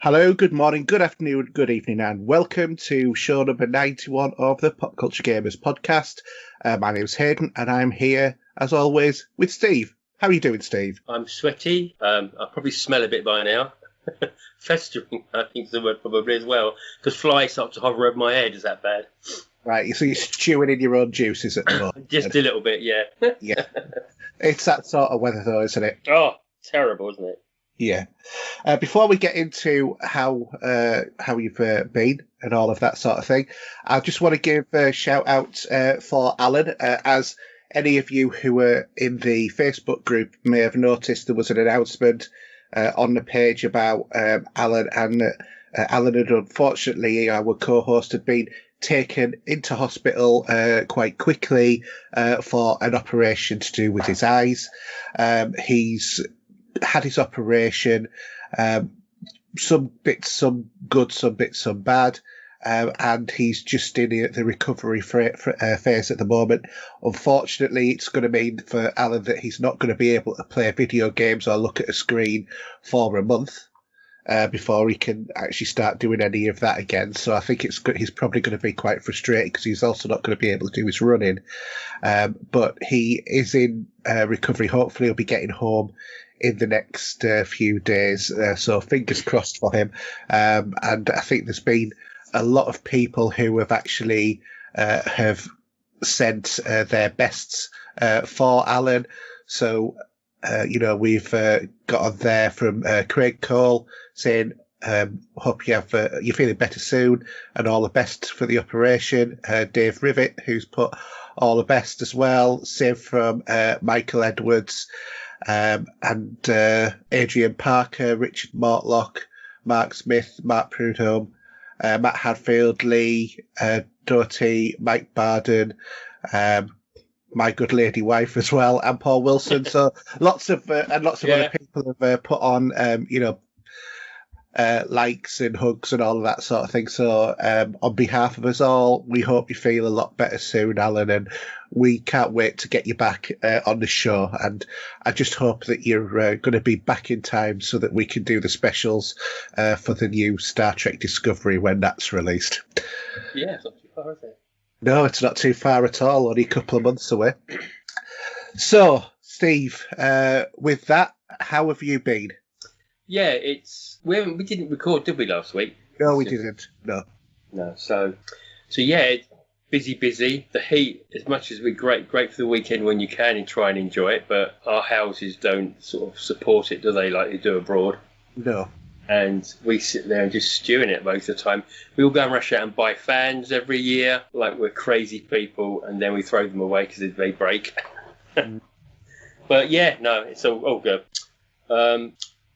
Hello, good morning, good afternoon, good evening, and welcome to show number 91 of the Pop Culture Gamers podcast. My name's Haydn, and I'm here, as always, with Steve. How are you doing, Steve? I'm sweaty. I probably smell a bit by now. Festering, I think is the word probably as well, because flies start to hover over my head. Is that bad? Right, so you're stewing in your own juices at the moment. Just a little bit, yeah. Yeah. It's that sort of weather, though, isn't it? Oh, terrible, isn't it? Yeah. Before we get into how you've been and all of that sort of thing, I just want to give a shout out for Alan. As any of you who were in the Facebook group may have noticed, there was an announcement on the page about Alan, and Alan had unfortunately, our co-host, had been taken into hospital quite quickly for an operation to do with his eyes. He's had his operation, some bits, some good, some bits, some bad, and he's just in the recovery phase at the moment. Unfortunately, it's going to mean for Alan that he's not going to be able to play video games or look at a screen for a month before he can actually start doing any of that again. So I think he's probably going to be quite frustrated because he's also not going to be able to do his running. But he is in recovery. Hopefully he'll be getting home in the next few days. So fingers crossed for him. And I think there's been a lot of people who have actually have sent their bests for Alan. So, we've got on there from Craig Cole saying, hope you're feeling better soon and all the best for the operation. Dave Rivet, who's put all the best as well. Same from Michael Edwards, and Adrian Parker, Richard Mortlock, Mark Smith, Mark Prudhomme, Matt Hadfield, Lee Doherty, Mike Barden, my good lady wife as well, and Paul Wilson. So lots of other people have put on, likes and hugs and all of that sort of thing. So on behalf of us all, we hope you feel a lot better soon, Alan, and we can't wait to get you back on the show. And I just hope that you're going to be back in time so that we can do the specials for the new Star Trek Discovery when that's released. Yeah, it's not too far, is it? No, it's not too far at all, only a couple of months away. So, Steve, with that, how have you been? Yeah, we didn't record, did we, last week? No, we didn't. No. So yeah, it's busy. The heat, as much as we're great for the weekend when you can and try and enjoy it, but our houses don't sort of support it, do they, like they do abroad? No. And we sit there and just stew in it most of the time. We all go and rush out and buy fans every year, like we're crazy people, and then we throw them away because they break. But yeah, no, it's all good.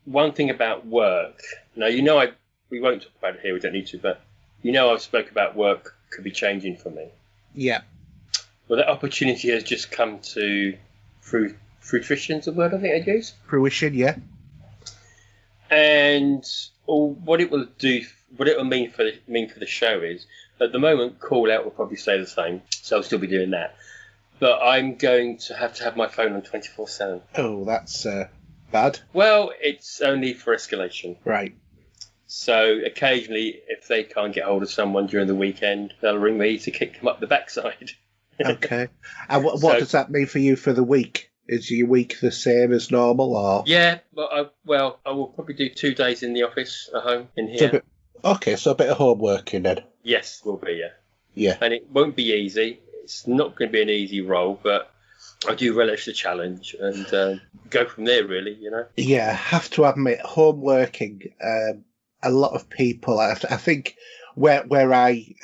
One thing about work. Now, we won't talk about it here, we don't need to, but I've spoke about work could be changing for me. Yeah. Well, that opportunity has just come to fruition's the word I think I'd use. Fruition, yeah. And what it will mean for the show is, at the moment, call out will probably stay the same, so I'll still be doing that. But I'm going to have my phone on 24/7. Oh, that's bad. Well, it's only for escalation. Right. So occasionally, if they can't get hold of someone during the weekend, they'll ring me to kick them up the backside. Okay. And what does that mean for you for the week? Is your week the same as normal, or? Yeah, but I will probably do 2 days in the office at home in here. So a bit of homeworking then. Yes, will be, yeah. Yeah. And it won't be easy. It's not going to be an easy role, but I do relish the challenge and go from there, really, Yeah, I have to admit, homeworking, a lot of people, I think where I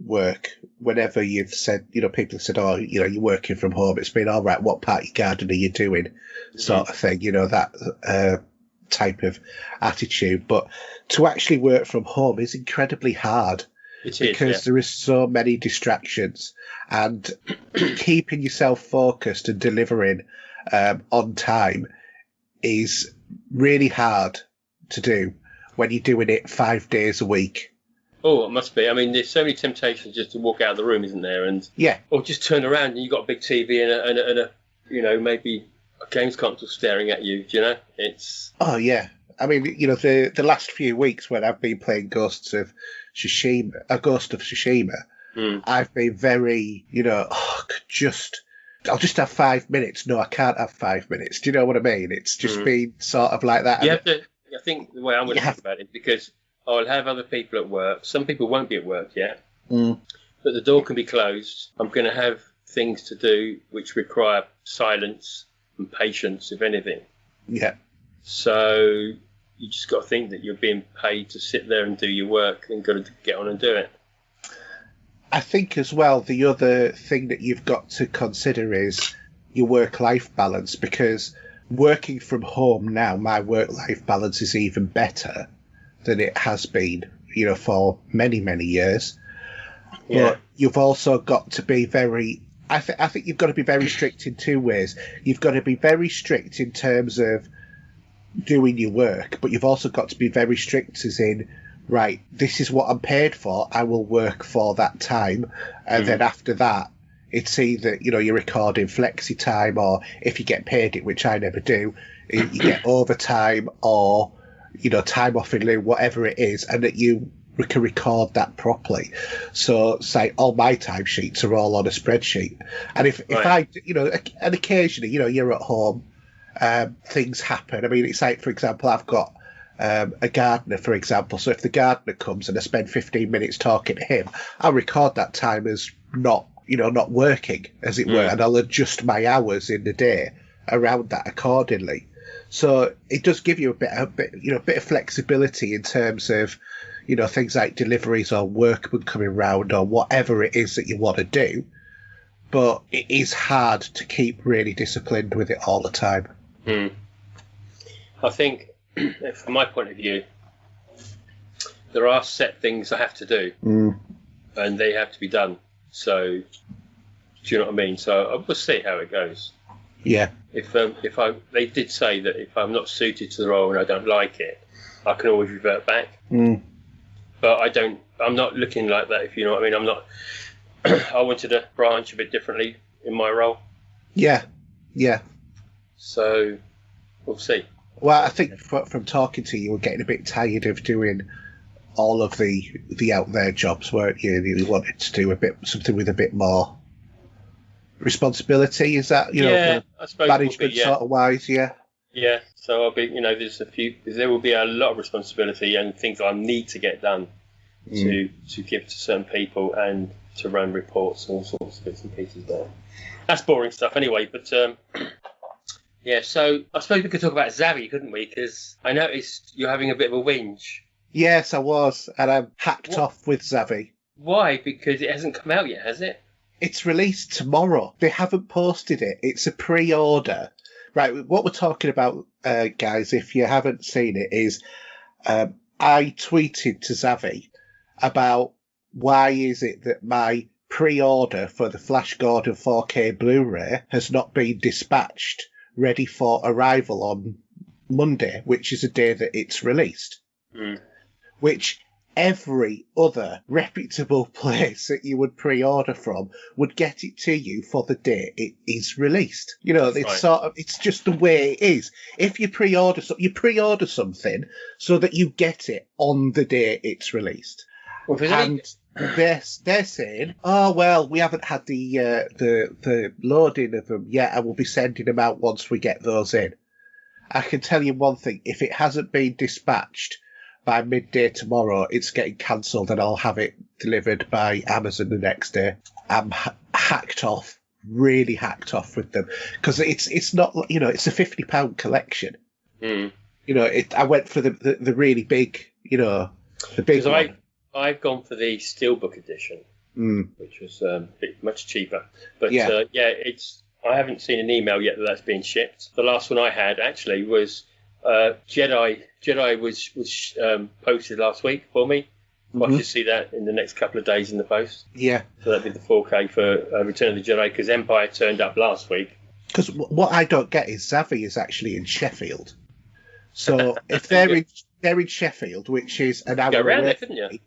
work, whenever you've said, people have said, oh, you're working from home, it's been all right, what part of your garden are you doing, sort of thing, that type of attitude. But to actually work from home is incredibly hard. It is, because there is so many distractions, and keeping yourself focused and delivering on time is really hard to do when you're doing it 5 days a week. Oh, it must be. I mean, there's so many temptations just to walk out of the room, isn't there? And yeah, or just turn around and you've got a big TV and a maybe a games console staring at you. Do you know? It's yeah. I mean, the last few weeks when I've been playing Ghost of Tsushima, I've been very, I'll just have 5 minutes. No, I can't have 5 minutes. Do you know what I mean? It's just been sort of like that. You have to. I think the way I'm going to think about it, because I'll have other people at work. Some people won't be at work yet, but the door can be closed. I'm going to have things to do which require silence and patience, if anything. Yeah. So you just got to think that you're being paid to sit there and do your work, and got to get on and do it. I think as well, the other thing that you've got to consider is your work-life balance, because working from home now, my work-life balance is even better than it has been, for many, many years. Yeah. But you've also got to be I think you've got to be very strict in two ways. You've got to be very strict in terms of doing your work, but you've also got to be very strict as in, right, this is what I'm paid for, I will work for that time, and then after that, it's either, you're recording flexi time, or if you get paid it, which I never do, you get overtime, or, time off in lieu, whatever it is, and that you can record that properly. So, say, all my timesheets are all on a spreadsheet. And if I, and occasionally, you're at home, things happen. I mean, it's like, for example, I've got a gardener, for example. So if the gardener comes and I spend 15 minutes talking to him, I'll record that time as not working, as it were, and I'll adjust my hours in the day around that accordingly. So it does give you a bit of flexibility in terms of, things like deliveries or workmen coming round or whatever it is that you want to do. But it is hard to keep really disciplined with it all the time. I think, from my point of view, there are set things I have to do, and they have to be done. So, do you know what I mean? So we'll see how it goes. Yeah. They did say that if I'm not suited to the role and I don't like it, I can always revert back. But I'm not looking like that, if you know what I mean. I'm not. I wanted to branch a bit differently in my role. Yeah. So, we'll see. Well, I think from talking to you, we're getting a bit tired of doing all of the out there jobs, weren't you? You wanted to do something with a bit more responsibility. Is that I suppose management sort of wise? Yeah. Yeah. So I'll be, there will be a lot of responsibility and things I need to get done to give to certain people and to run reports and all sorts of bits and pieces there. That's boring stuff anyway, but. Yeah, so I suppose we could talk about Zavi, couldn't we? Because I noticed you're having a bit of a whinge. Yes, I was, and I'm hacked off with Zavi. Why? Because it hasn't come out yet, has it? It's released tomorrow. They haven't posted it. It's a pre-order. Right, what we're talking about, guys, if you haven't seen it, is I tweeted to Zavi about why is it that my pre-order for the Flash Gordon 4K Blu-ray has not been dispatched, ready for arrival on Monday, which is the day that it's released. Which every other reputable place that you would pre-order from would get it to you for the day it is released. It's just the way it is. If you pre-order something so that you get it on the day it's released. They're saying, oh well, we haven't had the loading of them yet, and we'll be sending them out once we get those in. I can tell you one thing: if it hasn't been dispatched by midday tomorrow, it's getting cancelled, and I'll have it delivered by Amazon the next day. I'm hacked off, really hacked off with them, because it's not, it's a £50 collection. I went for the really big, the big one. I've gone for the Steelbook edition, which was much cheaper. But I haven't seen an email yet that's been shipped. The last one I had actually was Jedi. Jedi was posted last week for me. I should see that in the next couple of days in the post. Yeah. So that'd be the 4K for Return of the Jedi, because Empire turned up last week. Because what I don't get is Zavi is actually in Sheffield. So if they're in Sheffield, which is an hour away from me,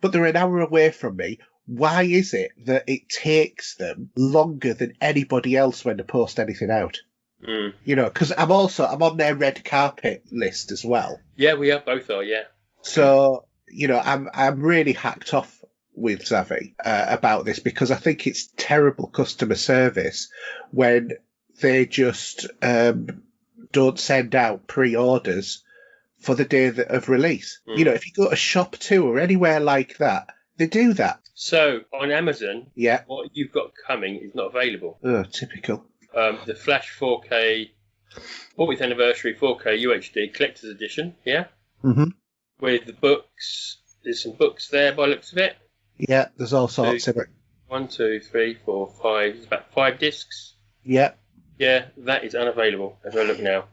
but they're an hour away from me, why is it that it takes them longer than anybody else when they post anything out? You know, because I'm on their red carpet list as well. Yeah, we are both are. Yeah. So you know, I'm really hacked off with Xavi about this because I think it's terrible customer service when they just don't send out pre-orders for the day of release. You know, if you go to Shop 2 or anywhere like that, they do that. So on Amazon, Yeah. what you've got coming is not available. Oh, typical. The Flash 4K 40th anniversary 4K UHD collector's edition, yeah? Mm-hmm. With the books. There's some books there by the looks of it. Yeah, there's all sorts in it. 1, 2, 3, 4, 5. It's about 5 discs. Yeah. Yeah, that is unavailable as I look now.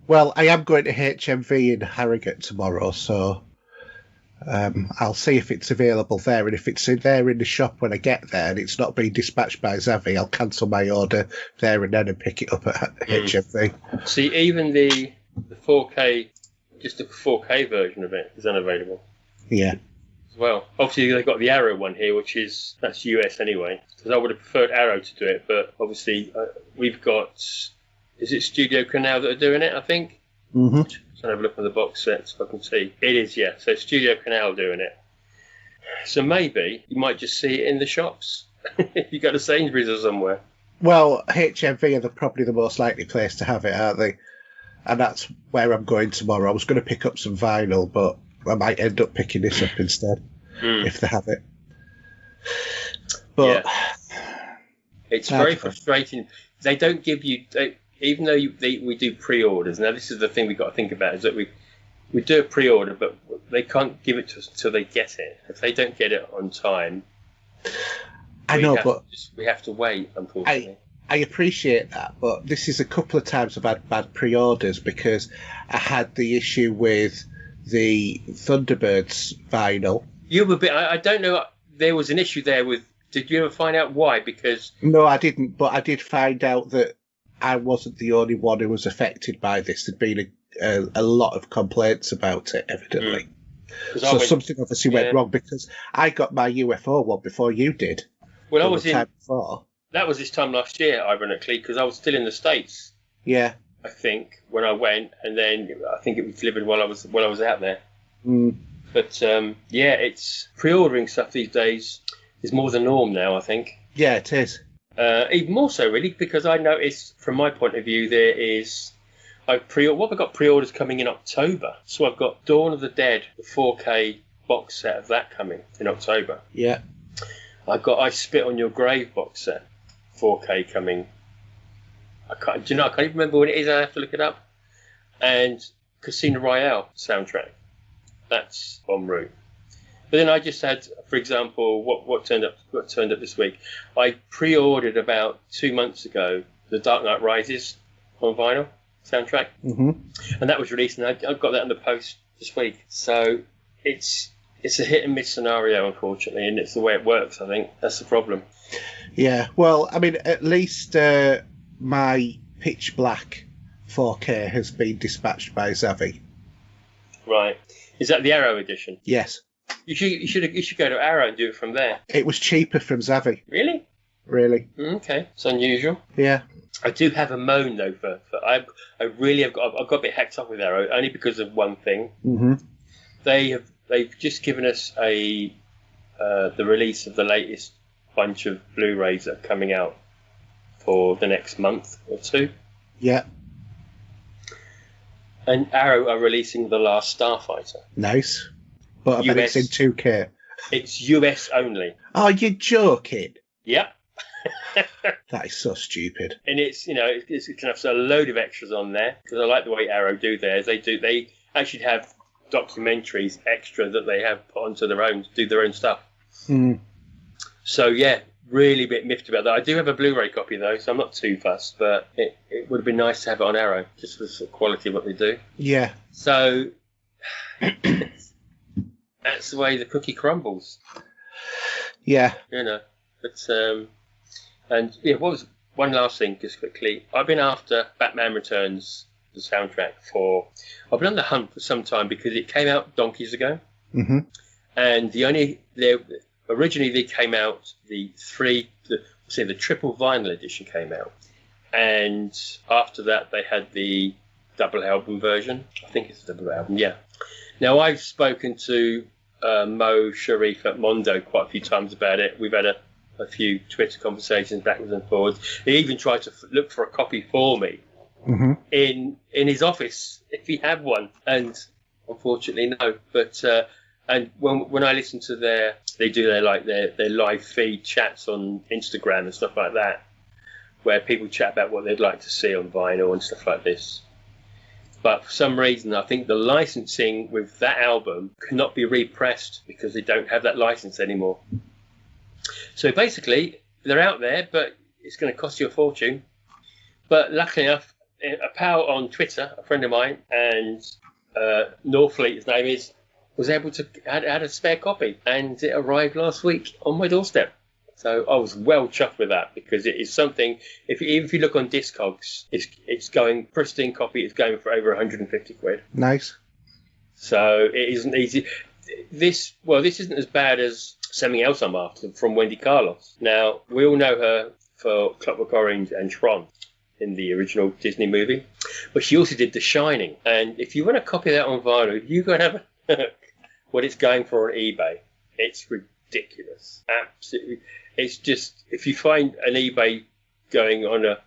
Well, I am going to HMV in Harrogate tomorrow, so I'll see if it's available there. And if it's there in the shop when I get there and it's not being dispatched by Xavi, I'll cancel my order there and then and pick it up at HMV. See, even the 4K, just the 4K version of it is unavailable. Yeah. As well. Obviously, they've got the Arrow one here, that's US anyway. Because I would have preferred Arrow to do it, but obviously we've got, is it Studio Canal that are doing it, I think? Mm-hmm. Just have a look at the box set so I can see. It is, yeah. So Studio Canal doing it. So maybe you might just see it in the shops. If you go to Sainsbury's or somewhere. Well, HMV are probably the most likely place to have it, aren't they? And that's where I'm going tomorrow. I was going to pick up some vinyl, but I might end up picking this up instead if they have it. But it's very frustrating. They don't give you, even though we do pre-orders. Now, this is the thing we've got to think about, is that we do a pre-order, but they can't give it to us until they get it. If they don't get it on time, we have to wait, unfortunately. I appreciate that, but this is a couple of times I've had bad pre-orders because I had the issue with the Thunderbirds vinyl. You were a bit, I don't know, there was an issue there with, did you ever find out why? Because... No, I didn't, but I did find out that I wasn't the only one who was affected by this. There'd been a lot of complaints about it, evidently. So something obviously went wrong because I got my UFO one before you did. Well, I was before. That was this time last year, ironically, because I was still in the States. Yeah. I think when I went, and then I think it was delivered while I was out there. But it's pre-ordering stuff these days is more the norm now, I think. Yeah, it is. Even more so, really, because I noticed from my point of view I've got pre-orders coming in October. So I've got Dawn of the Dead, the 4K box set of that coming in October. Yeah. I've got I Spit on Your Grave box set, 4K coming. I can't even remember when it is. I have to look it up. And Casino Royale soundtrack, that's en route. But then I just had, for example, what turned up this week. I pre-ordered about 2 months ago The Dark Knight Rises on vinyl soundtrack, and that was released, and I got that in the post this week. So it's a hit and miss scenario, unfortunately, and it's the way it works. I think that's the problem. Yeah, well, I mean, at least my Pitch Black 4K has been dispatched by Xavi. Right. Is that the Arrow edition? Yes. You should go to Arrow and do it from there. It was cheaper from Xavi. Really? Really. Okay. It's unusual. Yeah. I do have a moan though for I've got a bit hacked up with Arrow only because of one thing. They've just given us the release of the latest bunch of Blu-rays that are coming out for the next month or two. Yeah. And Arrow are releasing The Last Starfighter. Nice. But I bet it's in 2K. It's US only. Oh, you're joking? Yep. That is so stupid. And it's going to have a load of extras on there because I like the way Arrow do theirs. They actually have documentaries extra that they have put onto do their own stuff. So yeah, really a bit miffed about that. I do have a Blu-ray copy though, so I'm not too fussed, but it would have been nice to have it on Arrow just for the quality of what they do. Yeah. So that's the way the cookie crumbles. Yeah. But and yeah, what was one last thing just quickly? I've been after Batman Returns, the soundtrack I've been on the hunt for some time because it came out donkeys ago. And originally they came out the triple vinyl edition came out, And after that, they had the double album version. I think it's a double album, yeah. Now, I've spoken to Mo Sharif at Mondo quite a few times about it. We've had a few Twitter conversations backwards and forwards. He even tried to look for a copy for me in his office, if he had one. And unfortunately, no. But and when I listen to their live feed chats on Instagram and stuff like that, where people chat about what they'd like to see on vinyl and stuff like this. But for some reason, I think the licensing with that album cannot be repressed because they don't have that license anymore. So basically, they're out there, but it's going to cost you a fortune. But luckily enough, a pal on Twitter, a friend of mine, and Northfleet, his name is, was able to had a spare copy, and it arrived last week on my doorstep. So I was well chuffed with that because it is something. Even if you look on Discogs, it's going pristine copy. It's going for over 150 quid. Nice. So it isn't easy. This isn't as bad as something else I'm after from Wendy Carlos. Now we all know her for Clockwork Orange and Tron in the original Disney movie, but she also did The Shining. And if you want to copy that on vinyl, you got to have a look what it's going for on eBay. It's ridiculous. Absolutely. It's just, if you find an eBay going on a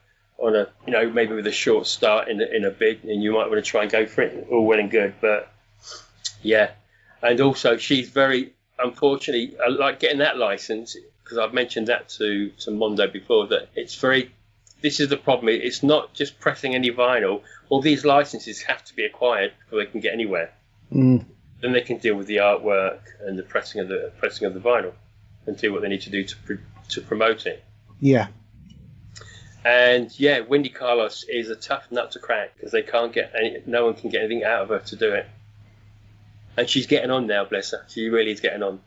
maybe with a short start in a bid, and you might want to try and go for it, all well and good. But yeah, and also she's very, unfortunately, I like getting that license because I've mentioned that to Mondo before, that it's very, this is the problem. It's not just pressing any vinyl. All these licenses have to be acquired before they can get anywhere. Then they can deal with the artwork and the pressing of the vinyl and do what they need to do to promote it. Yeah. And yeah, Wendy Carlos is a tough nut to crack because no one can get anything out of her to do it. And she's getting on now, bless her. She really is getting on.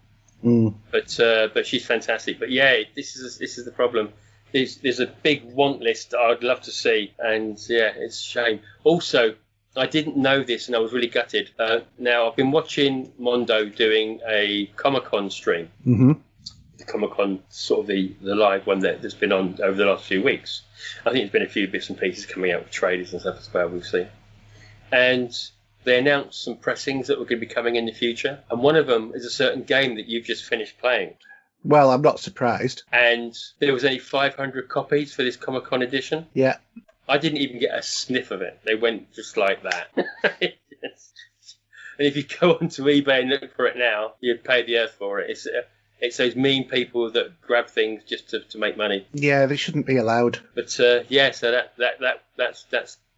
But she's fantastic. But yeah, this is the problem. There's a big want list that I'd love to see, and yeah, it's a shame. Also, I didn't know this, and I was really gutted. Now, I've been watching Mondo doing a Comic-Con stream. The Comic-Con, sort of the live one that's been on over the last few weeks. I think there's been a few bits and pieces coming out with trailers and stuff as well, we'll see. And they announced some pressings that were going to be coming in the future. And one of them is a certain game that you've just finished playing. Well, I'm not surprised. And there was only 500 copies for this Comic-Con edition. Yeah. I didn't even get a sniff of it. They went just like that. And if you go onto eBay and look for it now, you'd pay the earth for it. It's those mean people that grab things just to make money. Yeah, they shouldn't be allowed. But so that's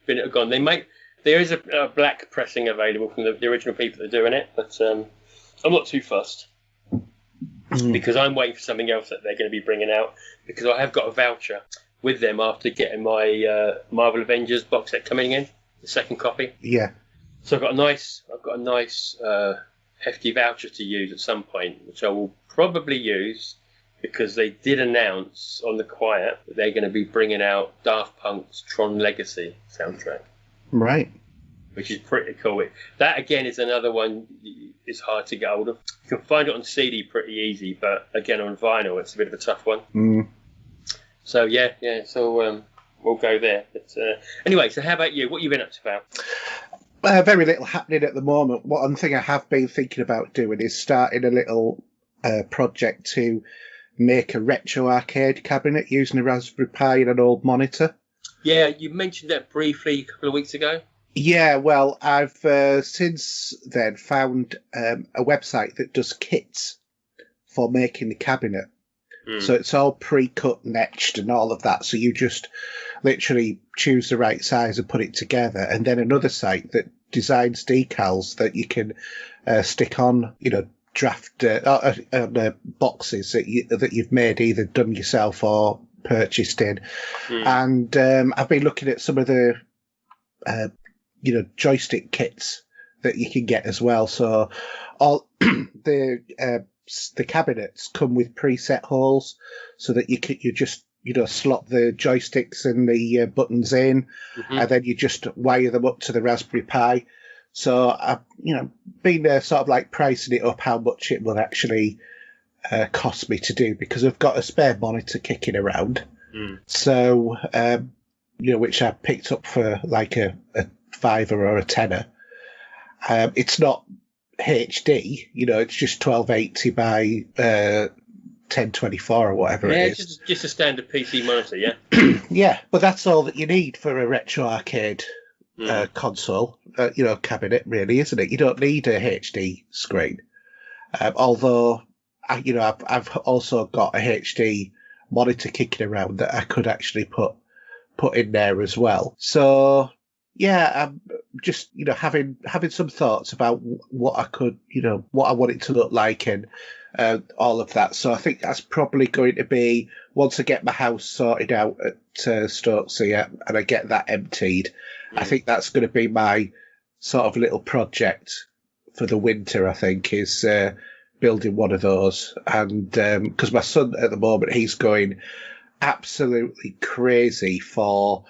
been gone. There is a black pressing available from the original people that are doing it, but I'm not too fussed because I'm waiting for something else that they're going to be bringing out, because I have got a voucher with them after getting my Marvel Avengers box set coming in, the second copy. Yeah. So I've got a nice hefty voucher to use at some point, which I will probably use because they did announce on the quiet that they're going to be bringing out Daft Punk's Tron Legacy soundtrack. Right. Which is pretty cool. That, again, is another one it's hard to get hold of. You can find it on CD pretty easy, but, again, on vinyl, it's a bit of a tough one. So, yeah, so we'll go there. But anyway, so how about you? What have you been up to, Val? Very little happening at the moment. One thing I have been thinking about doing is starting a little project to make a retro arcade cabinet using a Raspberry Pi and an old monitor. Yeah, you mentioned that briefly a couple of weeks ago. Yeah, well, I've since then found a website that does kits for making the cabinet. So it's all pre-cut and etched and all of that. So you just literally choose the right size and put it together. And then another site that designs decals that you can stick on, draft boxes that you've made, either done yourself or purchased in. And I've been looking at some of the joystick kits that you can get as well. So all the cabinets come with preset holes so that you just slot the joysticks and the buttons in, and then you just wire them up to the Raspberry Pi. So I've been sort of like pricing it up how much it will actually cost me to do, because I've got a spare monitor kicking around. So which I picked up for like a £5 or a £10. It's not HD, it's just 1280 by 1024 or whatever it is. Just a standard PC monitor, yeah. Yeah, but that's all that you need for a retro arcade console, cabinet, really, isn't it? You don't need a HD screen. Although, I've also got a HD monitor kicking around that I could actually put in there as well. So, yeah, I'm just, having some thoughts about what I could, what I want it to look like and all of that. So I think that's probably going to be, once I get my house sorted out at Stokesay and I get that emptied, I think that's going to be my sort of little project for the winter, I think, is building one of those. And because my son at the moment, he's going absolutely crazy for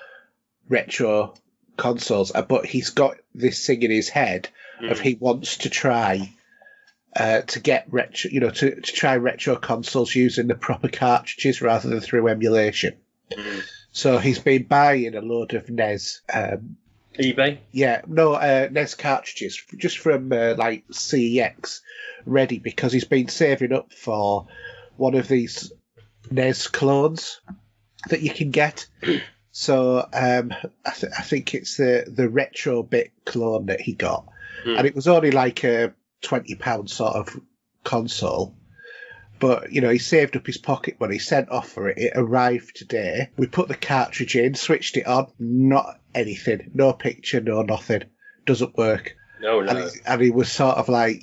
retro consoles, but he's got this thing in his head of he wants to try to get retro, to try retro consoles using the proper cartridges rather than through emulation. So he's been buying a load of NES. eBay? Yeah, no, NES cartridges, just from like CEX ready, because he's been saving up for one of these NES clones that you can get. So I think it's the retro bit clone that he got, and it was only like a £20 sort of console. But, he saved up his pocket money, sent off for it. It arrived today. We put the cartridge in, switched it on. Not anything. No picture, no nothing. Doesn't work. No. And he was sort of like,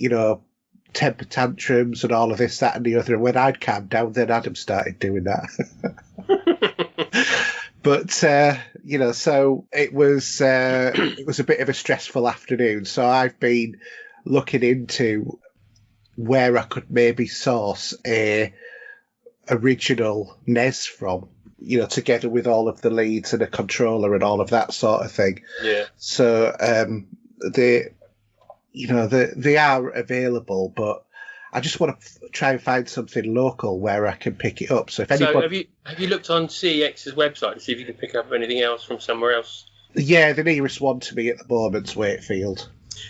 temper tantrums and all of this, that and the other. And when I'd calmed down, then Adam started doing that. But, so it was a bit of a stressful afternoon. So I've been looking into where I could maybe source a original NES from, together with all of the leads and a controller and all of that sort of thing. Yeah. So they are available, but I just want to try and find something local where I can pick it up. So if anybody, have you looked on CEX's website to see if you can pick up anything else from somewhere else? Yeah, the nearest one to me at the moment's Wakefield.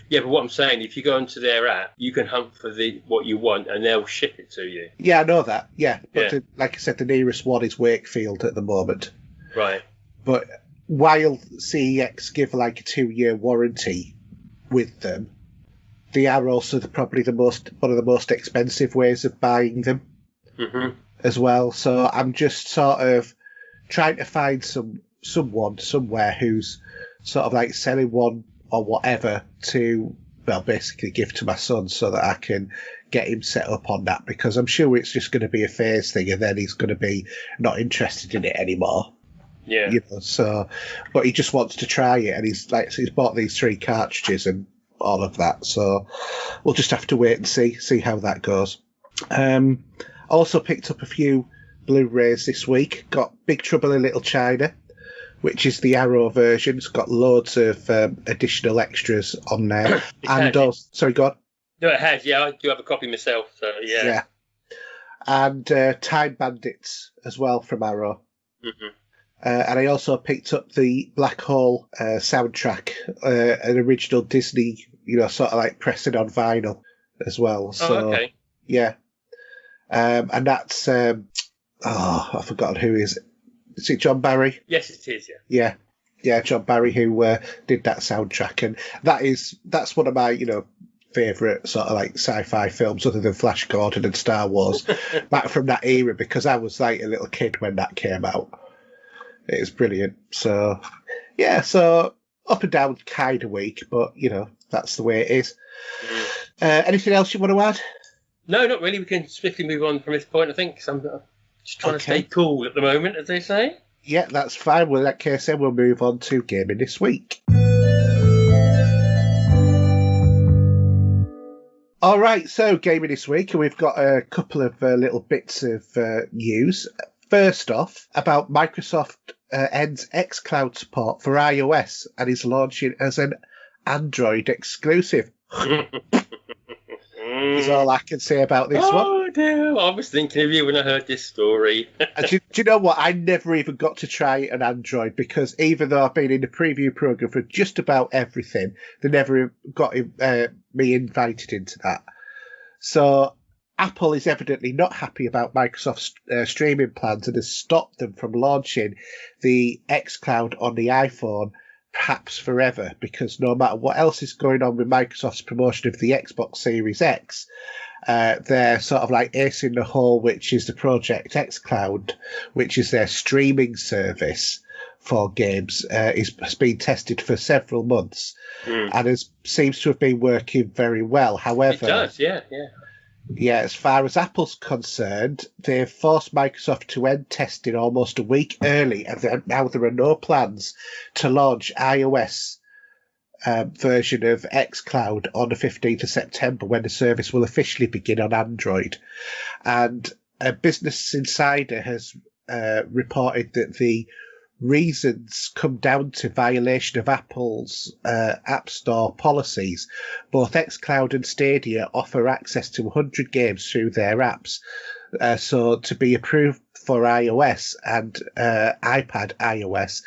Yeah, but what I'm saying, if you go onto their app, you can hunt for what you want, and they'll ship it to you. Yeah, I know that. Yeah, but like I said, the nearest one is Wakefield at the moment. Right. But while CEX give like a 2-year warranty with them, they are also probably one of the most expensive ways of buying them as well. So I'm just sort of trying to find someone somewhere who's sort of like selling one or whatever to, basically give to my son so that I can get him set up on that, because I'm sure it's just going to be a phase thing and then he's going to be not interested in it anymore. Yeah. So, but he just wants to try it, and he's bought these 3 cartridges and all of that. So we'll just have to wait and see how that goes. Also picked up a few Blu-rays this week. Got Big Trouble in Little China, which is the Arrow version. It's got loads of additional extras on there. Sorry, go on. No, it has. Yeah, I do have a copy myself. So yeah. And Time Bandits as well from Arrow. And I also picked up the Black Hole soundtrack, an original Disney, sort of like pressing on vinyl as well. So, okay. Yeah. And that's, I've forgotten who is it. Is it John Barry? Yes, it is, yeah. Yeah, John Barry, who did that soundtrack. And that's one of my, favourite sort of like sci-fi films, other than Flash Gordon and Star Wars, back from that era, because I was like a little kid when that came out. It was brilliant. So, yeah, so up and down kind of week, but, that's the way it is. Anything else you want to add? No, not really. We can swiftly move on from this point, I think, 'cause I'm just trying to stay cool at the moment, as they say. Yeah, that's fine. Well, in that case, then we'll move on to Gaming This Week. All right, so Gaming This Week, and we've got a couple of little bits of news. First off, about Microsoft ends xCloud support for iOS and is launching as an Android exclusive. Is all I can say about this one. Oh do. I was thinking of you when I heard this story. Do you know what? I never even got to try an Android because even though I've been in the preview program for just about everything, they never got me invited into that. So Apple is evidently not happy about Microsoft's streaming plans and has stopped them from launching the xCloud on the iPhone, perhaps forever, because no matter what else is going on with Microsoft's promotion of the Xbox Series X, they're sort of like Ace in the Hole, which is the Project xCloud, which is their streaming service for games, has been tested for several months and seems to have been working very well. However, it does, yeah. Yeah, as far as Apple's concerned, they've forced Microsoft to end testing almost a week early, and now there are no plans to launch iOS version of xCloud on the 15th of September, when the service will officially begin on Android. And Business Insider has reported that the reasons come down to violation of Apple's App Store policies. Both xCloud and Stadia offer access to 100 games through their apps. So to be approved for iOS and iPad iOS,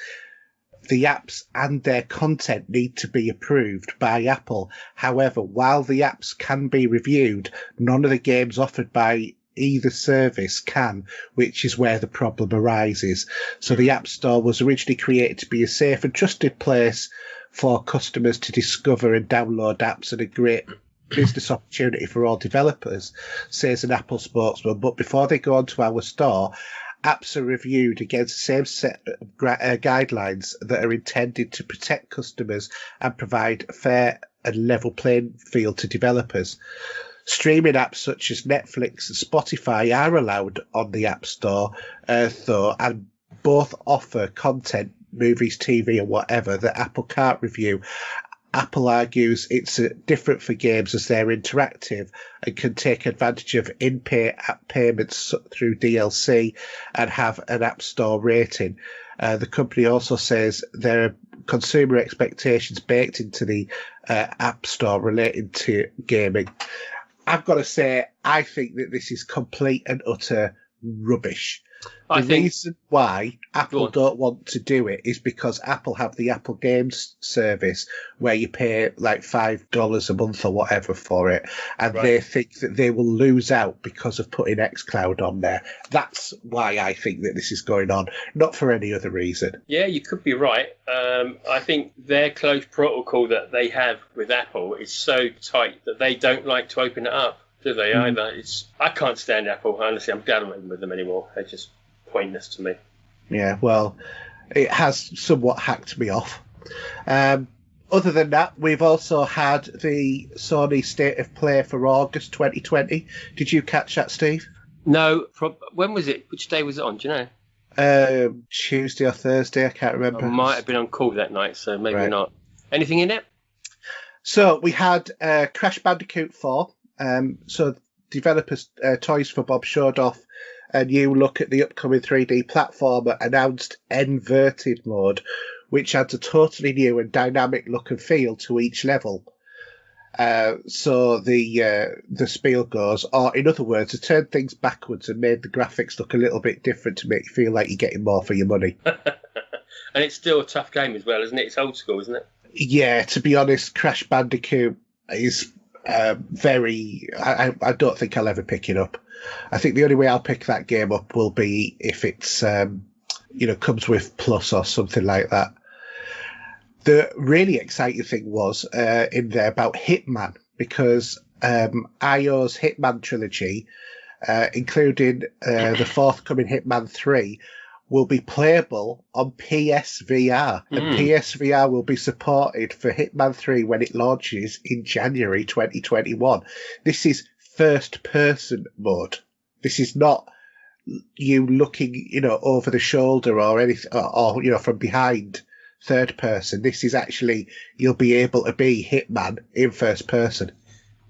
the apps and their content need to be approved by Apple. However, while the apps can be reviewed, none of the games offered by either service can, which is where the problem arises. So the App Store was originally created to be a safe and trusted place for customers to discover and download apps, and a great business opportunity for all developers, says an Apple spokesman. But before they go onto our store, apps are reviewed against the same set of guidelines that are intended to protect customers and provide a fair and level playing field to developers. Streaming apps such as Netflix and Spotify are allowed on the App Store, though, and both offer content, movies, TV, or whatever, that Apple can't review. Apple argues it's different for games as they're interactive and can take advantage of in-pay app payments through DLC and have an App Store rating. The company also says there are consumer expectations baked into the App Store relating to gaming. I've got to say, I think that this is complete and utter rubbish. The reason why Apple don't want to do it is because Apple have the Apple Games service where you pay like $5 a month or whatever for it, and they think that they will lose out because of putting xCloud on there. That's why I think that this is going on, not for any other reason. Yeah, you could be right. I think their close protocol that they have with Apple is so tight that they don't like to open it up, do they, either? I can't stand Apple, honestly. I'm glad I'm not with them anymore. They're just pointless to me. Yeah, well, it has somewhat hacked me off. Other than that, we've also had the Sony State of Play for August 2020. Did you catch that, Steve? No. When was it? Which day was it on? Do you know? Tuesday or Thursday, I can't remember. I might have been on call that night, so maybe not. Anything in it? So we had Crash Bandicoot 4. So developers Toys for Bob showed off a new look at the upcoming 3D platformer, announced Inverted mode, which adds a totally new and dynamic look and feel to each level. So the spiel goes, or in other words, they turned things backwards and made the graphics look a little bit different to make you feel like you're getting more for your money. And it's still a tough game as well, isn't it? It's old school, isn't it? Yeah, to be honest, Crash Bandicoot is very... I don't think I'll ever pick it up. I think the only way I'll pick that game up will be if it's, comes with Plus or something like that. The really exciting thing was in there about Hitman, because IO's Hitman trilogy, including the forthcoming Hitman 3, will be playable on PSVR. And PSVR will be supported for Hitman 3 when it launches in January 2021. This is first-person mode. This is not you looking, over the shoulder or anything, or from behind. Third person. This is actually, you'll be able to be Hitman in first person.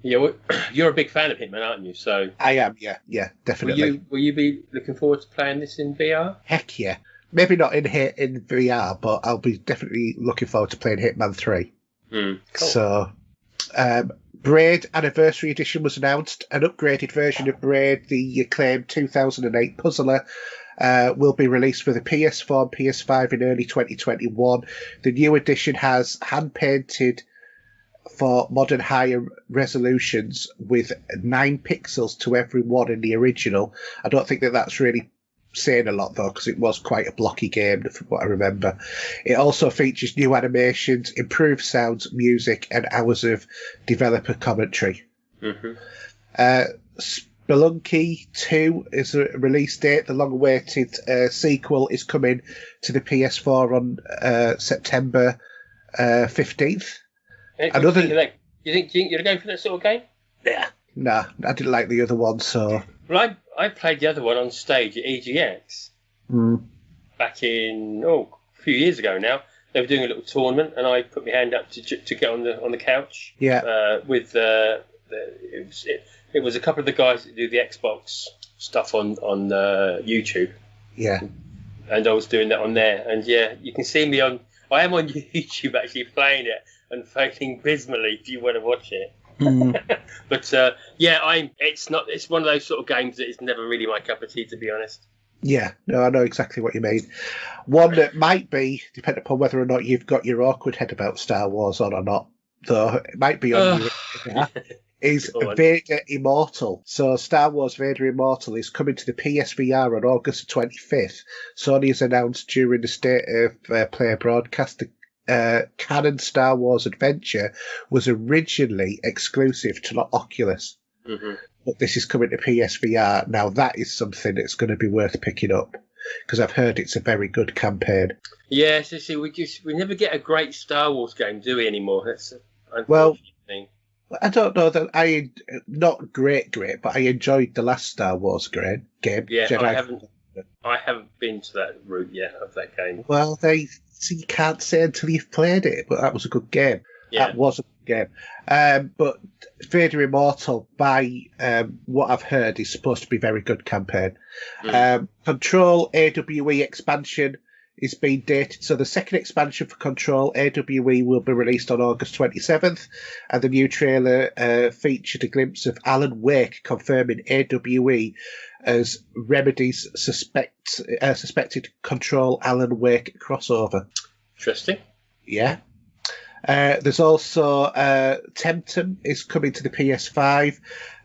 Yeah, well, you're a big fan of Hitman, aren't you? So I am, yeah, definitely. Will you be looking forward to playing this in VR? Heck yeah. Maybe not in VR, but I'll be definitely looking forward to playing Hitman 3. Cool. So, Braid Anniversary Edition was announced. An upgraded version of Braid, the acclaimed 2008 puzzler, will be released for the PS4 and PS5 in early 2021. The new edition has hand-painted for modern higher resolutions with 9 pixels to every one in the original. I don't think that that's really saying a lot, though, because it was quite a blocky game from what I remember. It also features new animations, improved sounds, music, and hours of developer commentary. Spelunky 2 is a release date. The long-awaited sequel is coming to the PS4 on September 15th. Do you think you're going for that sort of game? Yeah. Nah, I didn't like the other one, so... Well, I played the other one on stage at EGX back in, a few years ago now. They were doing a little tournament, and I put my hand up to get on the couch. Yeah. It was a couple of the guys that do the Xbox stuff on YouTube. Yeah. And I was doing that on there. And yeah, you can see me on... I am on YouTube actually playing it and failing dismally if you want to watch it. But it's one of those sort of games that is never really my cup of tea, to be honest. Yeah, no, I know exactly what you mean. One that might be, depending upon whether or not you've got your awkward head about Star Wars on or not, though it might be on your is Vader Immortal. So Star Wars Vader Immortal is coming to the PSVR on August 25th. Sony has announced during the State of Play broadcast the canon Star Wars adventure was originally exclusive to Oculus. But this is coming to PSVR. Now that is something that's going to be worth picking up, because I've heard it's a very good campaign. Yeah, so see, we never get a great Star Wars game, do we, anymore? That's thing. I don't know that not great, but I enjoyed the last Star Wars game. Yeah, Jedi. I haven't been to that route yet of that game. Well, you can't say until you've played it, but that was a good game. Yeah. That was a good game. But Vader Immortal, by what I've heard, is supposed to be a very good campaign. Control AWE expansion is being dated. So the second expansion for Control AWE will be released on August 27th. And the new trailer featured a glimpse of Alan Wake confirming AWE as Remedy's suspected Control Alan Wake crossover. Interesting. Yeah. There's also Temtem is coming to the PS5.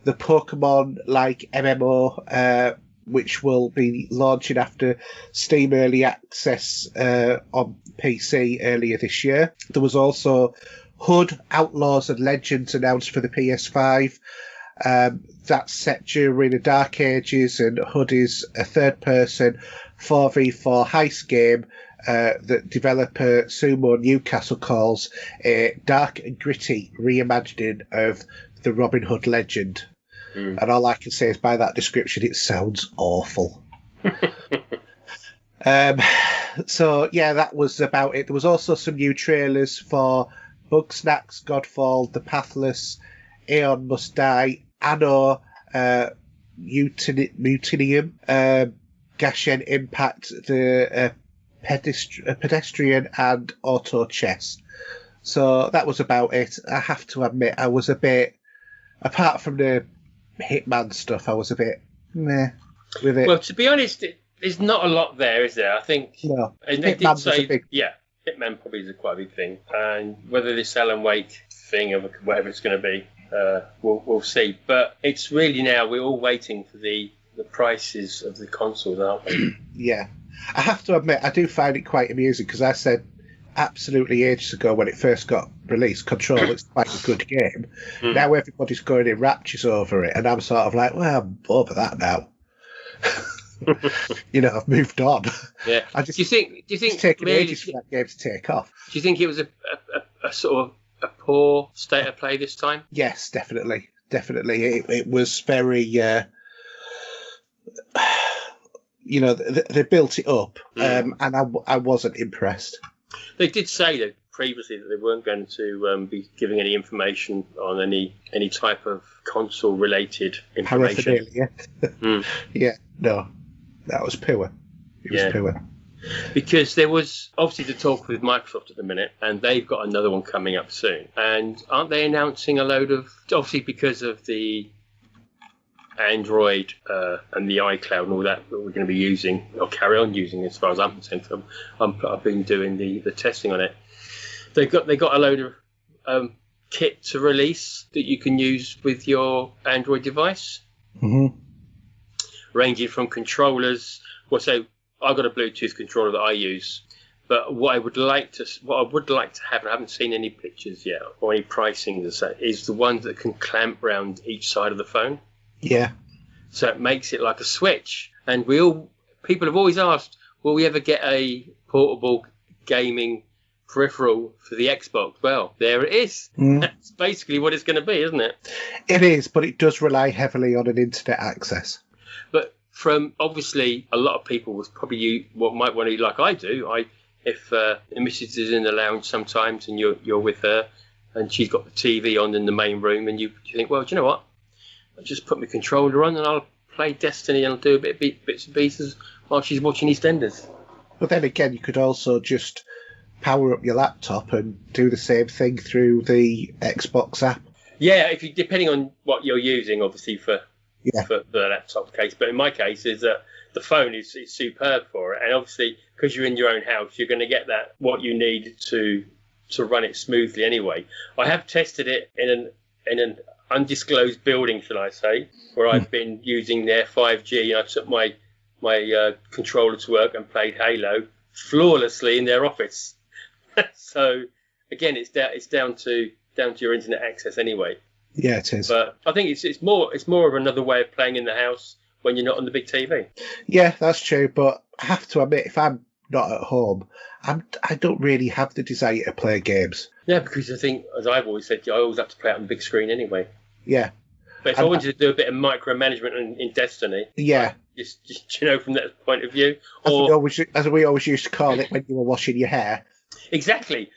The Pokemon-like MMO, which will be launching after Steam Early Access on PC earlier this year. There was also Hood, Outlaws and Legends announced for the PS5. That's set during the Dark Ages, and Hood is a third-person 4v4 heist game that developer Sumo Newcastle calls a dark and gritty reimagining of the Robin Hood legend. And all I can say is, by that description, it sounds awful. So, yeah, that was about it. There was also some new trailers for Bugsnax, Godfall, The Pathless, Aeon Must Die, Anno, Mutinium, Gashen Impact, the Pedestrian, and Auto Chess. So that was about it. I have to admit, I was a bit, apart from the Hitman stuff, I was a bit meh with it. Well, to be honest, there's not a lot there, is there? I think. No. And they did say, Hitman probably is quite a big thing, and whether this Alan Wake thing or whatever it's going to be, we'll see. But it's really now we're all waiting for the prices of the consoles, aren't we? Yeah, I have to admit I do find it quite amusing, because I said absolutely ages ago when it first got released, Control looks quite a good game. Now everybody's going in raptures over it, and I'm sort of like, well, I'm over that now. I've moved on. Yeah. Do you think it's taken ages for that game to take off? Do you think it was a sort of a poor state of play this time? Yes, definitely. It was very they built it up, and I wasn't impressed. They did say that previously that they weren't going to be giving any information on any type of console related information. Yeah, no, that was poor. It was poor. Because there was obviously the talk with Microsoft at the minute, and they've got another one coming up soon. And aren't they announcing a load of, obviously because of the Android and the iCloud and all that we're going to be using, or carry on using as far as I'm concerned. I've been doing the testing on it. They got a load of kit to release that you can use with your Android device, ranging from controllers. Well, so I've got a Bluetooth controller that I use, but what I would like to have, and I haven't seen any pictures yet or any pricing to say, is the ones that can clamp round each side of the phone. Yeah. So it makes it like a Switch. And people have always asked, will we ever get a portable gaming peripheral for the Xbox? Well, there it is. That's basically what it's going to be, isn't it? It is, but it does rely heavily on an internet access. But from obviously a lot of people will probably might want to, like I do. If the missus is in the lounge sometimes and you're with her and she's got the TV on in the main room, and you think, well, do you know what? I'll just put my controller on and I'll play Destiny and I'll do a bit of bits and pieces while she's watching EastEnders. But then again, you could also just power up your laptop and do the same thing through the Xbox app. Yeah, depending on what you're using, obviously for the laptop case. But in my case, is that the phone is superb for it, and obviously because you're in your own house, you're going to get what you need to run it smoothly anyway. I have tested it in an undisclosed building, shall I say, where I've been using their 5G, and I took my controller to work and played Halo flawlessly in their office. So again, it's down to your internet access anyway. Yeah, it is. But I think it's more of another way of playing in the house when you're not on the big TV. Yeah, that's true. But I have to admit, if I'm not at home, I don't really have the desire to play games. Yeah, because I think, as I've always said, I always have to play it on the big screen anyway. Yeah. But if I wanted to do a bit of micromanagement in Destiny, yeah, just from that point of view, as we always used to call it when you were washing your hair. Exactly.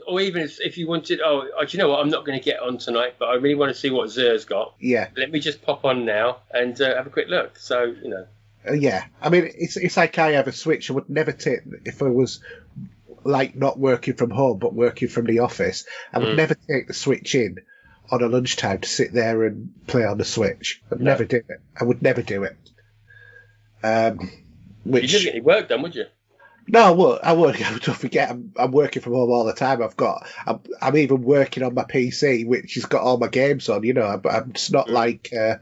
Or even if you wanted, do you know what? I'm not going to get on tonight, but I really want to see what Zer's got. Yeah. Let me just pop on now and have a quick look. So, yeah. I mean, it's like I have a Switch. I would never take, if I was like not working from home but working from the office, I would never take the Switch in on a lunchtime to sit there and play on the Switch. I'd never do it. I would never do it. You didn't get any work done, would you? No, I would. Don't forget, I'm working from home all the time. I'm even working on my PC, which has got all my games on. It's not like I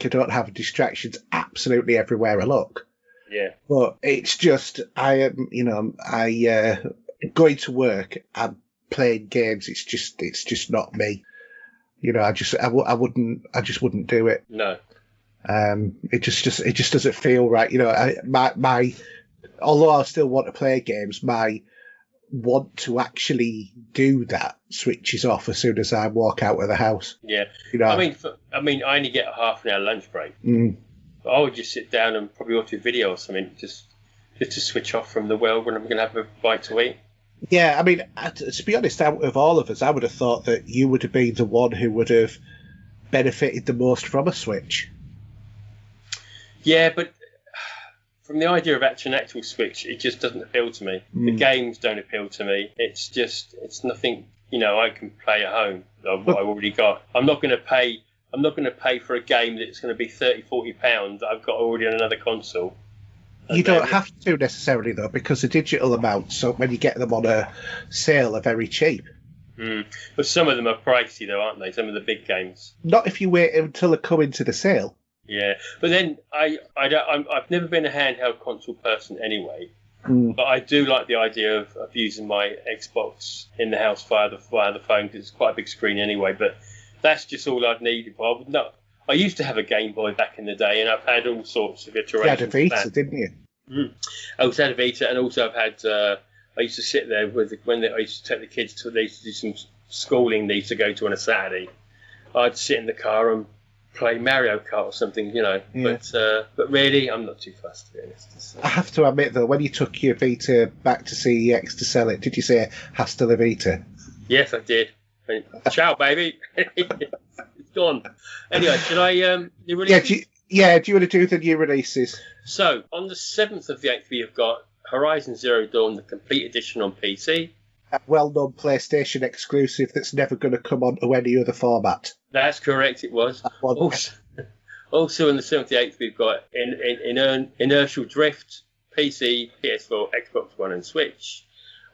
don't have distractions absolutely everywhere I look. Yeah. But it's just going to work and playing games. It's just not me. I just wouldn't do it. No. It just doesn't feel right. Although I still want to play games, my want to actually do that switches off as soon as I walk out of the house. Yeah. I mean, I only get a half an hour lunch break. But I would just sit down and probably watch a video or something, just to switch off from the world when I'm going to have a bite to eat. Yeah, I mean, to be honest, out of all of us, I would have thought that you would have been the one who would have benefited the most from a Switch. Yeah, but from the idea of an actual Switch, it just doesn't appeal to me. The games don't appeal to me. It's nothing, I can play at home. What I've already got. I'm not going to pay for a game that's going to be £30-40 that I've got already on another console. You don't have to necessarily, though, because the digital amounts, so when you get them on a sale, are very cheap. But some of them are pricey, though, aren't they? Some of the big games. Not if you wait until they come into the sale. Yeah, but then I've never been a handheld console person anyway. But I do like the idea of using my Xbox in the house via the phone, because it's quite a big screen anyway. But that's just all I'd need. I used to have a Game Boy back in the day, and I've had all sorts of iterations. You had a Vita, didn't you? I also had a Vita, and also I've had. I used to sit there I used to take the kids to. They used to do some schooling they used to go to on a Saturday. I'd sit in the car and play Mario Kart or something, Yeah. But really, I'm not too fussed, to be honest. I have to admit, though, when you took your Vita back to CEX to sell it, did you say "Hasta la Vita"? Yes, I did. Ciao, baby. It's gone. Anyway, should I? Yeah, do you want to do the new releases? So, on the 7th of the 8th, we have got Horizon Zero Dawn, the complete edition on PC. A well-known PlayStation exclusive that's never going to come onto any other format. That's correct, it was. Also on the 7th of the 8th, we've got Inertial Drift, PC, PS4, Xbox One and Switch.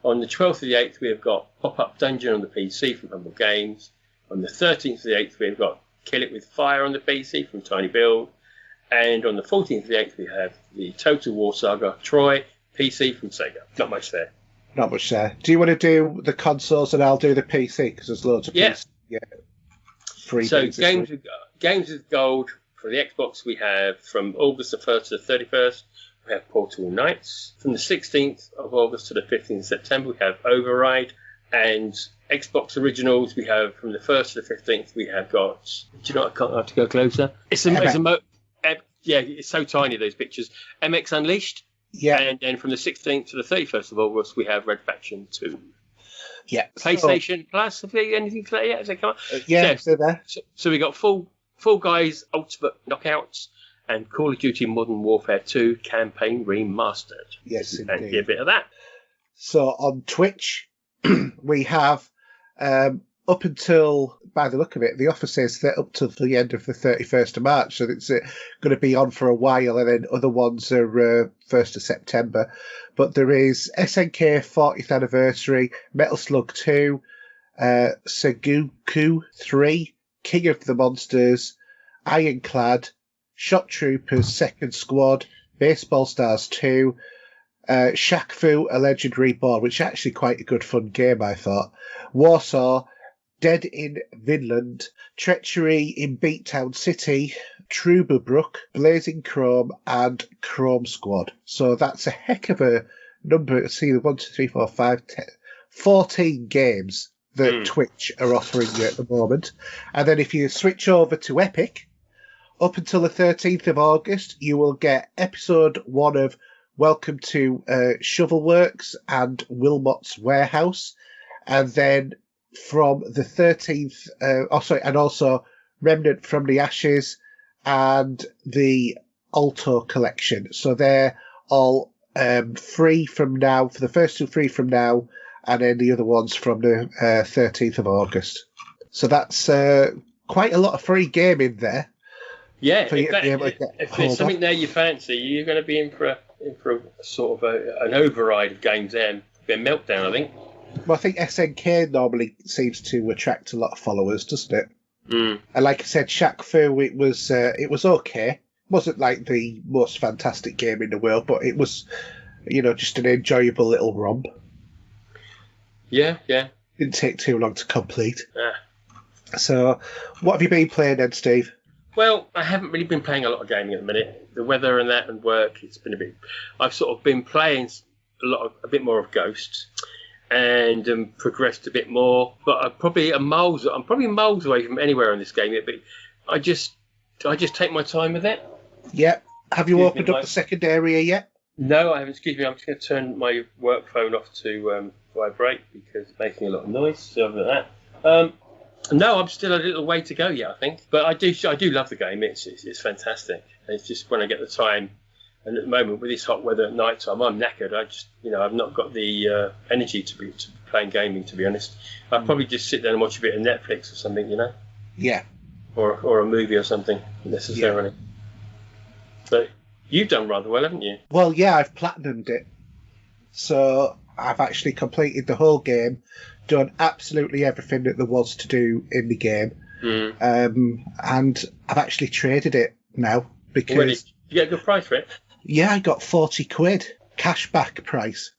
On the 12th of the 8th, we have got Pop-Up Dungeon on the PC from Humble Games. On the 13th of the 8th, we've got Kill It With Fire on the PC from Tiny Build. And on the 14th of the 8th, we have the Total War Saga Troy, PC from Sega. Not much there. Not much there. Do you want to do the consoles and I'll do the PC? Because there's loads of PC. Yeah. Free so games with gold for the Xbox, we have from August the 1st to the 31st, we have Portal Knights. From the 16th of August to the 15th of September, we have Override. And Xbox Originals, we have from the 1st to the 15th, we have got... Do you know what? I can't have to go closer. It's so tiny, those pictures. MX Unleashed. Yeah. And then from the 16th to the 31st of August, we have Red Faction 2. Yeah. PlayStation Plus, have you anything for that yet? Has it come up? Yeah, still there. So we got Fall Guys Ultimate Knockouts and Call of Duty Modern Warfare 2 Campaign Remastered. Yes, indeed. And a bit of that. So on Twitch, we have up until, by the look of it, the offer says that up to the end of the 31st of March, so it's going to be on for a while, and then other ones are 1st of September. But there is SNK 40th Anniversary, Metal Slug 2, Seguku 3, King of the Monsters, Ironclad, Shot Troopers 2nd Squad, Baseball Stars 2, Shaq Fu, A Legend Reborn, which is actually quite a good fun game, I thought, Warsaw, Dead in Vinland, Treachery in Beattown City, Truberbrook, Blazing Chrome, and Chrome Squad. So that's a heck of a number. See, 1, 2, 3, 4, 5, 10, 14 games that Twitch are offering you at the moment. And then if you switch over to Epic, up until the 13th of August, you will get episode 1 of Welcome to Shovelworks and Wilmot's Warehouse. And then from the 13th, and also Remnant from the Ashes and the Alto Collection. So they're all free from now, for the first two free from now, and then the other ones from the 13th of August. So that's quite a lot of free gaming there. Yeah, if there's something there you fancy, you're going to be in for a sort of an override of games there. Be a meltdown, I think. Well, I think SNK normally seems to attract a lot of followers, doesn't it? And like I said, Shaq Fu, it was okay. It wasn't like the most fantastic game in the world, but it was, just an enjoyable little romp. Yeah. Didn't take too long to complete. So, what have you been playing then, Steve? Well, I haven't really been playing a lot of gaming at the minute. The weather and that and work, it's been a bit... I've sort of been playing a bit more of Ghosts and progressed a bit more. But I'm probably miles away from anywhere in this game yet. But I just take my time with it. Yeah. Have you opened up the second area yet? No, I haven't. Excuse me. I'm just going to turn my work phone off to vibrate because it's making a lot of noise. So other than that... No, I'm still a little way to go yet, I think. But I do love the game. It's fantastic. It's just when I get the time, and at the moment with this hot weather at night time, I'm knackered. I've not got the energy to be playing gaming. To be honest, I'd probably just sit there and watch a bit of Netflix or something, Yeah. Or a movie or something necessarily. Yeah. But you've done rather well, haven't you? Well, yeah, I've platinumed it, so I've actually completed the whole game. Done absolutely everything that there was to do in the game, and I've actually traded it now because Did you get a good price for it? Yeah, I got £40 cashback price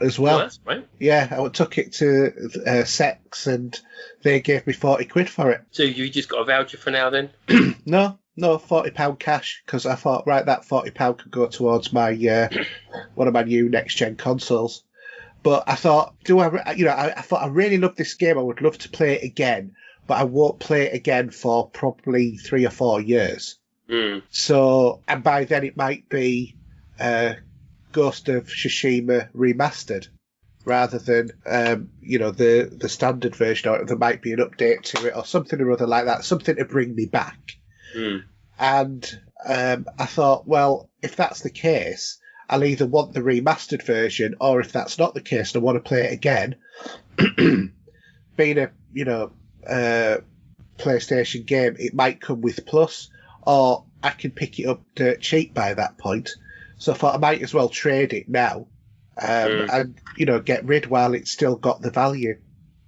as well. Oh, that's right. Yeah, I took it to Sex and they gave me £40 for it. So you just got a voucher for now then? No, £40 cash because I thought that £40 could go towards my one of my new next gen consoles. But I thought, I thought I really love this game. I would love to play it again, but I won't play it again for probably 3 or 4 years. So, and by then it might be Ghost of Tsushima remastered rather than, the standard version, or there might be an update to it or something or other like that, something to bring me back. And I thought, well, if that's the case, I'll either want the remastered version, or if that's not the case and I want to play it again, being a PlayStation game, it might come with Plus, or I can pick it up dirt cheap by that point. So I thought I might as well trade it now, and get rid while it's still got the value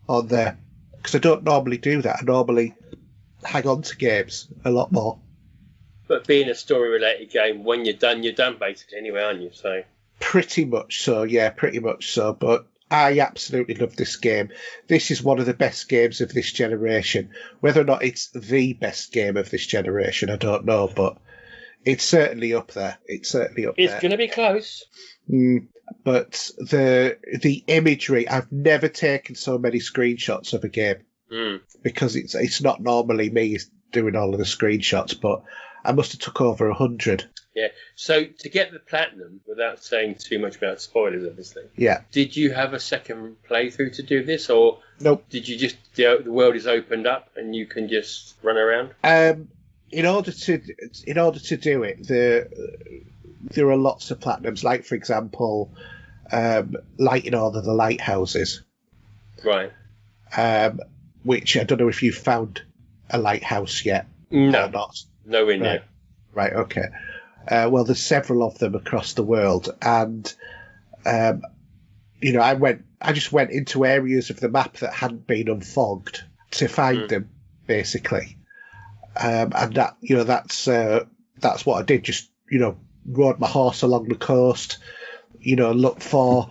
on there. Because I don't normally do that. I normally hang on to games a lot more. But being a story-related game, when you're done, basically, anyway, aren't you? So pretty much so, yeah, pretty much so. But I absolutely love this game. This is one of the best games of this generation. Whether or not it's the best game of this generation, I don't know, but it's certainly up there. It's going to be close. But the imagery, I've never taken so many screenshots of a game because it's not normally me doing all of the screenshots, but I must have took over 100. Yeah. So to get the platinum, without saying too much about spoilers, obviously. Yeah. Did you have a second playthrough to do this, or nope? Did you just the world is opened up and you can just run around? In order to do it, there are lots of platinums. Like for example, lighting all of the lighthouses. Right. Which I don't know if you've found a lighthouse yet. No. Or not. Nowhere near. Right, okay. Well, there's several of them across the world, and I just went into areas of the map that hadn't been unfogged to find them, basically. And that, that's what I did. Just, rode my horse along the coast, look for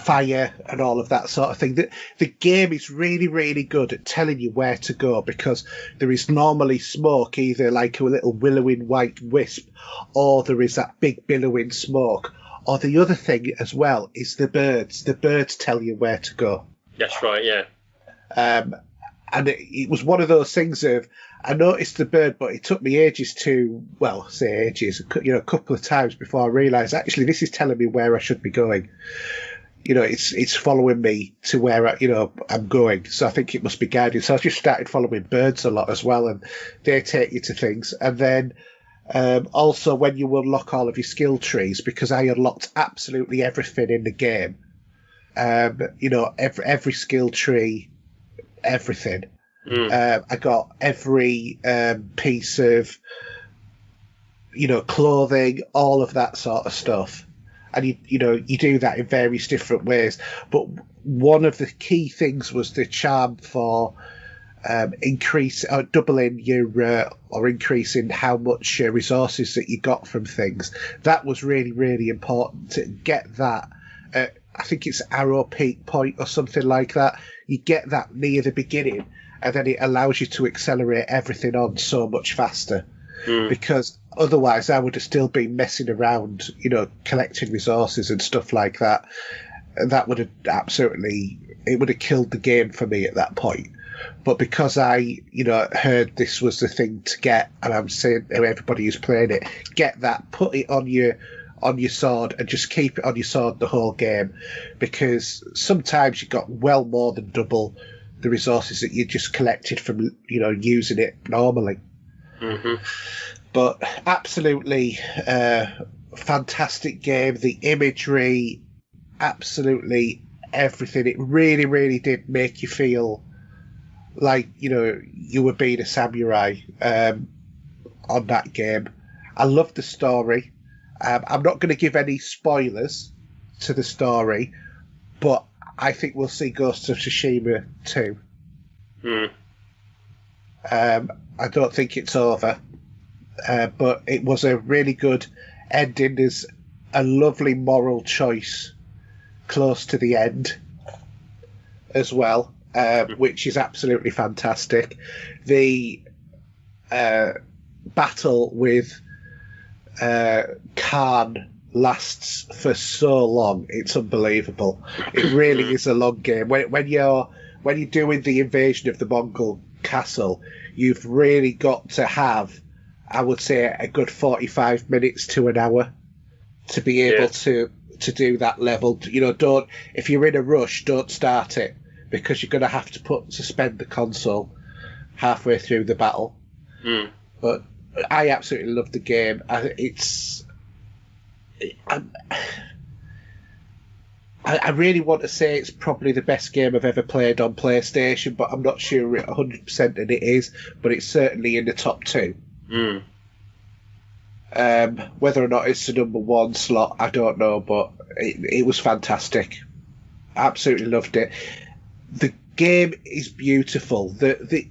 fire and all of that sort of thing. The game is really, really good at telling you where to go, because there is normally smoke, either like a little willowing white wisp, or there is that big billowing smoke. Or the other thing as well is the birds. The birds tell you where to go. That's right, yeah. And it was one of those things of, I noticed the bird, but it took me ages a couple of times before I realised, actually, this is telling me where I should be going. It's following me to where I'm going. So I think it must be guided. So I just started following birds a lot as well, and they take you to things. And then also when you unlock all of your skill trees, because I unlocked absolutely everything in the game. Every skill tree, everything. I got every piece of clothing, all of that sort of stuff. And you do that in various different ways. But one of the key things was the charm for doubling your or increasing how much resources that you got from things. That was really, really important to get that. I think it's Arrow Peak Point or something like that. You get that near the beginning, and then it allows you to accelerate everything on so much faster. Because otherwise I would have still been messing around, collecting resources and stuff like that. And that would have it would have killed the game for me at that point. But because I, heard this was the thing to get, and I'm saying to everybody who's playing it, get that, put it on your sword, and just keep it on your sword the whole game, because sometimes you got well more than double the resources that you just collected from, using it normally. But absolutely fantastic game. The imagery, absolutely everything. It really, really did make you feel like you were being a samurai on that game. I love the story. I'm not going to give any spoilers to the story, but I think we'll see Ghost of Tsushima 2. I don't think it's over, but it was a really good ending. There's a lovely moral choice close to the end as well, which is absolutely fantastic. The battle with Khan lasts for so long; it's unbelievable. It really is a long game. When you're doing the invasion of the Mongol castle, you've really got to have, I would say, a good 45 minutes to an hour to be able to do that level. Don't, if you're in a rush, don't start it, because you're going to have to suspend the console halfway through the battle. But I absolutely love the game. I really want to say it's probably the best game I've ever played on PlayStation, but I'm not sure 100% that it is. But it's certainly in the top 2. Mm. Whether or not it's the number 1 slot, I don't know, but it was fantastic. Absolutely loved it. The game is beautiful.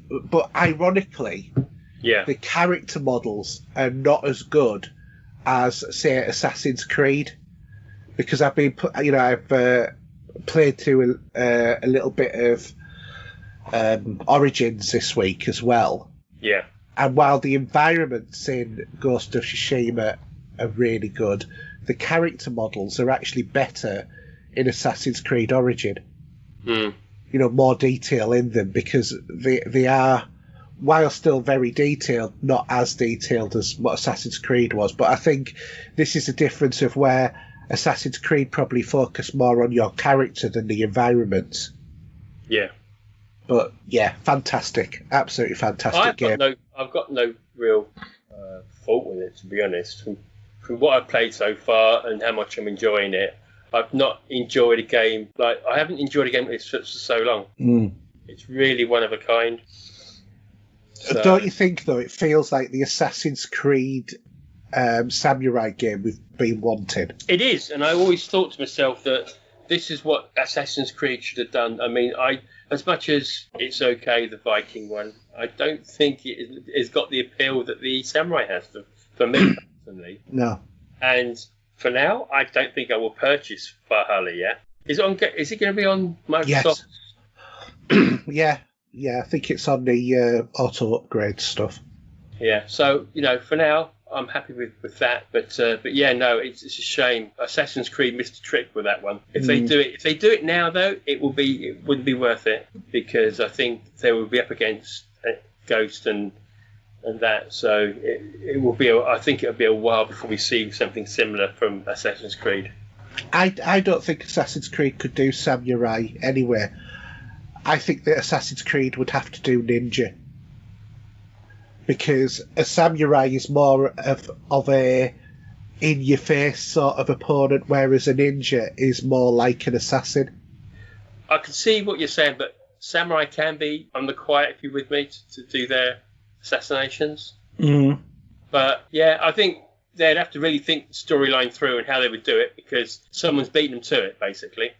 But ironically, the character models are not as good as, say, Assassin's Creed, because I've played through a little bit of Origins this week as well. Yeah. And while the environments in Ghost of Tsushima are really good, the character models are actually better in Assassin's Creed Origin. Mm. More detail in them, because they are, while still very detailed, not as detailed as what Assassin's Creed was. But I think this is a difference of where Assassin's Creed probably focused more on your character than the environments. Yeah. But yeah, fantastic. Absolutely fantastic game. I've got no real fault with it, to be honest. From what I've played so far and how much I'm enjoying it, I've not enjoyed a game like I haven't enjoyed a game like this for so long. Mm. It's really one of a kind. So, don't you think, though, it feels like the Assassin's Creed samurai game we've been wanting? It is, and I always thought to myself that this is what Assassin's Creed should have done. I mean, as much as it's okay, the Viking one, I don't think it's got the appeal that the samurai has for me personally. No. And for now, I don't think I will purchase Valhalla yet. Is it going to be on Microsoft? Yes. Yeah, I think it's on the auto upgrade stuff. Yeah, so for now, I'm happy with that. But yeah, no, it's a shame. Assassin's Creed missed a trick with that one. If they do it now, though, it wouldn't be worth it, because I think they will be up against Ghost and that. So it will be. I think it'll be a while before we see something similar from Assassin's Creed. I don't think Assassin's Creed could do samurai anyway. I think that Assassin's Creed would have to do ninja, because a samurai is more of a in-your-face sort of opponent, whereas a ninja is more like an assassin. I can see what you're saying, but samurai can be on the quiet, if you're with me, to do their assassinations. Mm. But yeah, I think they'd have to really think the storyline through and how they would do it, because someone's beaten them to it, basically.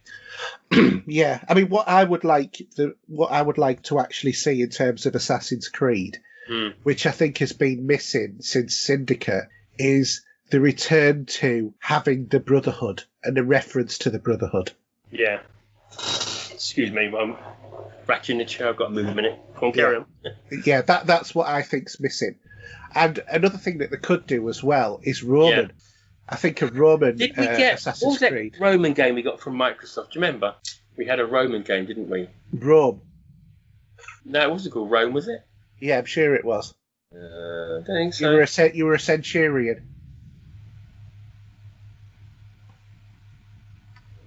Yeah, I mean, what I would like to actually see in terms of Assassin's Creed, which I think has been missing since Syndicate, is the return to having the Brotherhood and a reference to the Brotherhood. Yeah. Excuse me, I'm back in the chair. I've got to move a minute. Come on, carry on. Yeah, that's what I think's missing. And another thing that they could do as well is Roman. Yeah. I think a Roman Did we get Assassin's what was that Creed. Roman game we got from Microsoft? Do you remember? We had a Roman game, didn't we? Rome. No, it wasn't called Rome, was it? Yeah, I'm sure it was. I don't think so. You were a centurion.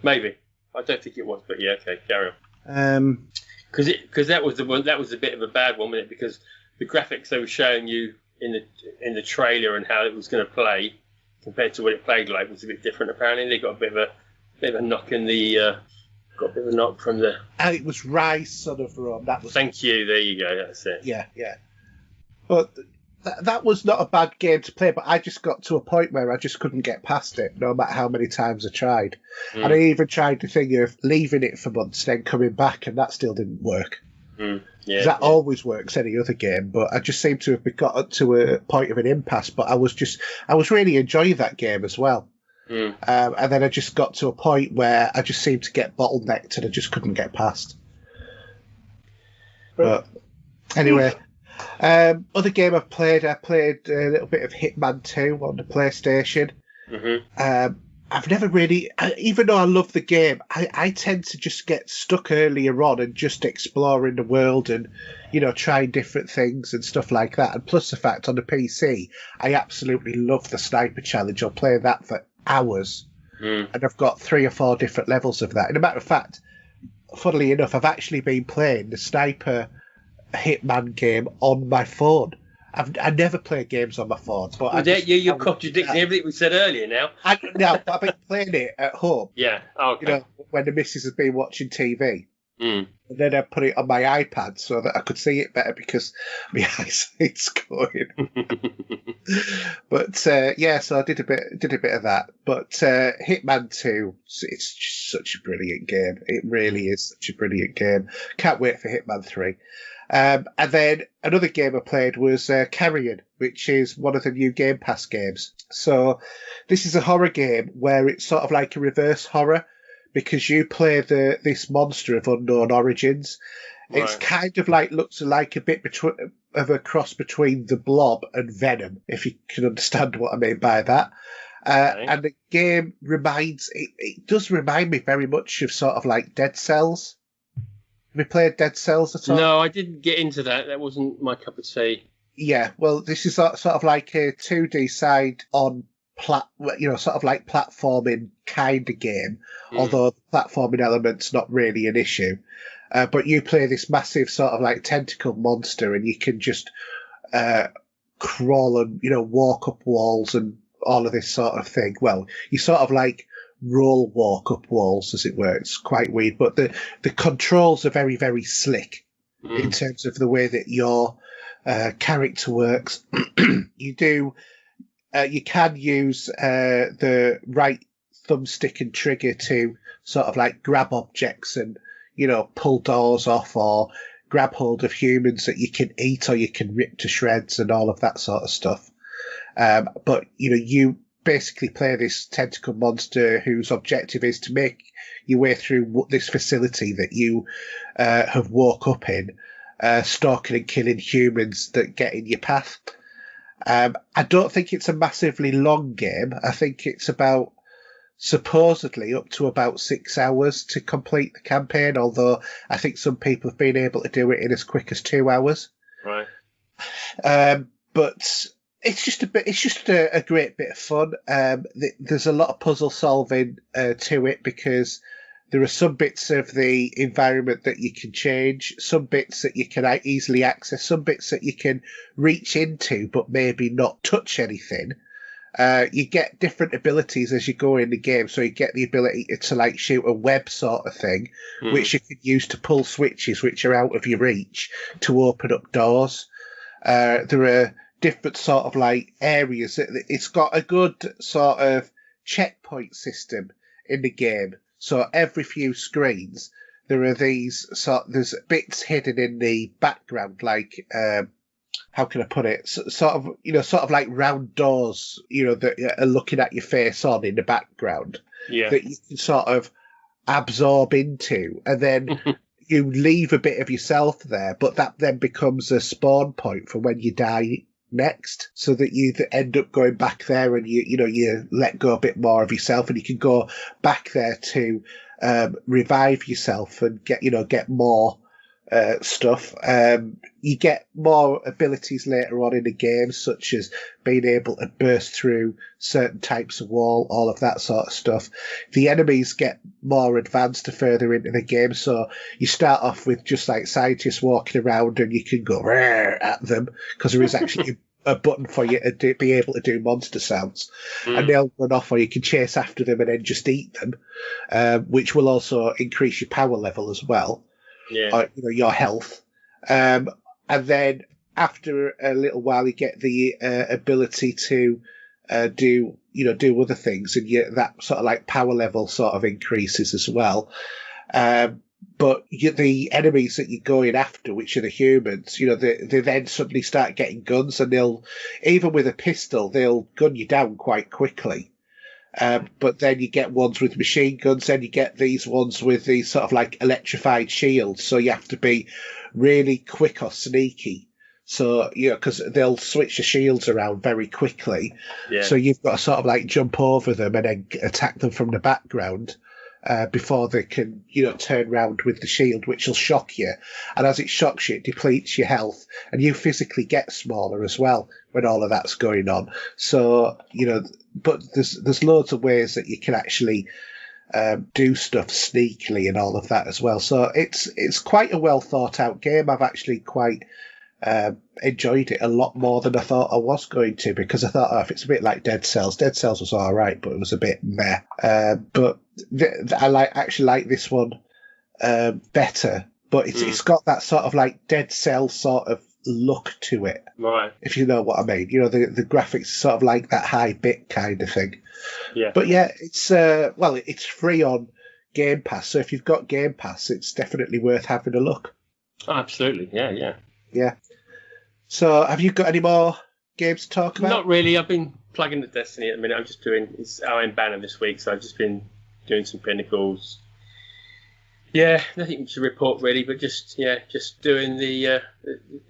Maybe. I don't think it was, but yeah, okay, carry on. Because that was a bit of a bad one, wasn't it? Because the graphics they were showing you in the trailer and how it was going to play compared to what it played like was a bit different. Apparently, they got a bit of a knock in the. Got a bit of a knock from the. And it was Rise, Son of Rome. That was. Thank you. There you go. That's it. Yeah. But that was not a bad game to play. But I just got to a point where I just couldn't get past it, no matter how many times I tried. And I even tried the thing of leaving it for months, then coming back, and that still didn't work. Yeah, that always works any other game, but I just seem to have got to a point of an impasse. But I was really enjoying that game as well. And then I just got to a point where I just seemed to get bottlenecked and I just couldn't get past. But anyway, other game I played a little bit of Hitman 2 on the PlayStation. I've never really, even though I love the game, I tend to just get stuck earlier on and just exploring the world and, trying different things and stuff like that. And plus the fact on the PC, I absolutely love the Sniper Challenge. I'll play that for hours. And I've got 3 or 4 different levels of that. And a matter of fact, funnily enough, I've actually been playing the Sniper Hitman game on my phone. I never play games on my phone, but Well, you're contradicting everything we said earlier now. But I've been playing it at home. Yeah. Okay. When the missus has been watching TV. Mm. And then I put it on my iPad so that I could see it better because my eyesight's going. But so I did a bit of that. But Hitman 2, it's just such a brilliant game. It really is such a brilliant game. Can't wait for Hitman 3. And then another game I played was Carrion, which is one of the new Game Pass games. So this is a horror game where it's sort of like a reverse horror, because you play this monster of unknown origins. Right. It's kind of looks like a bit of a cross between the Blob and Venom, if you can understand what I mean by that. Okay. And the game it does remind me very much of sort of like Dead Cells. Have you played Dead Cells at all? No, I didn't get into that. That wasn't my cup of tea. Yeah, well, this is sort of like a 2D side on sort of like platforming kind of game, although the platforming element's not really an issue. But you play this massive sort of like tentacle monster, and you can just crawl and walk up walls and all of this sort of thing. Well, you sort of like walk up walls, as it were. It's quite weird, but the controls are very, very slick in terms of the way that your character works. You can use the right thumbstick and trigger to sort of like grab objects and, pull doors off, or grab hold of humans that you can eat or you can rip to shreds and all of that sort of stuff. But, you basically play this tentacle monster whose objective is to make your way through this facility that you have woke up in, stalking and killing humans that get in your path. I don't think it's a massively long game. I think it's supposedly up to about 6 hours to complete the campaign, although I think some people have been able to do it in as quick as 2 hours. Right. But it's just a great bit of fun. There's a lot of puzzle solving to it, because there are some bits of the environment that you can change, some bits that you can easily access, some bits that you can reach into but maybe not touch anything. You get different abilities as you go in the game, so you get the ability to like shoot a web sort of thing, which you can use to pull switches which are out of your reach to open up doors. There are different sort of like areas. It's got a good sort of checkpoint system in the game. So every few screens, there are there's bits hidden in the background, like, how can I put it? Sort of like round doors, that are looking at your face on in the background, that you can sort of absorb into, and then you leave a bit of yourself there, but that then becomes a spawn point for when you die next, so that you end up going back there, and you let go a bit more of yourself, and you can go back there to revive yourself and get more stuff. You get more abilities later on in the game, such as being able to burst through certain types of wall, all of that sort of stuff. The enemies get more advanced the further into the game, so you start off with just like scientists walking around, and you can go at them, because there is actually a button for you to be able to do monster sounds, and they'll run off, or you can chase after them and then just eat them, which will also increase your power level as well. Or, your health. And then after a little while, you get the ability to do other things, and that sort of like power level sort of increases as well. But the enemies that you're going after, which are the humans, they then suddenly start getting guns, and even with a pistol, they'll gun you down quite quickly. But then you get ones with machine guns, then you get these ones with these sort of like electrified shields, so you have to be really quick or sneaky. So, because they'll switch the shields around very quickly. Yeah. So you've got to sort of like jump over them and then attack them from the background before they can, turn round with the shield, which will shock you. And as it shocks you, it depletes your health, and you physically get smaller as well when all of that's going on. So, but there's loads of ways that you can actually do stuff sneakily and all of that as well. So it's quite a well thought out game. I've actually quite enjoyed it a lot more than I thought I was going to, because I thought, oh, if it's a bit like Dead Cells was all right, but it was a bit meh. But I actually like this one better. But it's got that sort of like Dead Cells sort of look to it, right? If you know what I mean. You know, the graphics sort of like that high bit kind of thing. Yeah. But yeah, it's it's free on Game Pass, so if you've got Game Pass, it's definitely worth having a look. Oh, absolutely, yeah. So, have you got any more games to talk about? Not really. I've been plugging the Destiny at the minute. I'm just doing I'm banner this week, so I've just been doing some pinnacles. Yeah, nothing to report really, but just doing just doing a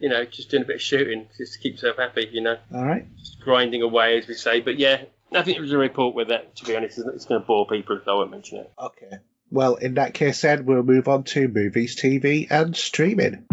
bit of shooting just to keep yourself happy, All right. Just grinding away, as we say. But yeah, nothing to report with that. To be honest, it's going to bore people if I won't mention it. Okay. Well, in that case, then we'll move on to movies, TV, and streaming.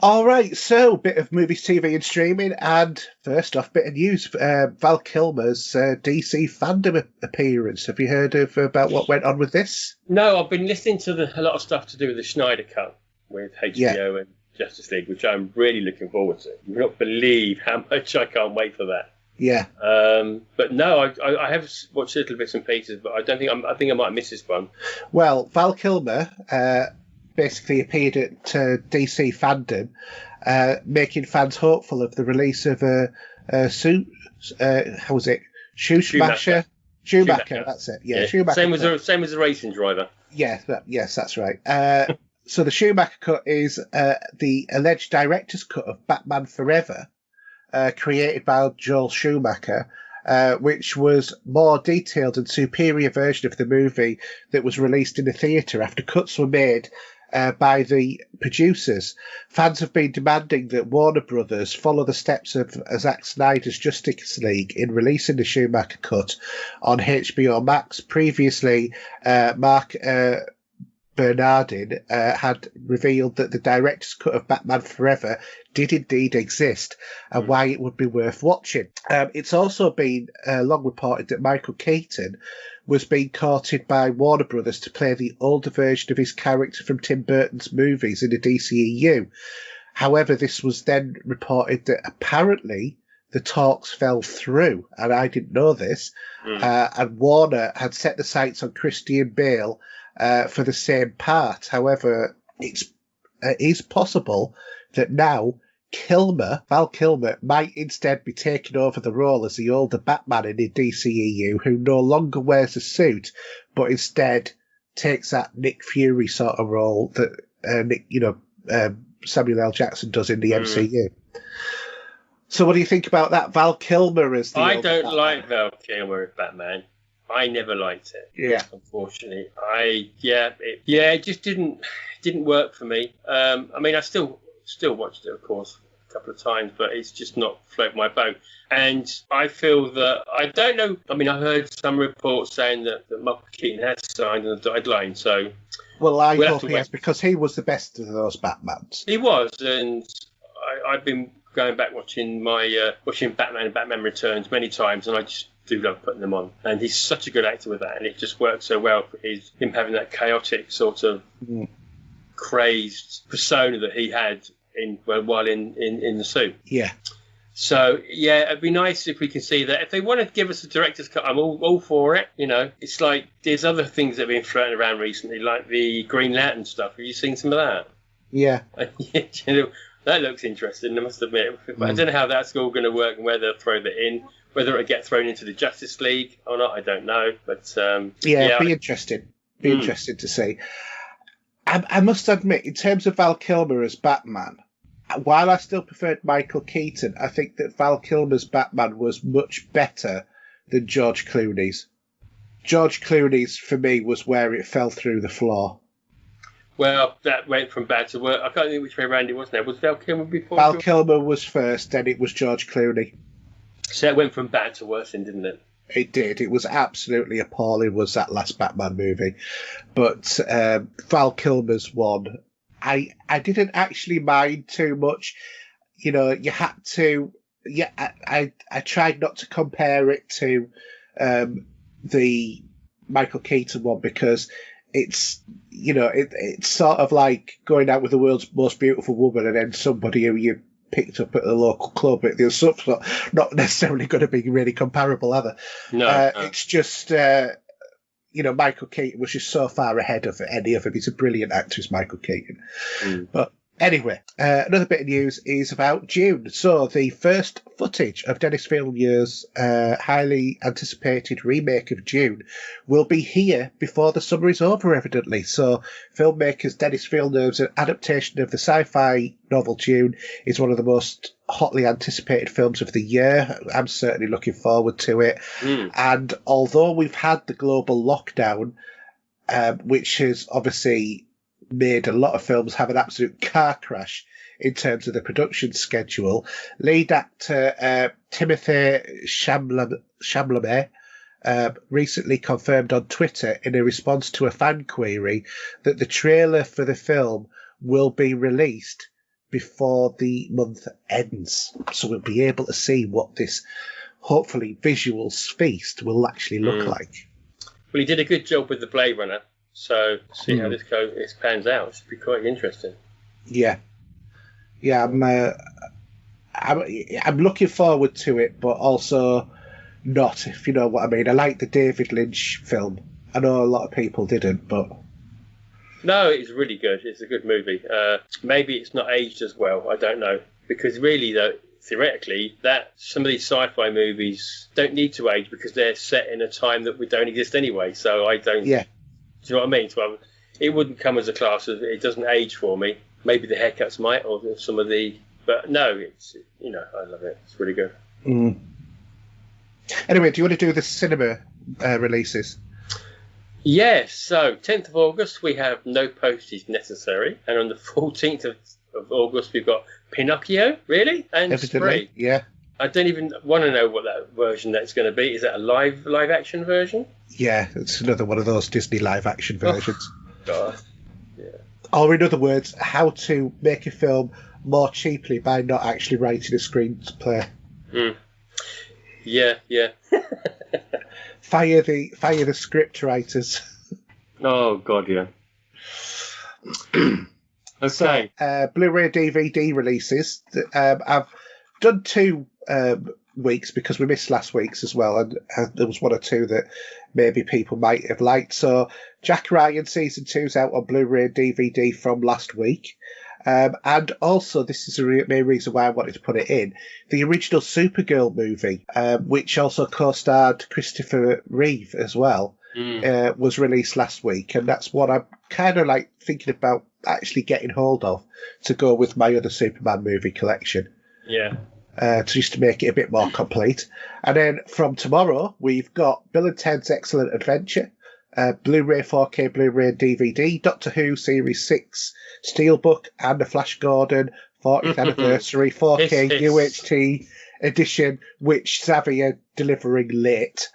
All right, so bit of movies, TV, and streaming, and first off, bit of news. Val Kilmer's DC fandom appearance. Have you heard about what went on with this? No, I've been listening to a lot of stuff to do with the Snyder Cut with HBO and Justice League, which I'm really looking forward to. You won't believe how much I can't wait for that. Yeah. But no, I have watched little bits and pieces, but I don't think I think I might miss this one. Well, Val Kilmer basically appeared at DC fandom, making fans hopeful of the release of how was it? Schumacher, that's it. Yeah, Schumacher. Same as a racing driver. Yeah, yes, that's right. So the Schumacher cut is the alleged director's cut of Batman Forever, created by Joel Schumacher, which was more detailed and superior version of the movie that was released in the theatre after cuts were made by the producers. Fans have been demanding that Warner Brothers follow the steps of Zack Snyder's Justice League in releasing the Schumacher cut on HBO Max. Previously, Mark Bernardin had revealed that the director's cut of Batman Forever did indeed exist and why it would be worth watching. It's also been long reported that Michael Keaton was being courted by Warner Brothers to play the older version of his character from Tim Burton's movies in the DCEU. However, this was then reported that apparently the talks fell through, and I didn't know this, and Warner had set the sights on Christian Bale for the same part. However, it is possible that now Val Kilmer might instead be taking over the role as the older Batman in the DCEU, who no longer wears a suit, but instead takes that Nick Fury sort of role that Samuel L. Jackson does in the MCU. So what do you think about that? Val Kilmer as the I older don't Batman? like Val Kilmer as Batman. I never liked it. Yeah. Unfortunately. It just didn't work for me. I mean, I still watched it, of course, a couple of times, but it's just not floated my boat. And I feel that, I don't know, I mean, I heard some reports saying that Michael Keaton had signed on the dotted line, so... Well, I hope he has, because he was the best of those Batmans. He was, and I've been going back watching Batman and Batman Returns many times, and I just do love putting them on. And he's such a good actor with that, and it just works so well for him having that chaotic sort of crazed persona that he had while in the suit. Yeah. So yeah, it'd be nice if we can see that. If they want to give us a director's cut, I'm all for it. It's like there's other things that have been floating around recently, like the Green Lantern stuff. Have you seen some of that? Yeah. That looks interesting, I must admit. But I don't know how that's all going to work and whether they'll throw that in. Whether it'll get thrown into the Justice League or not, I don't know. But it'd be interesting. Interesting to see. I must admit, in terms of Val Kilmer as Batman, while I still preferred Michael Keaton, I think that Val Kilmer's Batman was much better than George Clooney's. George Clooney's, for me, was where it fell through the floor. Well, that went from bad to worse. I can't think which way around it was now. Was Val Kilmer before? Val Kilmer was first, then it was George Clooney. So it went from bad to worse, then, didn't it? It did. It was absolutely appalling, was that last Batman movie. But Val Kilmer's one, I didn't actually mind too much. You had to... I tried not to compare it to the Michael Keaton one because it's, it's sort of like going out with the world's most beautiful woman and then somebody who you picked up at a local club at the stuff's not necessarily going to be really comparable, are they? No. It's just, Michael Keaton was just so far ahead of any of them. He's a brilliant actor, Michael Keaton. But anyway, another bit of news is about Dune. So the first footage of Denis Villeneuve's highly anticipated remake of Dune will be here before the summer is over, evidently. So filmmakers Denis Villeneuve's adaptation of the sci-fi novel Dune is one of the most hotly anticipated films of the year. I'm certainly looking forward to it. And although we've had the global lockdown, which has obviously made a lot of films have an absolute car crash in terms of the production schedule, lead actor Timothée Chalamet recently confirmed on Twitter in a response to a fan query that the trailer for the film will be released before the month ends. So we'll be able to see what this, hopefully, visuals feast will actually look like. Well, he did a good job with the Blade Runner. So see how this pans out. It should be quite interesting. Yeah, I'm looking forward to it, but also not, if you know what I mean. I like the David Lynch film. I know a lot of people didn't, but no, it's really good. It's a good movie. Maybe it's not aged as well. I don't know, because really, though, theoretically, that some of these sci-fi movies don't need to age because they're set in a time that we don't exist anyway. So I don't. Yeah. Do you know what I mean? So it wouldn't come as a class of it doesn't age for me. Maybe the haircuts might, or some of the, but no, it's I love it. It's really good. Anyway, do you want to do the cinema releases? Yes. So 10th of August we have No Postage Necessary, and on the 14th of August we've got Pinocchio. Really? And Spree. Yeah. I don't even want to know what that version that's going to be. Is that a live action version? Yeah, it's another one of those Disney live action versions. God. Yeah. Or in other words, how to make a film more cheaply by not actually writing a screenplay. Yeah. Fire the script writers. Oh God, yeah. Okay. So, Blu-ray DVD releases. I've done 2 weeks because we missed last week's as well, and there was 1 or 2 that maybe people might have liked. So Jack Ryan season 2's out on Blu-ray DVD from last week, and also this is the main reason why I wanted to put it in, the original Supergirl movie, which also co-starred Christopher Reeve as well, was released last week, and that's what I'm kind of like thinking about actually getting hold of to go with my other Superman movie collection. Yeah. Just to make it a bit more complete. And then from tomorrow, we've got Bill and Ted's Excellent Adventure, Blu-ray 4K Blu-ray DVD, Doctor Who Series 6 Steelbook, and the Flash Gordon 40th Anniversary 4K UHT edition, which Xavier delivering late,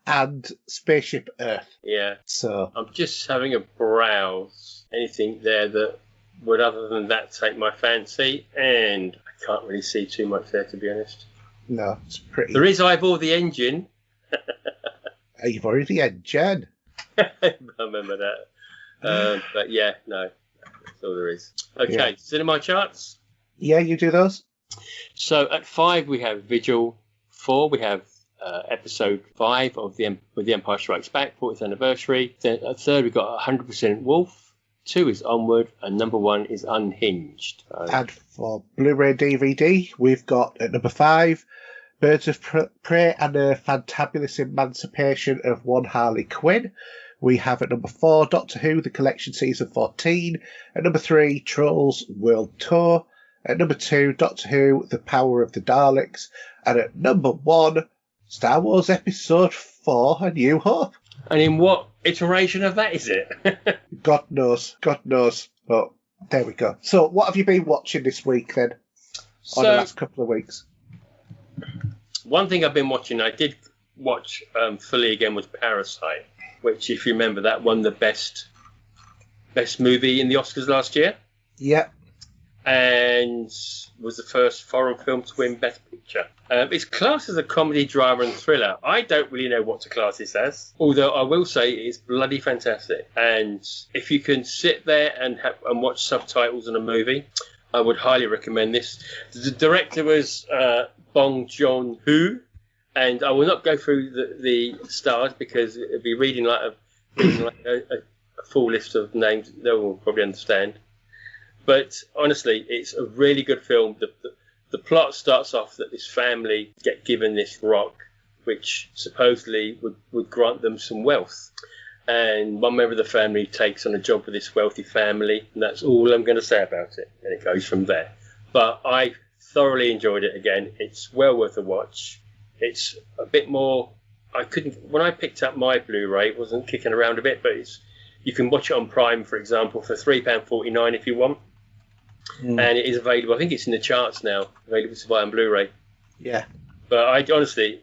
and Spaceship Earth. Yeah. So I'm just having a browse. Anything there that would, other than that, take my fancy, and I can't really see too much there, to be honest. No, it's pretty. There is Eyeball the Engine. You've already Engine. I remember that. But yeah, no, that's all there is. Okay, yeah. Cinema charts. Yeah, you do those. So at 5 we have Vigil. 4 we have episode 5 of The Empire Strikes Back, 40th anniversary. Then at 3rd we've got 100% Wolf. 2 is Onward, and number 1 is Unhinged. And for Blu-ray DVD, we've got at number 5, Birds of Prey and a Fantabulous Emancipation of One Harley Quinn. We have at number 4, Doctor Who, The Collection Season 14. At number 3, Trolls World Tour. At number 2, Doctor Who, The Power of the Daleks. And at number 1, Star Wars Episode 4, A New Hope. And in what iteration of that is it? God knows. But there we go. So what have you been watching this week then? On the last couple of weeks? One thing I've been watching, I did watch fully again, was Parasite, which, if you remember, that won the best movie in the Oscars last year. Yeah. and was the first foreign film to win Best Picture. It's classed as a comedy, drama, and thriller. I don't really know what to class this as, although I will say it's bloody fantastic. And if you can sit there and watch subtitles in a movie, I would highly recommend this. The director was Bong Joon-ho, and I will not go through the stars because it'd be reading like a full list of names. No one will probably understand. But honestly, it's a really good film. The plot starts off that this family get given this rock, which supposedly would grant them some wealth. And one member of the family takes on a job with this wealthy family, and that's all I'm going to say about it. And it goes from there. But I thoroughly enjoyed it again. It's well worth a watch. It's a bit more... When I picked up my Blu-ray, it wasn't kicking around a bit, but you can watch it on Prime, for example, for £3.49 if you want. And it is available. I think it's in the charts now, available to buy on Blu-ray. Yeah. But I honestly,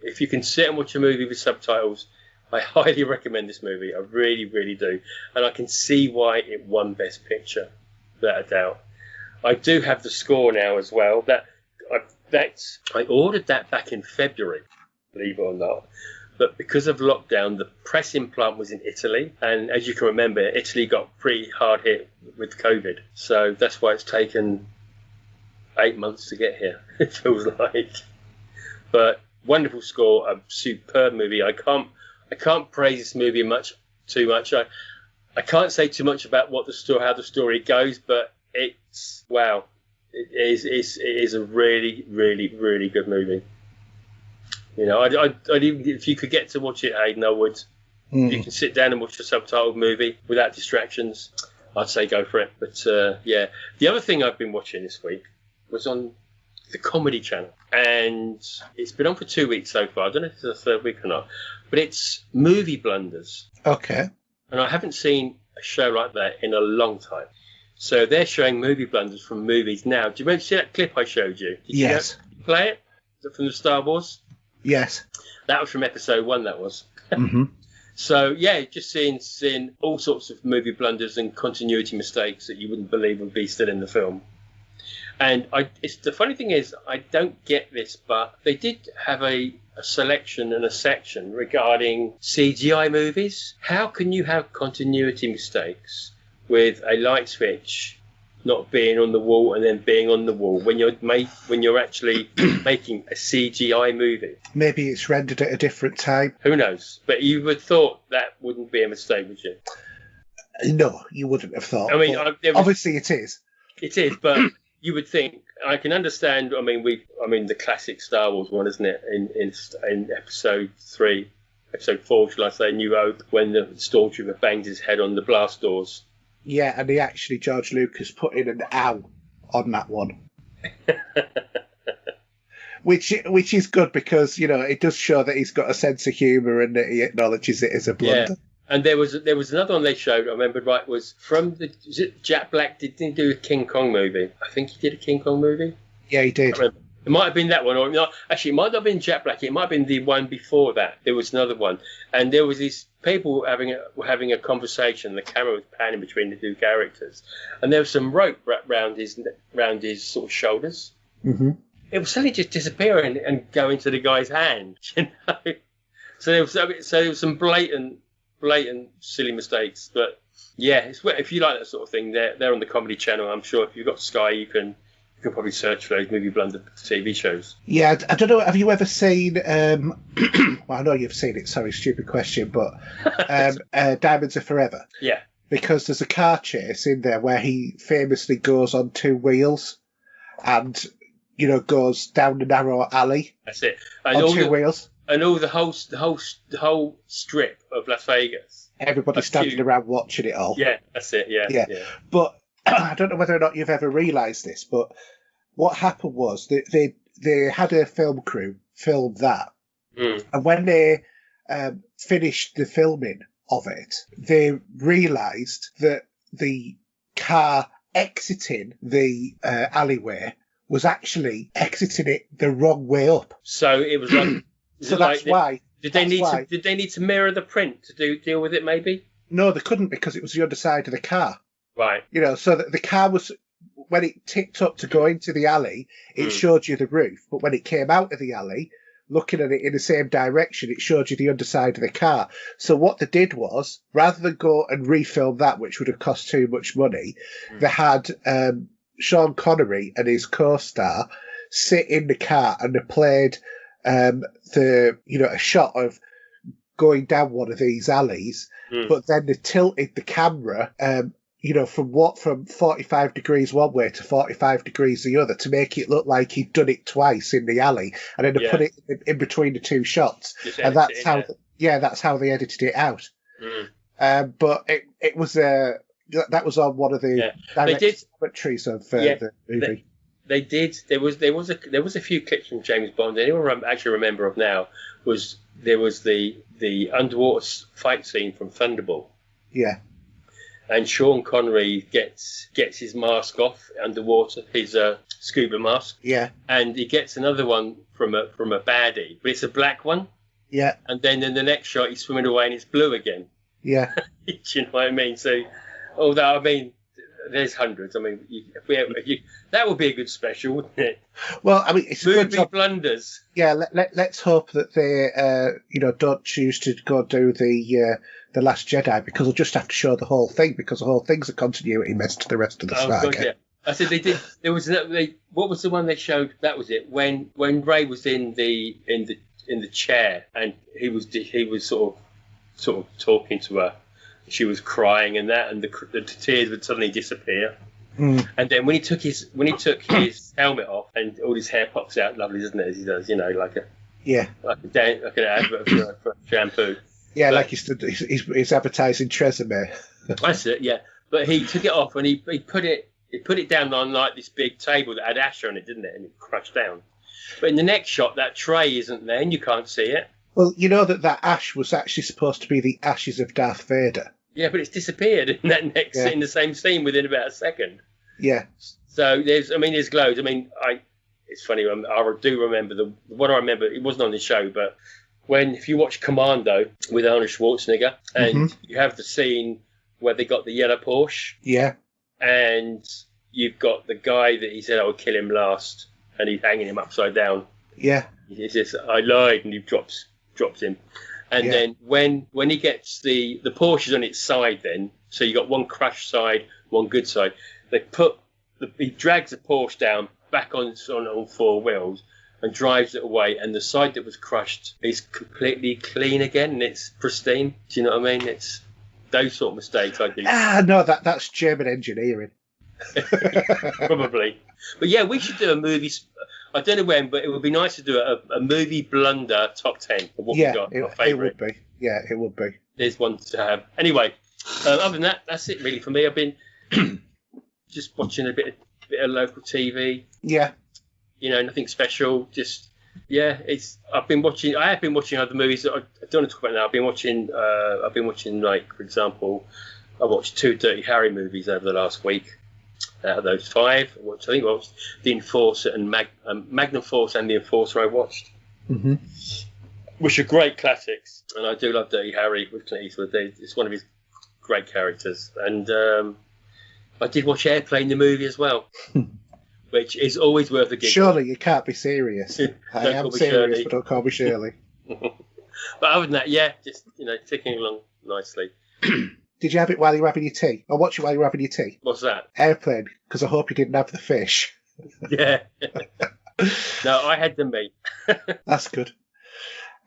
if you can sit and watch a movie with subtitles, I highly recommend this movie. I really, really do. And I can see why it won Best Picture, without a doubt. I do have the score now as well. I ordered that back in February, believe it or not. But because of lockdown, the pressing plant was in Italy. And as you can remember, Italy got pretty hard hit with COVID. So that's why it's taken 8 months to get here, it feels like. But wonderful score, a superb movie. I can't praise this movie too much. I can't say too much about how the story goes, but it's, wow. It is a really, really, really good movie. You know, I'd even, if you could get to watch it, Haydn, I would. If you can sit down and watch a subtitled movie without distractions, I'd say go for it. But yeah, the other thing I've been watching this week was on the Comedy Channel, and it's been on for 2 weeks so far. I don't know if it's the third week or not, but it's Movie Blunders. Okay. And I haven't seen a show like that in a long time. So they're showing movie blunders from movies now. Do you remember see that clip I showed you? Did yes. You play it? Is it from the Star Wars? Yes. That was from episode 1, that was. Mm-hmm. So, yeah, just seeing all sorts of movie blunders and continuity mistakes that you wouldn't believe would be still in the film. And the funny thing is, I don't get this, but they did have a selection and a section regarding CGI movies. How can you have continuity mistakes with a light switch not being on the wall and then being on the wall when you're actually making a CGI movie? Maybe it's rendered at a different time. Who knows? But you would have thought that wouldn't be a mistake, would you? No, you wouldn't have thought. I mean, obviously it is. It is, but you would think. I can understand. I mean, the classic Star Wars one, isn't it? In episode 3, episode 4, shall I say, New Hope, when the stormtrooper bangs his head on the blast doors. Yeah, and George Lucas put in an ow on that one. which is good because, you know, it does show that he's got a sense of humour and that he acknowledges it as a blunder. Yeah. And there was another one they showed, I remember right, was from Jack Black, didn't he do a King Kong movie? I think he did a King Kong movie. Yeah, he did. It might have been that one, or not. Actually, it might not have been Jack Black. It might have been the one before that. There was another one, and there was these people having a conversation. The camera was panning between the two characters, and there was some rope wrapped round his sort of shoulders. Mm-hmm. It was suddenly just disappear and go into the guy's hand. You know, so there was some blatant silly mistakes. But yeah, if you like that sort of thing, they're on the Comedy Channel. I'm sure if you've got Sky, you can probably search for those movie blunder TV shows. Yeah, I don't know. Have you ever seen? Well, I know you've seen it. Sorry, stupid question, but Diamonds Are Forever. Yeah. Because there's a car chase in there where he famously goes on 2 wheels, and goes down the narrow alley. That's it. And on 2 wheels. And all the whole strip of Las Vegas. Everybody's standing around watching it all. Yeah, that's it. Yeah. But I don't know whether or not you've ever realised this, but what happened was they had a film crew film that, and when they finished the filming of it, they realised that the car exiting the alleyway was actually exiting it the wrong way up. So it was like. So that's why. Did they need to mirror the print to deal with it? Maybe. No, they couldn't because it was the underside of the car. Right. So that the car was when it ticked up to go into the alley, it showed you the roof. But when it came out of the alley, looking at it in the same direction, it showed you the underside of the car. So what they did was, rather than go and refilm that, which would have cost too much money, they had Sean Connery and his co-star sit in the car, and they played a shot of going down one of these alleys, but then they tilted the camera from 45 degrees one way to 45 degrees the other to make it look like he'd done it twice in the alley, and then they put it in between the two shots, and that's how they edited it out. But it was that was on one of the direct commentaries of the movie. They did. There was a few clips from James Bond. Anyone actually remember of now there was the underwater fight scene from Thunderbird. Yeah. And Sean Connery gets his mask off underwater, his scuba mask. Yeah. And he gets another one from a baddie, but it's a black one. Yeah. And then in the next shot, he's swimming away and it's blue again. Yeah. Do you know what I mean? So, there's hundreds. I mean, that would be a good special, wouldn't it? Well, I mean, it's movie a good job. Blunders. Yeah, let's hope that they, don't choose to go do the Last Jedi, because they'll just have to show the whole thing, because the whole thing's a continuity mess to the rest of the saga. God, yeah. I said they did. There was what was the one they showed? That was it. When Ray was in the chair and he was sort of talking to her. She was crying and that, and the tears would suddenly disappear. And then when he took his helmet off and all his hair pops out, lovely, isn't it? As he does, like an advert for shampoo. Yeah, but, like he's advertising Tresemme. That's it. Yeah, but he took it off and he put it down on like this big table that had ash on it, didn't it? And it crushed down. But in the next shot, that tray isn't there, and you can't see it. Well, you know that ash was actually supposed to be the ashes of Darth Vader. Yeah, but it's disappeared in that next in the same scene within about a second. Yeah. So there's loads. I mean, it's funny. I do remember what I remember. It wasn't on the show, but if you watch Commando with Arnold Schwarzenegger, and you have the scene where they got the yellow Porsche. Yeah. And you've got the guy that he said I would kill him last, and he's hanging him upside down. Yeah. He says I lied, and he drops him. And then when he gets the Porsche's on its side, then so you got one crushed side, one good side. He drags the Porsche down back on all four wheels and drives it away, and the side that was crushed is completely clean again, and it's pristine. Do you know what I mean? It's those sort of mistakes I do. No, that's German engineering. Probably, but yeah, we should do a movie. I don't know when, but it would be nice to do a movie blunder top 10 of what we got. Our favourite. It would be. Yeah, it would be. There's one to have. Anyway, other than that, that's it really for me. I've been just watching a bit of local TV. Yeah. Nothing special. Just I have been watching other movies that I don't want to talk about now. I've been watching like, for example, I watched 2 Dirty Harry movies over the last week. Out of those 5, I think I watched The Enforcer and Magnum Force and The Enforcer I watched, which are great classics. And I do love Dirty Harry with Clint Eastwood. It's one of his great characters. And I did watch Airplane, the movie as well, which is always worth a giggle. Surely you can't be serious. I am serious, but don't call me Shirley. But other than that, just ticking along nicely. Did you have it while you were having your tea? Or watch it while you were having your tea? What's that? Airplane, because I hope you didn't have the fish. Yeah. No, I had the meat. That's good.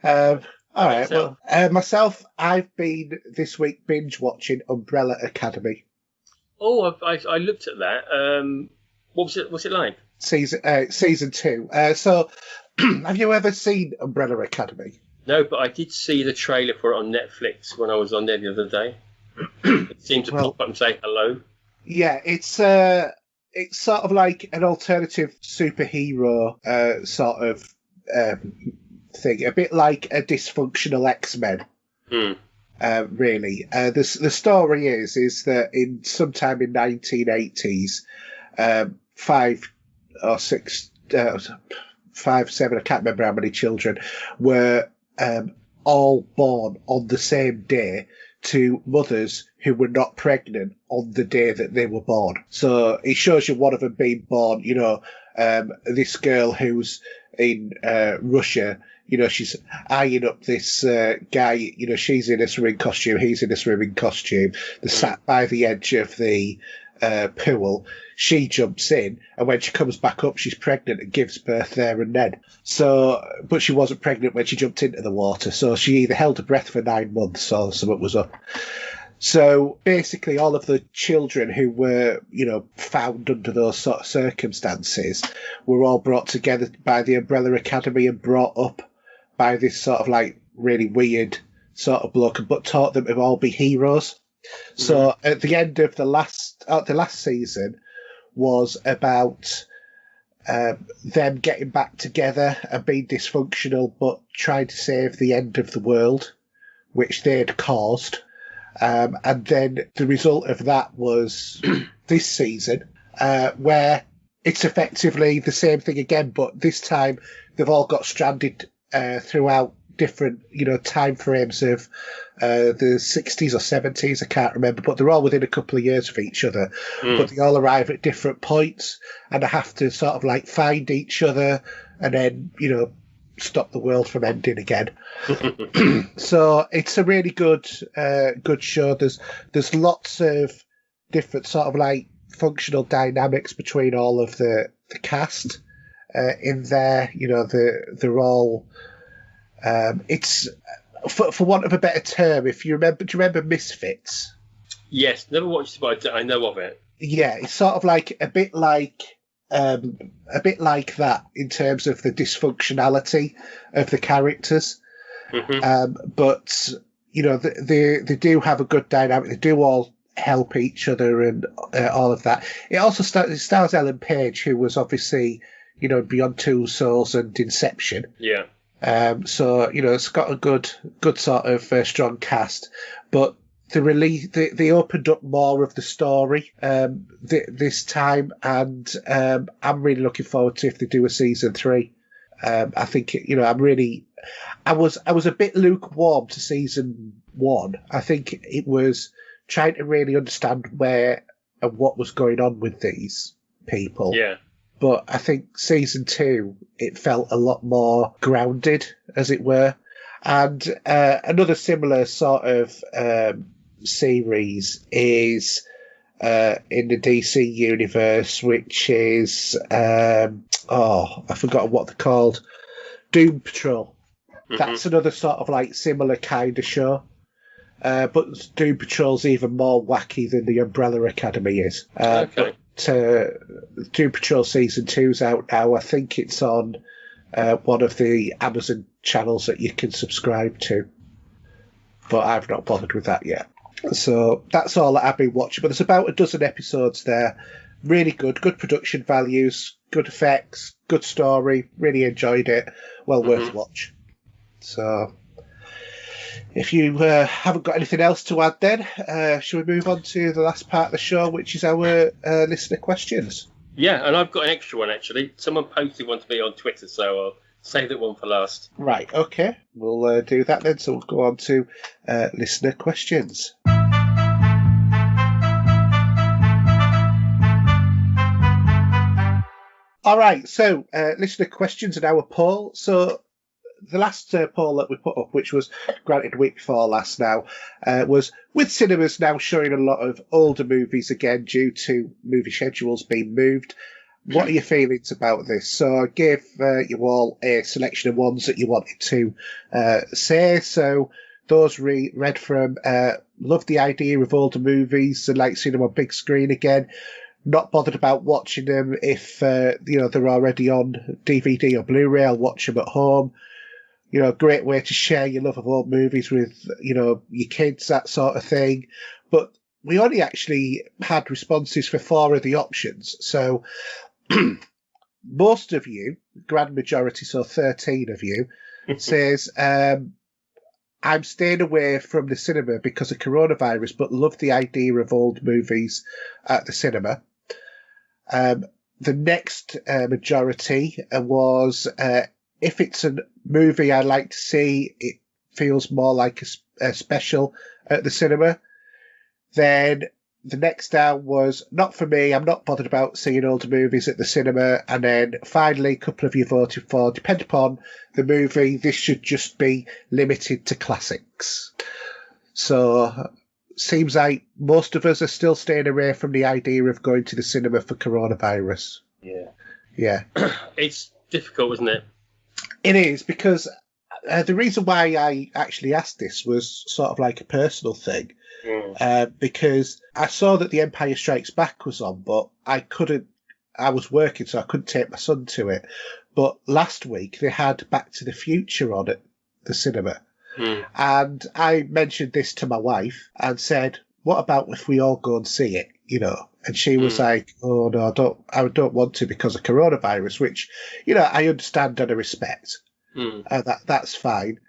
All right. Well, myself, I've been this week binge watching Umbrella Academy. Oh, I looked at that. What's it like? Season 2. So, have you ever seen Umbrella Academy? No, but I did see the trailer for it on Netflix when I was on there the other day. It seemed to pop up and say hello. Yeah, it's sort of like an alternative superhero sort of thing, a bit like a dysfunctional X-Men. Really, the story is that in sometime in 1980s, 5 or 6, 5, 7, I can't remember how many children were all born on the same day to mothers who were not pregnant on the day that they were born. So it shows you one of them being born, this girl who's in Russia, she's eyeing up this guy, she's in a swimming costume, he's in a swimming costume. They're sat by the edge of the pool. She jumps in, and when she comes back up, she's pregnant and gives birth there and then. So, but she wasn't pregnant when she jumped into the water, so she either held her breath for 9 months or something was up. So basically, all of the children who were, found under those sort of circumstances were all brought together by the Umbrella Academy and brought up by this sort of like really weird sort of bloke, but taught them to all be heroes. So at the end of the last season was about them getting back together and being dysfunctional, but trying to save the end of the world, which they'd caused. And then the result of that was this season, where it's effectively the same thing again, but this time they've all got stranded throughout different, time frames of the 60s or 70s, I can't remember, but they're all within a couple of years of each other. But they all arrive at different points, and they have to sort of like find each other and then, stop the world from ending again. So it's a really good show. There's lots of different sort of like functional dynamics between all of the cast in there. They're all it's for want of a better term, if you remember, do you remember Misfits? Yes, never watched it, but I know of it. Yeah, it's sort of like a bit like that in terms of the dysfunctionality of the characters. But they do have a good dynamic. They do all help each other and all of that. It also stars Ellen Page, who was obviously Beyond Two Souls and Inception. Yeah. So it's got a good sort of strong cast, but they opened up more of the story this time, and I'm really looking forward to if they do a season 3. I think I was a bit lukewarm to season 1. I think it was trying to really understand where and what was going on with these people. Yeah. But I think season 2, it felt a lot more grounded, as it were. And another similar sort of series is in the DC universe, which is I've forgotten what they're called. Doom Patrol. That's another sort of like similar kind of show. But Doom Patrol's even more wacky than the Umbrella Academy is. Okay. Doom Patrol season 2's out now. I think it's on one of the Amazon channels that you can subscribe to, but I've not bothered with that yet. So that's all that I've been watching. But there's about a dozen episodes there. Really good production values, good effects, good story. Really enjoyed it. Well worth a watch. So if you haven't got anything else to add, then shall we move on to the last part of the show, which is our listener questions? Yeah, and I've got an extra one, actually. Someone posted one to me on Twitter, so I'll save that one for last. Right, okay. We'll do that then. So we'll go on to listener questions. All right, so listener questions and our poll. So the last poll that we put up, which was granted week before last now, was with cinemas now showing a lot of older movies again due to movie schedules being moved. What are your feelings about this? So I gave you all a selection of ones that you wanted to say. So those read from love the idea of older movies and like seeing them on big screen again. Not bothered about watching them if they're already on DVD or Blu-ray. I'll watch them at home. Great way to share your love of old movies with, your kids, that sort of thing. But we only actually had responses for 4 of the options. So most of you, grand majority, so 13 of you, says, I'm staying away from the cinema because of coronavirus, but love the idea of old movies at the cinema. The next majority was... if it's a movie I like to see, it feels more like special at the cinema. Then the next down was not for me. I'm not bothered about seeing older movies at the cinema. And then finally, a couple of you voted for, depend upon the movie, this should just be limited to classics. So seems like most of us are still staying away from the idea of going to the cinema for coronavirus. Yeah. It's difficult, isn't it? It is, because the reason why I actually asked this was sort of like a personal thing. Because I saw that The Empire Strikes Back was on, but I was working, so I couldn't take my son to it. But last week they had Back to the Future on at the cinema. And I mentioned this to my wife and said, what about if we all go and see it, And she was like, oh, no, I don't want to because of coronavirus, which, I understand and I respect. That's fine.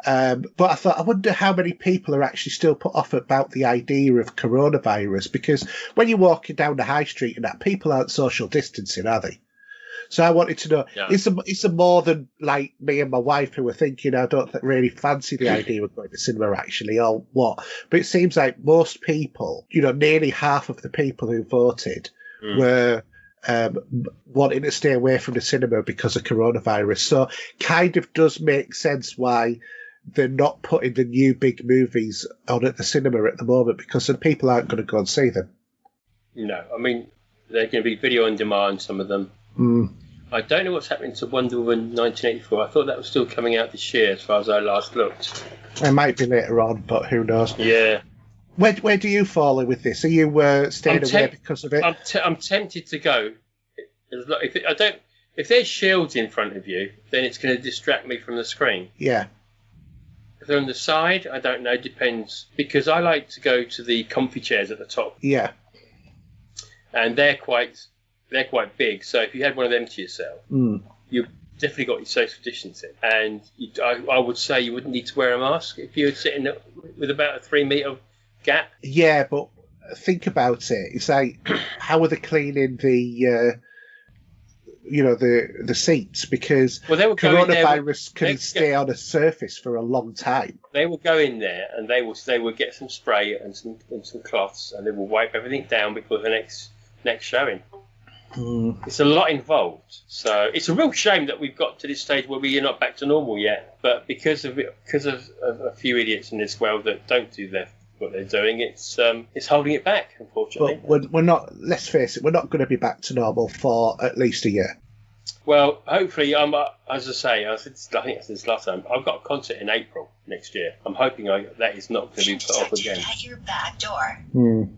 But I thought, I wonder how many people are actually still put off about the idea of coronavirus, because when you're walking down the high street and that, people aren't social distancing, are they? So I wanted to know, is there more than like me and my wife who were thinking, I don't really fancy the idea of going to cinema actually, or what? But it seems like most people, nearly half of the people who voted were wanting to stay away from the cinema because of coronavirus. So kind of does make sense why they're not putting the new big movies on at the cinema at the moment, because the people aren't going to go and see them. No, I mean, they're going to be video on demand, some of them. I don't know what's happening to Wonder Woman 1984. I thought that was still coming out this year as far as I last looked. It might be later on, but who knows? Yeah. Where do you fall in with this? Are you staying away because of it? I'm tempted to go. If there's shields in front of you, then it's going to distract me from the screen. Yeah. If they're on the side, I don't know, depends. Because I like to go to the comfy chairs at the top. Yeah. And they're quite big. So if you had one of them to yourself, you've definitely got your social distancing. And I would say you wouldn't need to wear a mask if you're sitting with about a 3 metre gap. Yeah, but think about it. It's like, how are they cleaning the seats? Because coronavirus can stay on a surface for a long time. They will go in there and they will get some spray and some cloths, and they will wipe everything down before the next showing. It's a lot involved, so it's a real shame that we've got to this stage where we are not back to normal yet. But because of a few idiots in this world that don't do what they're doing, it's holding it back, unfortunately. But we're not. Let's face it, we're not going to be back to normal for at least a year. Well, hopefully, as I say, I think I said this last time, I've got a concert in April next year. I'm hoping that is not going to be put off again. At your back door.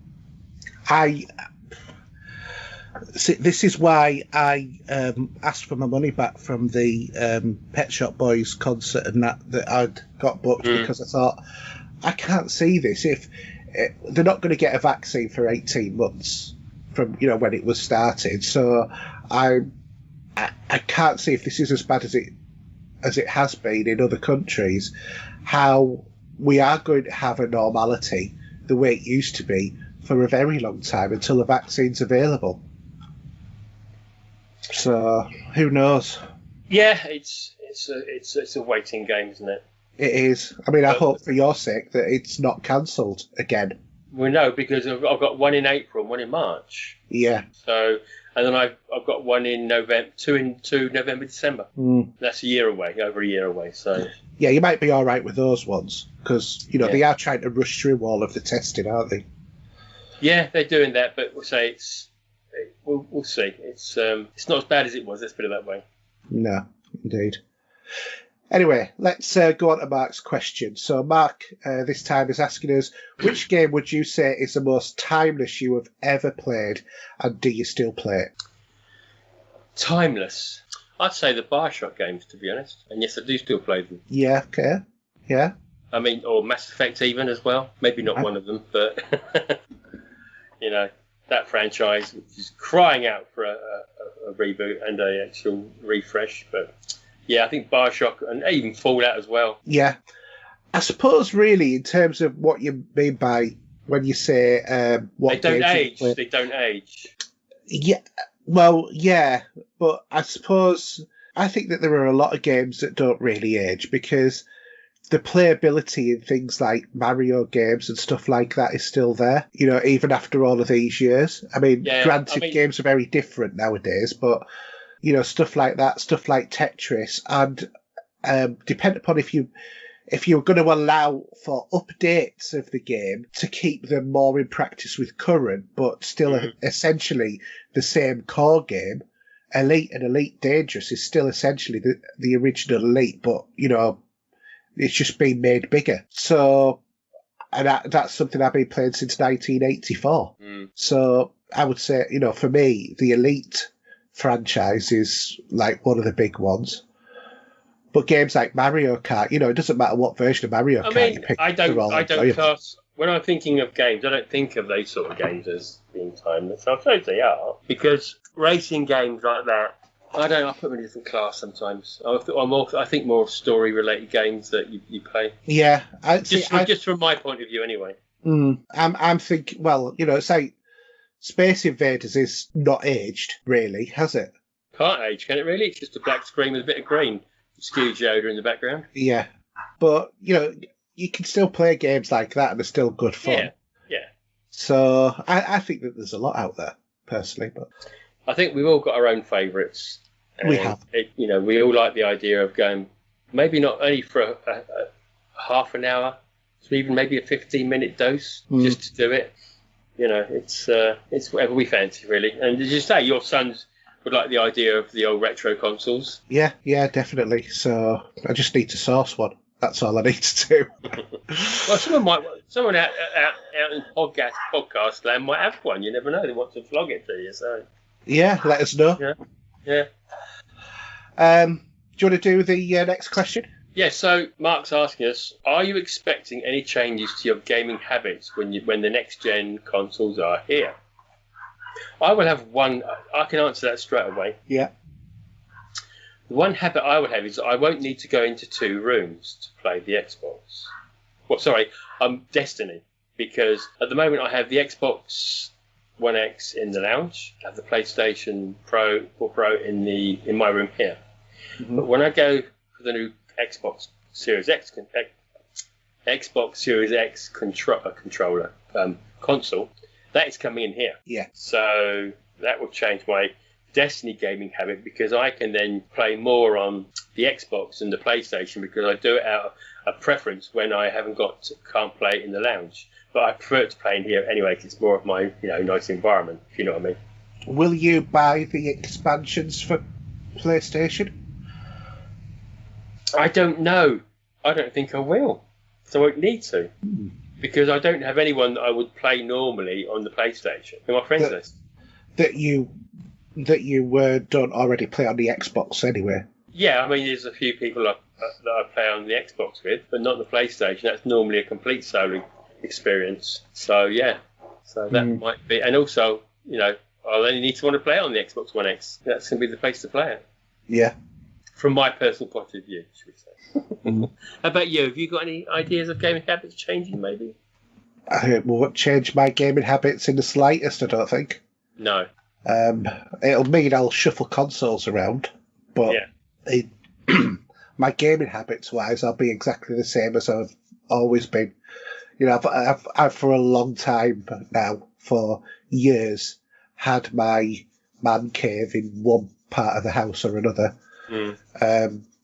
See, this is why I asked for my money back from the Pet Shop Boys concert and that I'd got booked, because I thought, I can't see this. If they're not going to get a vaccine for 18 months from when it was started, so I can't see, if this is as bad as it has been in other countries, how we are going to have a normality the way it used to be for a very long time until the vaccine's available. So who knows? Yeah, it's a waiting game, isn't it? It is. I mean, I hope for your sake that it's not cancelled again. Well, no, because I've got one in April and one in March. Yeah. So, and then I've got one in November, two November, December. That's over a year away. So. Yeah, you might be all right with those ones, because they are trying to rush through all of the testing, aren't they? Yeah, they're doing that, but we'll say we'll see. It's not as bad as it was. Let's put it that way. No, indeed. Anyway, let's go on to Mark's question. So Mark this time is asking us, which game would you say is the most timeless you have ever played, and do you still play it? Timeless? I'd say the Bioshock games, to be honest. And yes, I do still play them. Yeah, okay. Yeah. I mean, or Mass Effect even as well. Maybe not one of them, but, that franchise, which is crying out for a reboot and an actual refresh, but... Yeah, I think Bioshock and even Fallout as well. Yeah. I suppose, really, in terms of what you mean by when you say what they don't age. They don't age. Yeah. Well, yeah, but I suppose I think that there are a lot of games that don't really age, because the playability in things like Mario games and stuff like that is still there, even after all of these years. I mean, granted, games are very different nowadays, but, stuff like that, stuff like Tetris, and depend upon if you're going to allow for updates of the game to keep them more in practice with current, but still essentially the same core game, Elite and Elite Dangerous is still essentially the original Elite, but, it's just been made bigger. So, and that's something I've been playing since 1984. So I would say, for me, the Elite franchise is like one of the big ones. But games like Mario Kart, it doesn't matter what version of Mario Kart you pick. I don't class, when I'm thinking of games, I don't think of those sort of games as being timeless. I suppose they are, because racing games like that, I put them in a different class sometimes. I think more of story-related games that you play. Yeah. Just from my point of view, anyway. I'm thinking, well, say Space Invaders is not aged, really, has it? Can't age, can it really? It's just a black screen with a bit of green. Skew Yoda in the background. Yeah. But, you can still play games like that and they're still good fun. Yeah. So I think that there's a lot out there, personally. But I think we've all got our own favourites. We have. We all like the idea of going, maybe not only for a half an hour, so even maybe a 15-minute dose, just to do it. It's whatever we fancy, really. And as you say, your sons would like the idea of the old retro consoles. Yeah, definitely. So I just need to source one. That's all I need to do. Well, someone out in podcast land might have one. You never know. They want to flog it to you. So yeah, let us know. Yeah. Do you want to do the next question? Yeah. So Mark's asking us: are you expecting any changes to your gaming habits when the next gen consoles are here? I will have one. I can answer that straight away. Yeah. The one habit I would have is I won't need to go into two rooms to play the Xbox. Destiny, because at the moment I have the Xbox One X in the lounge, I have the PlayStation Pro in my room here. But when I go for the new Xbox Series X controller console, that is coming in here. Yeah. So that will change my Destiny gaming habit, because I can then play more on the Xbox and the PlayStation, because I do it out of preference when I can't play in the lounge. But I prefer to play in here anyway, because it's more of my nice environment, if you know what I mean. Will you buy the expansions for PlayStation? I don't know. I don't think I will. So I won't need to. Because I don't have anyone that I would play normally on the PlayStation in my friends list. That you don't already play on the Xbox anyway. Yeah, I mean, there's a few people that I play on the Xbox with, but not the PlayStation. That's normally a complete solo experience. So yeah, that might be. And also, I'll only need to want to play it on the Xbox One X. That's going to be the place to play it. Yeah. From my personal point of view, should we say. How about you? Have you got any ideas of gaming habits changing, maybe? It won't change my gaming habits in the slightest, I don't think. No. It'll mean I'll shuffle consoles around, but my gaming habits-wise, I'll be exactly the same as I've always been. I've for a long time now, for years, had my man cave in one part of the house or another.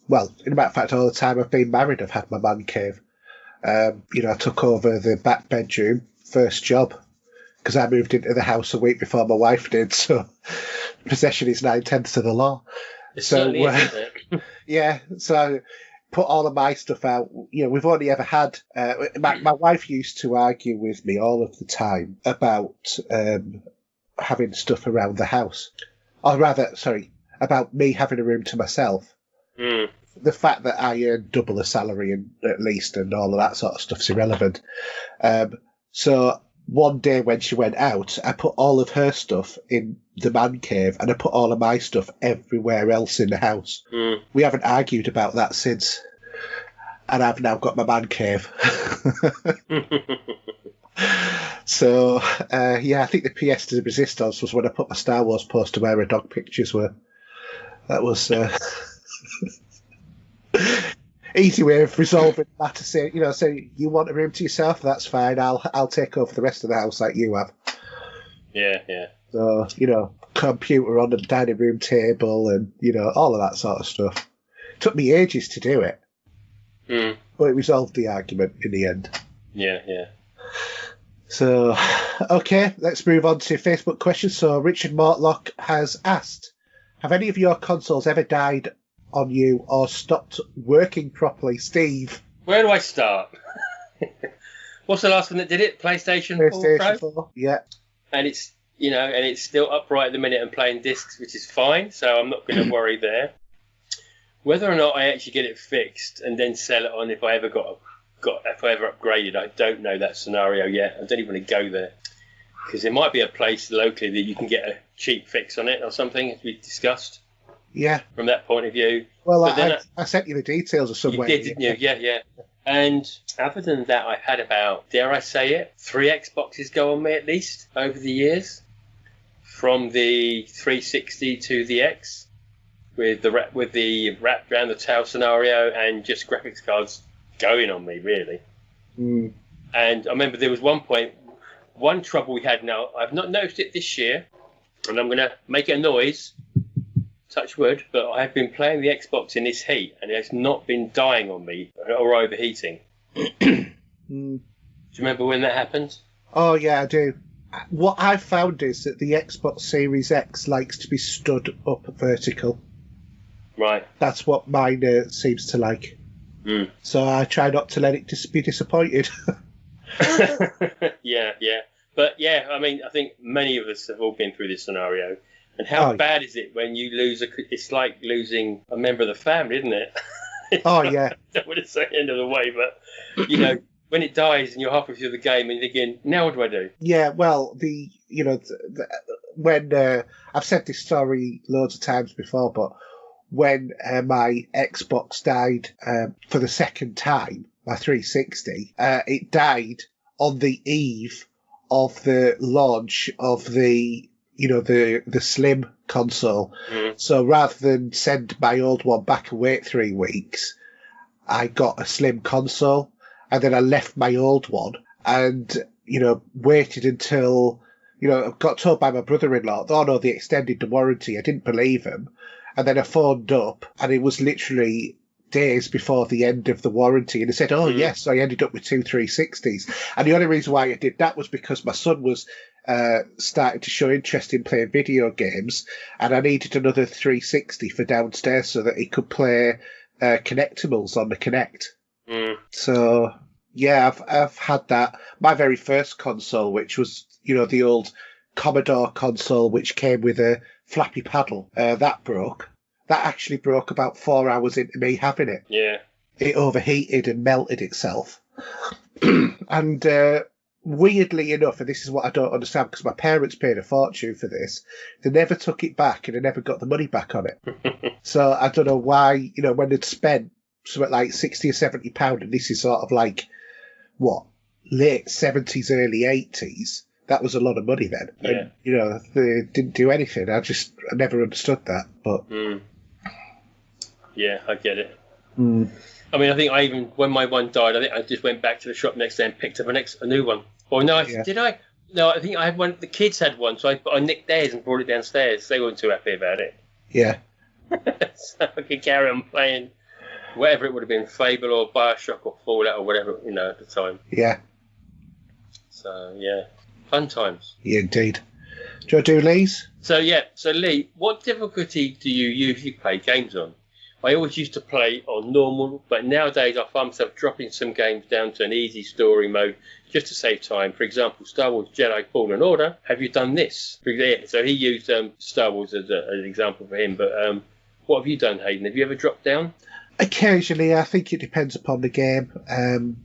Well, in fact, all the time I've been married, I've had my man cave. I took over the back bedroom, first job, because I moved into the house a week before my wife did, so possession is 9/10 of the law. So yeah, so I put all of my stuff out. We've only ever had... my wife used to argue with me all of the time about having stuff around the house. Or rather, about me having a room to myself. The fact that I earn double a salary at least and all of that sort of stuff's irrelevant. So one day when she went out, I put all of her stuff in the man cave and I put all of my stuff everywhere else in the house. We haven't argued about that since. And I've now got my man cave. So, I think the pièce de resistance was when I put my Star Wars poster where her dog pictures were. That was... easy way of resolving the matter. Say, say you want a room to yourself, that's fine. I'll take over the rest of the house like you have. Yeah, yeah. So, computer on the dining room table and, all of that sort of stuff. Took me ages to do it. But it resolved the argument in the end. Yeah, yeah. So, okay, let's move on to Facebook questions. So, Richard Mortlock has asked, have any of your consoles ever died on you or stopped working properly? Steve? Where do I start? What's the last one that did it? PlayStation 4 Pro? Yeah. And it's, and it's still upright at the minute and playing discs, which is fine, so I'm not going to worry there. Whether or not I actually get it fixed and then sell it on if I ever if I ever upgraded, I don't know that scenario yet. I don't even want to go there because there might be a place locally that you can get a cheap fix on it or something, as we discussed. Yeah. From that point of view. Well, I sent you the details of somewhere. You did, didn't you? Yeah. And other than that, I've had about, dare I say it, 3 Xboxes go on me at least over the years, from the 360 to the X, with the wrapped around the tail scenario and just graphics cards going on me, really. And I remember there was one trouble we had. Now I've not noticed it this year, and I'm going to make a noise. Touch wood, but I have been playing the Xbox in this heat, and it has not been dying on me or overheating. Do you remember when that happened? Oh, yeah, I do. What I've found is that the Xbox Series X likes to be stood up vertical. Right. That's what mine seems to like. So I try not to let it be disappointed. Yeah. But, yeah, I mean, I think many of us have all been through this scenario. And how bad is it when you lose it's like losing a member of the family, isn't it? Yeah. I don't want to say end of the way, but, when it dies and you're halfway through the game and you're thinking, now what do I do? Yeah, well, when I've said this story loads of times before, but when my Xbox died for the second time, my 360, it died on the eve of the launch of the Slim console. So rather than send my old one back and wait 3 weeks, I got a Slim console, and then I left my old one and, waited until, I got told by my brother-in-law, oh no, they extended the warranty. I didn't believe him. And then I phoned up, and it was literally days before the end of the warranty, and they said, yes, so I ended up with 2 360s. And the only reason why I did that was because my son was starting to show interest in playing video games, and I needed another 360 for downstairs so that he could play Connectables on the Kinect. So yeah, I've had that. My very first console, which was the old Commodore console, which came with a flappy paddle, that broke. That actually broke about 4 hours into me having it. Yeah. It overheated and melted itself. And weirdly enough, and this is what I don't understand, because my parents paid a fortune for this, they never took it back and they never got the money back on it. So I don't know why, when they'd spent something like 60 or 70 pounds, and this is sort of like, late 70s, early 80s, that was a lot of money then. Yeah. And, they didn't do anything. I never understood that. But yeah, I get it. I mean, I think when my one died, I think I just went back to the shop next day and picked up a new one. Or no, did I? No, I think I had one. The kids had one, so I nicked theirs and brought it downstairs. They weren't too happy about it. Yeah. So I could carry on playing whatever it would have been, Fable or Bioshock or Fallout or whatever, at the time. Yeah. So, yeah. Fun times. Yeah, indeed. Do you want to do Lee's? So Lee, what difficulty do you usually play games on? I always used to play on normal, but nowadays I find myself dropping some games down to an easy story mode just to save time. For example, Star Wars Jedi Fallen Order. Have you done this? So he used Star Wars as an example for him, but what have you done, Haydn? Have you ever dropped down? Occasionally. I think it depends upon the game.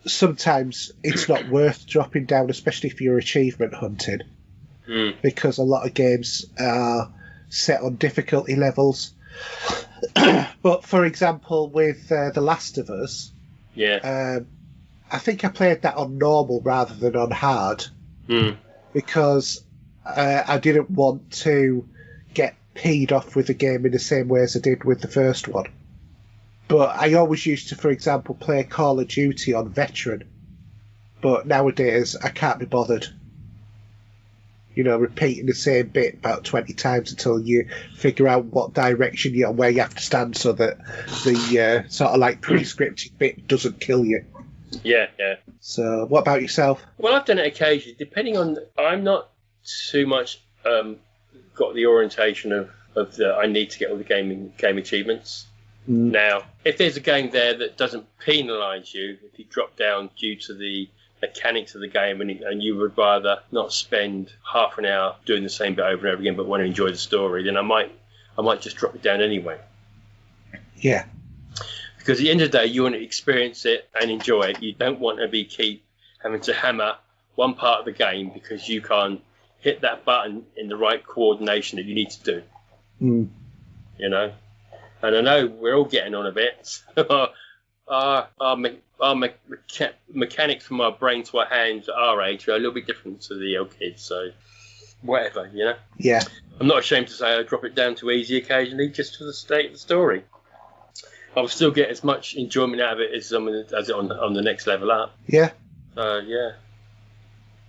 Sometimes it's not worth dropping down, especially if you're achievement hunting, because a lot of games are set on difficulty levels. But for example, with The Last of Us, I think I played that on normal rather than on hard, because I didn't want to get peed off with the game in the same way as I did with the first one. But I always used to, for example, play Call of Duty on Veteran. But nowadays, I can't be bothered. Repeating the same bit about 20 times until you figure out what direction where you have to stand so that the sort of like pre-scripted bit doesn't kill you. Yeah. So, what about yourself? Well, I've done it occasionally, depending on. I'm not too much got the orientation of the I need to get all the game achievements. Now, if there's a game there that doesn't penalise you if you drop down due to the mechanics of the game and you would rather not spend half an hour doing the same bit over and over again but want to enjoy the story, then I might just drop it down anyway. Yeah. Because at the end of the day, you want to experience it and enjoy it. You don't want to keep having to hammer one part of the game because you can't hit that button in the right coordination that you need to do. And I know we're all getting on a bit. Our mechanics from our brain to our hands at our age are a little bit different to the old kids, so whatever, Yeah. I'm not ashamed to say I drop it down to easy occasionally just for the state of the story. I'll still get as much enjoyment out of it as on the next level up. Yeah. Yeah.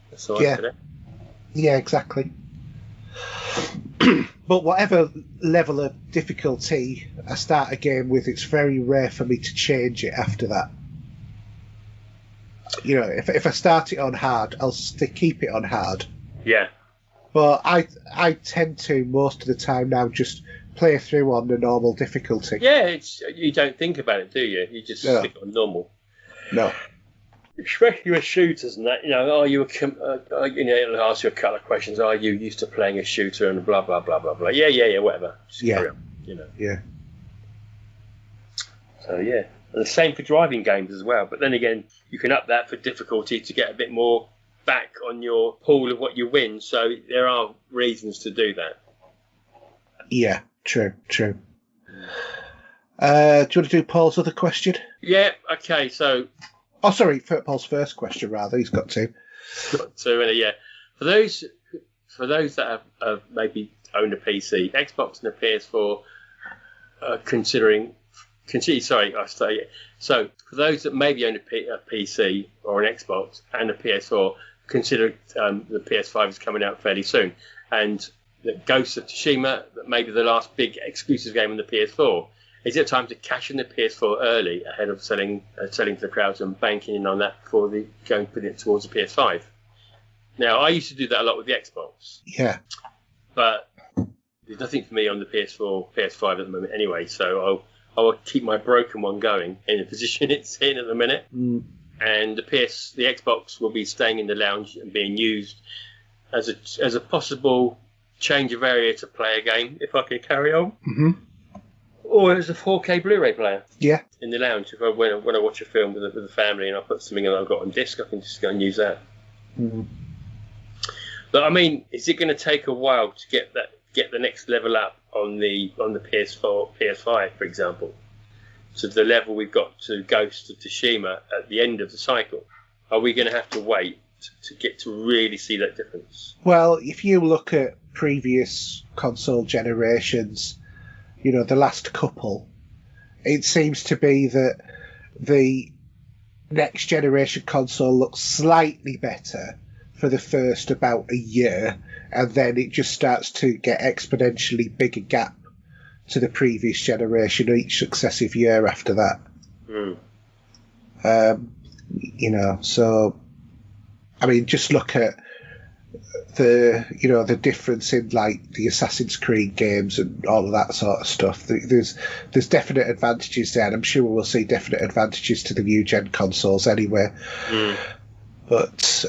That's all I said. Yeah, exactly. But whatever level of difficulty I start a game with, it's very rare for me to change it after that. If I start it on hard, I'll keep it on hard. Yeah. But I tend to, most of the time now, just play through on the normal difficulty. Yeah, you don't think about it, do you? You just stick it on normal. No. Especially with shooters and that, it'll ask you a couple of questions. Are you used to playing a shooter and blah, blah, blah, blah, blah. Yeah, whatever. Just carry on, Yeah. So, yeah. And the same for driving games as well. But then again, you can up that for difficulty to get a bit more back on your pool of what you win. So there are reasons to do that. Yeah, true. Do you want to do Paul's other question? Yeah, okay, so... Oh, sorry, Paul's first question, rather. He's got two. Yeah. For those that have maybe owned a PC, Xbox and a PS4, So for those that maybe own a PC or an Xbox and a PS4, consider the PS5 is coming out fairly soon, and the Ghost of Tsushima, that may be the last big exclusive game on the PS4. Is it time to cash in the PS4 early ahead of selling to the crowds and banking in on that before they go and put it towards the PS5? Now, I used to do that a lot with the Xbox. Yeah. But there's nothing for me on the PS4, PS5 at the moment anyway, so I'll keep my broken one going in the position it's in at the minute. And the Xbox will be staying in the lounge and being used as a possible change of area to play a game if I can carry on. Mm-hmm. Or as a 4K Blu-ray player. Yeah. In the lounge. If when I watch a film with the family and I put something that I've got on disc, I can just go and use that. Mm-hmm. But I mean, is it going to take a while to get the next level up on the PS4, PS5, for example, to the level we've got to Ghost of Tsushima at the end of the cycle? Are we going to have to wait to get to really see that difference? Well, if you look at previous console generations, the last couple, it seems to be that the next generation console looks slightly better for the first about a year, and then it just starts to get exponentially bigger gap to the previous generation each successive year after that. So I mean, just look at the difference in like the Assassin's Creed games and all of that sort of stuff. There's definite advantages there, and I'm sure we'll see definite advantages to the new gen consoles anyway. But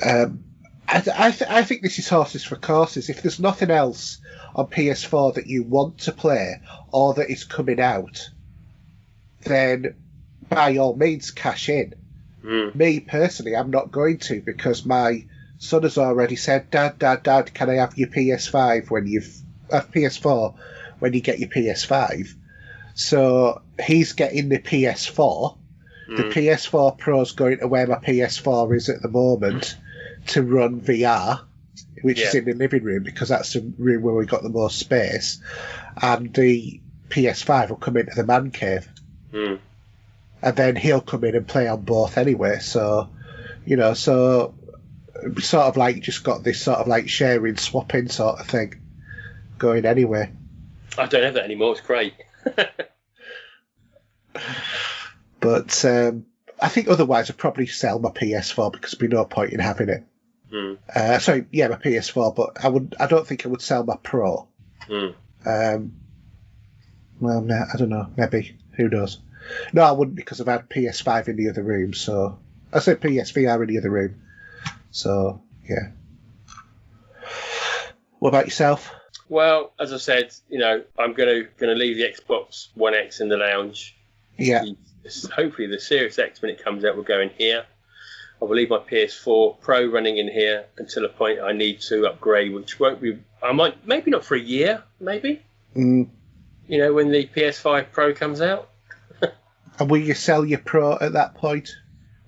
I think this is horses for courses. If there's nothing else on PS4 that you want to play or that is coming out, then by all means cash in. Me personally, I'm not going to, because my son has already said, Dad, can I have your PS5 when PS4 when you get your PS5? So he's getting the PS4. The PS4 Pro's going to where my PS4 is at the moment to run VR, which is in the living room, because that's the room where we got the most space. And the PS5 will come into the man cave. and then he'll come in and play on both anyway. So, so sort of like just got this sort of like sharing, swapping sort of thing going anyway. I don't have that anymore. It's great. But I think otherwise I'd probably sell my PS4 because there'd be no point in having it. Sorry, yeah, my PS4, but I don't think I would sell my Pro. Well, no, I don't know. Maybe. Who knows? No, I wouldn't because I've had PS5 in the other room. So I said PSVR in the other room. So yeah. What about yourself? Well, as I said, I'm gonna leave the Xbox One X in the lounge. Yeah. Hopefully the Series X, when it comes out, will go in here. I will leave my PS4 Pro running in here until a point I need to upgrade, which won't be. I might, maybe not for a year, maybe. When the PS5 Pro comes out. And will you sell your Pro at that point?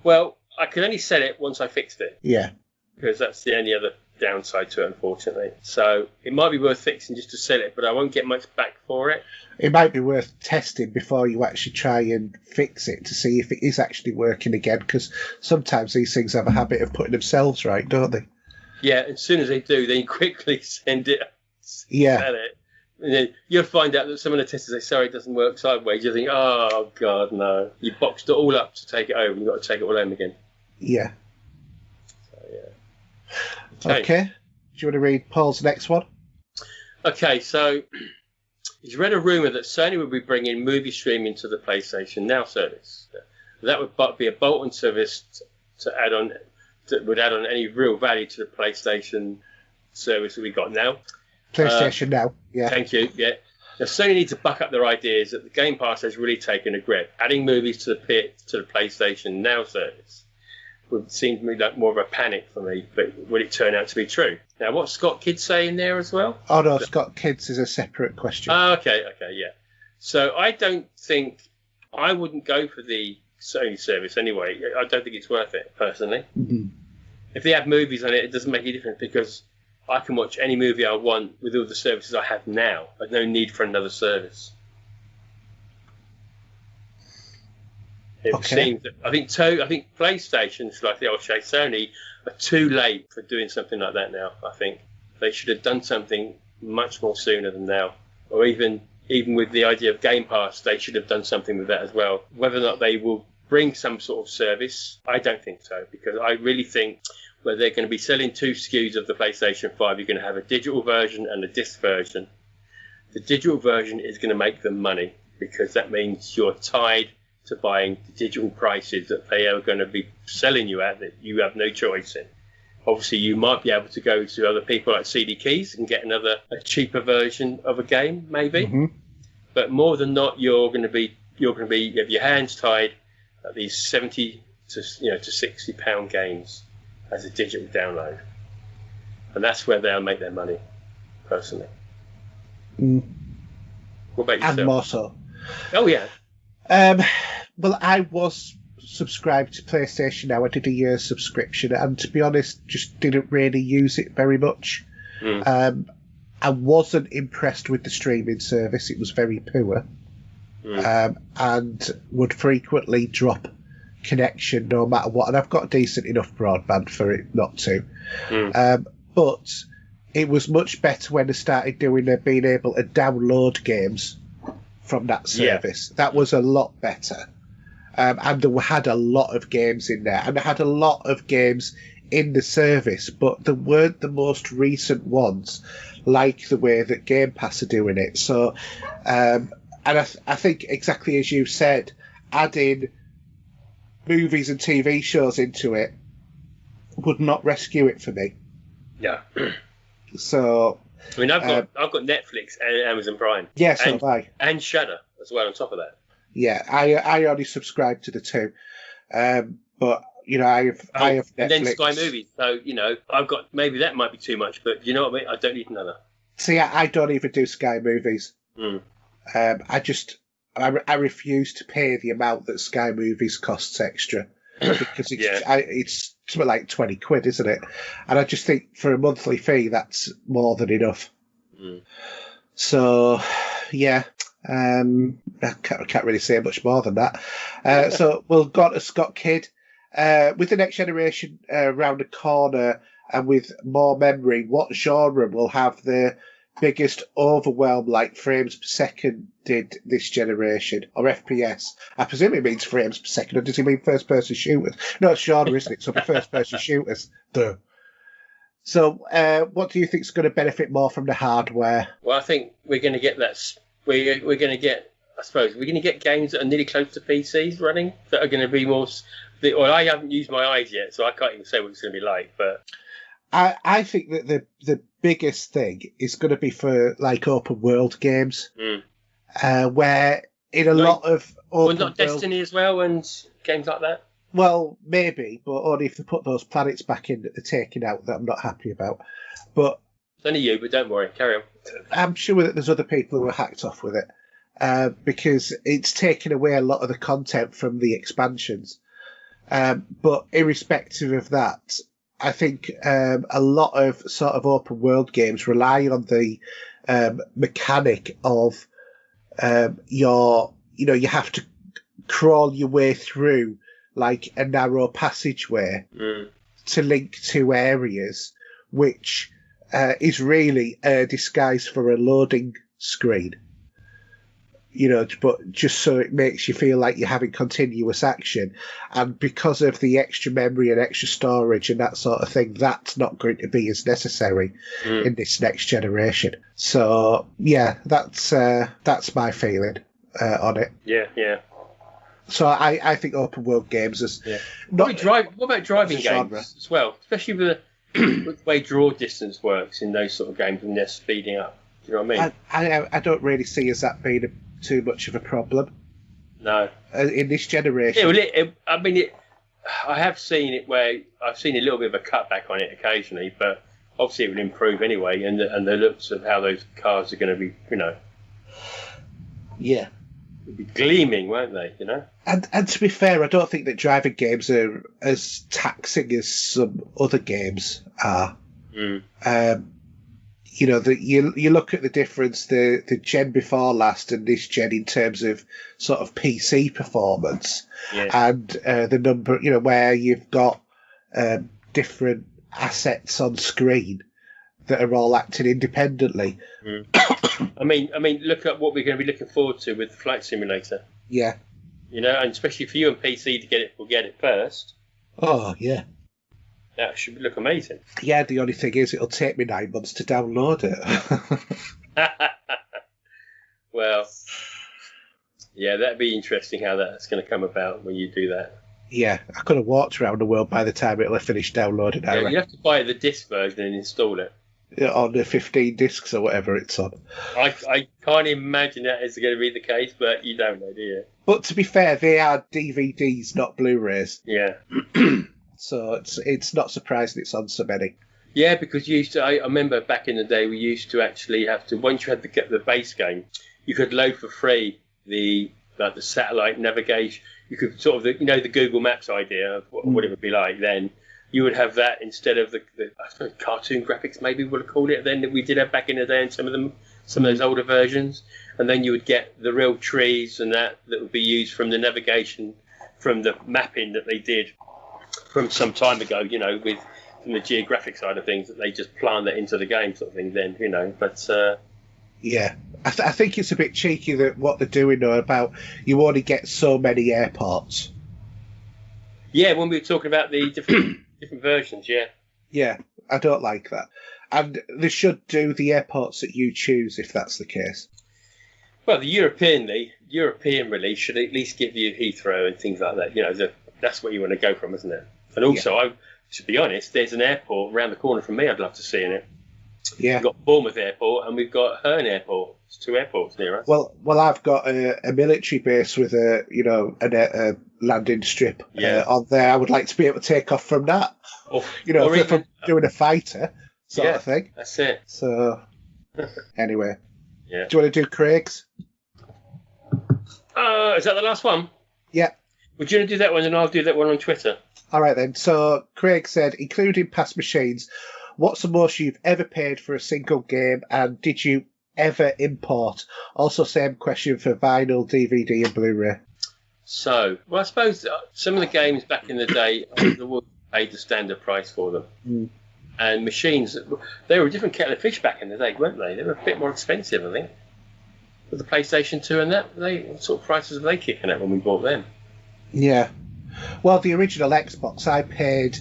Well, I can only sell it once I fixed it. Yeah. Because that's the only other downside to it, unfortunately. So it might be worth fixing just to sell it, but I won't get much back for it. It might be worth testing before you actually try and fix it to see if it is actually working again, because sometimes these things have a habit of putting themselves right, don't they? Yeah, as soon as they do, then you quickly send it. Yeah. Sell it. And then you'll find out that some of the testers say, sorry, it doesn't work sideways. You think, oh, God, no. You boxed it all up to take it over, and you've got to take it all home again. Yeah. So, yeah. Okay. Do you want to read Paul's next one? Okay, so he's read a rumour that Sony would be bringing movie streaming to the PlayStation Now service. That would be a bolt-on service to add on, that would add on any real value to the PlayStation service that we got now. PlayStation Now, yeah. Thank you, yeah. Now, Sony need to buck up their ideas that the Game Pass has really taken a grip. Adding movies to the PlayStation Now service would seem to me like more of a panic for me, but would it turn out to be true? Now, what's Scott Kidd saying there as well? Oh, no, Scott Kidd's is a separate question. Oh, okay, yeah. So I wouldn't go for the Sony service anyway. I don't think it's worth it, personally. Mm-hmm. If they have movies on it, it doesn't make any difference because I can watch any movie I want with all the services I have now. There's no need for another service. It seems that I think PlayStation, like the old Shay Sony, are too late for doing something like that now. I think they should have done something much more sooner than now, or even with the idea of Game Pass, they should have done something with that as well. Whether or not they will bring some sort of service, I don't think so, because I really think where they're going to be selling two SKUs of the PlayStation 5, you're going to have a digital version and a disc version. The digital version is going to make them money because that means you're tied to buying the digital prices that they are going to be selling you at that you have no choice in. Obviously, you might be able to go to other people like CD Keys and get a cheaper version of a game, maybe. Mm-hmm. But more than not, you're going to have your hands tied at these 70 to £60 games as a digital download, and that's where they'll make their money, personally. What about yourself? And more so. Oh yeah. Well, I was subscribed to PlayStation Now. I did a year's subscription, and to be honest, just didn't really use it very much. I wasn't impressed with the streaming service. It was very poor, and would frequently drop connection no matter what. And I've got decent enough broadband for it not to. But it was much better when they started being able to download games from that service. Yeah. That was a lot better. And they had a lot of games in there. And they had a lot of games in the service, but they weren't the most recent ones, like the way that Game Pass are doing it. So, and I think exactly as you said, adding movies and TV shows into it would not rescue it for me. Yeah. So, I mean, I've got Netflix and Amazon Prime. Yeah, so have I. And Shudder as well on top of that. Yeah, I only subscribe to the two, but I have Netflix. And then Sky Movies. So I've got, maybe that might be too much, but you know what I mean. I don't need another. See, I don't even do Sky Movies. I refuse to pay the amount that Sky Movies costs extra because it's something like £20, isn't it? And I just think for a monthly fee, that's more than enough. So, yeah. I can't really say much more than that. So we'll go on to Scott Kidd. With the next generation round the corner and with more memory, what genre will have the biggest overwhelm like frames per second did this generation, or FPS? I presume it means frames per second, or does it mean first-person shooters? No, it's genre, isn't it? So it'll be first-person shooters. Duh. So what do you think is going to benefit more from the hardware? Well, I think we're going to get that. We're going to get, I suppose, we're going to get games that are nearly close to PCs running that are going to be more. Well, I haven't used my eyes yet, so I can't even say what it's going to be like. But I think that the biggest thing is going to be for like open world games, where in a lot of open not Destiny as well and games like that. Well, maybe, but only if they put those planets back in that they're taking out that I'm not happy about. But it's only you, but don't worry, carry on. I'm sure that there's other people who are hacked off with it because it's taken away a lot of the content from the expansions. But irrespective of that, I think a lot of sort of open world games rely on the mechanic of you have to crawl your way through like a narrow passageway to link two areas, which is really a disguise for a loading screen. But just so it makes you feel like you're having continuous action. And because of the extra memory and extra storage and that sort of thing, that's not going to be as necessary in this next generation. So, yeah, that's my feeling on it. Yeah. So I think open world games is what about driving games as well, especially with the way draw distance works in those sort of games when they're speeding up. Do you know what I mean? I don't really see as that being too much of a problem. No. In this generation. I have seen it where I've seen a little bit of a cutback on it occasionally, but obviously it will improve anyway, and the looks of how those cars are going to be, Yeah. They'll be gleaming, won't they, And to be fair, I don't think that driving games are as taxing as some other games are. You look at the difference, the gen before last and this gen in terms of sort of PC performance and the number, where you've got different assets on screen that are all acting independently. I mean, look at what we're going to be looking forward to with the Flight Simulator. Yeah. And especially for you and PC to get it first. Oh, yeah. That should look amazing. Yeah, the only thing is it'll take me 9 months to download it. Well, yeah, that'd be interesting how that's going to come about when you do that. Yeah, I could have walked around the world by the time it'll have finished downloading. Yeah, you have to buy the disc version and install it. On the 15 discs or whatever it's on. I can't imagine that is going to be the case, but you don't know, do you? But to be fair, they are DVDs, not Blu-rays. Yeah. So it's not surprising it's on so many. Yeah, because I remember back in the day we used to actually have to, once you had the base game, you could load for free the satellite navigation. You could sort of the Google Maps idea of what it would be like then. You would have that instead of the I suppose cartoon graphics, maybe we'll call it then, that we did have back in the day in some of those older versions, and then you would get the real trees and that would be used from the navigation, from the mapping that they did from some time ago, from the geographic side of things, that they just plant that into the game sort of thing then, but yeah, I think it's a bit cheeky that what they're doing though about you only get so many airports. Yeah, when we were talking about the different versions, yeah. Yeah, I don't like that. And they should do the airports that you choose if that's the case. Well, the European release should at least give you Heathrow and things like that. That's what you want to go from, isn't it? And also, to be honest, there's an airport around the corner from me I'd love to see in it. Yeah. We've got Bournemouth Airport and we've got Herne Airport. It's 2 airports near us. Well, I've got a military base with a landing strip on there. I would like to be able to take off from that. If I'm doing a fighter sort of thing. That's it. So, anyway. Yeah. Do you want to do Craig's? Is that the last one? Yeah. Would you want to do that one and I'll do that one on Twitter? All right then. So Craig said, including past machines, what's the most you've ever paid for a single game, and did you ever import? Also, same question for vinyl, DVD, and Blu-ray. So, well, I suppose some of the games back in the day, the world paid the standard price for them. Mm. And machines, they were a different kettle of fish back in the day, weren't they? They were a bit more expensive, I think. With the PlayStation 2 and that, what sort of prices were they kicking at when we bought them? Yeah. Well, the original Xbox, I paid,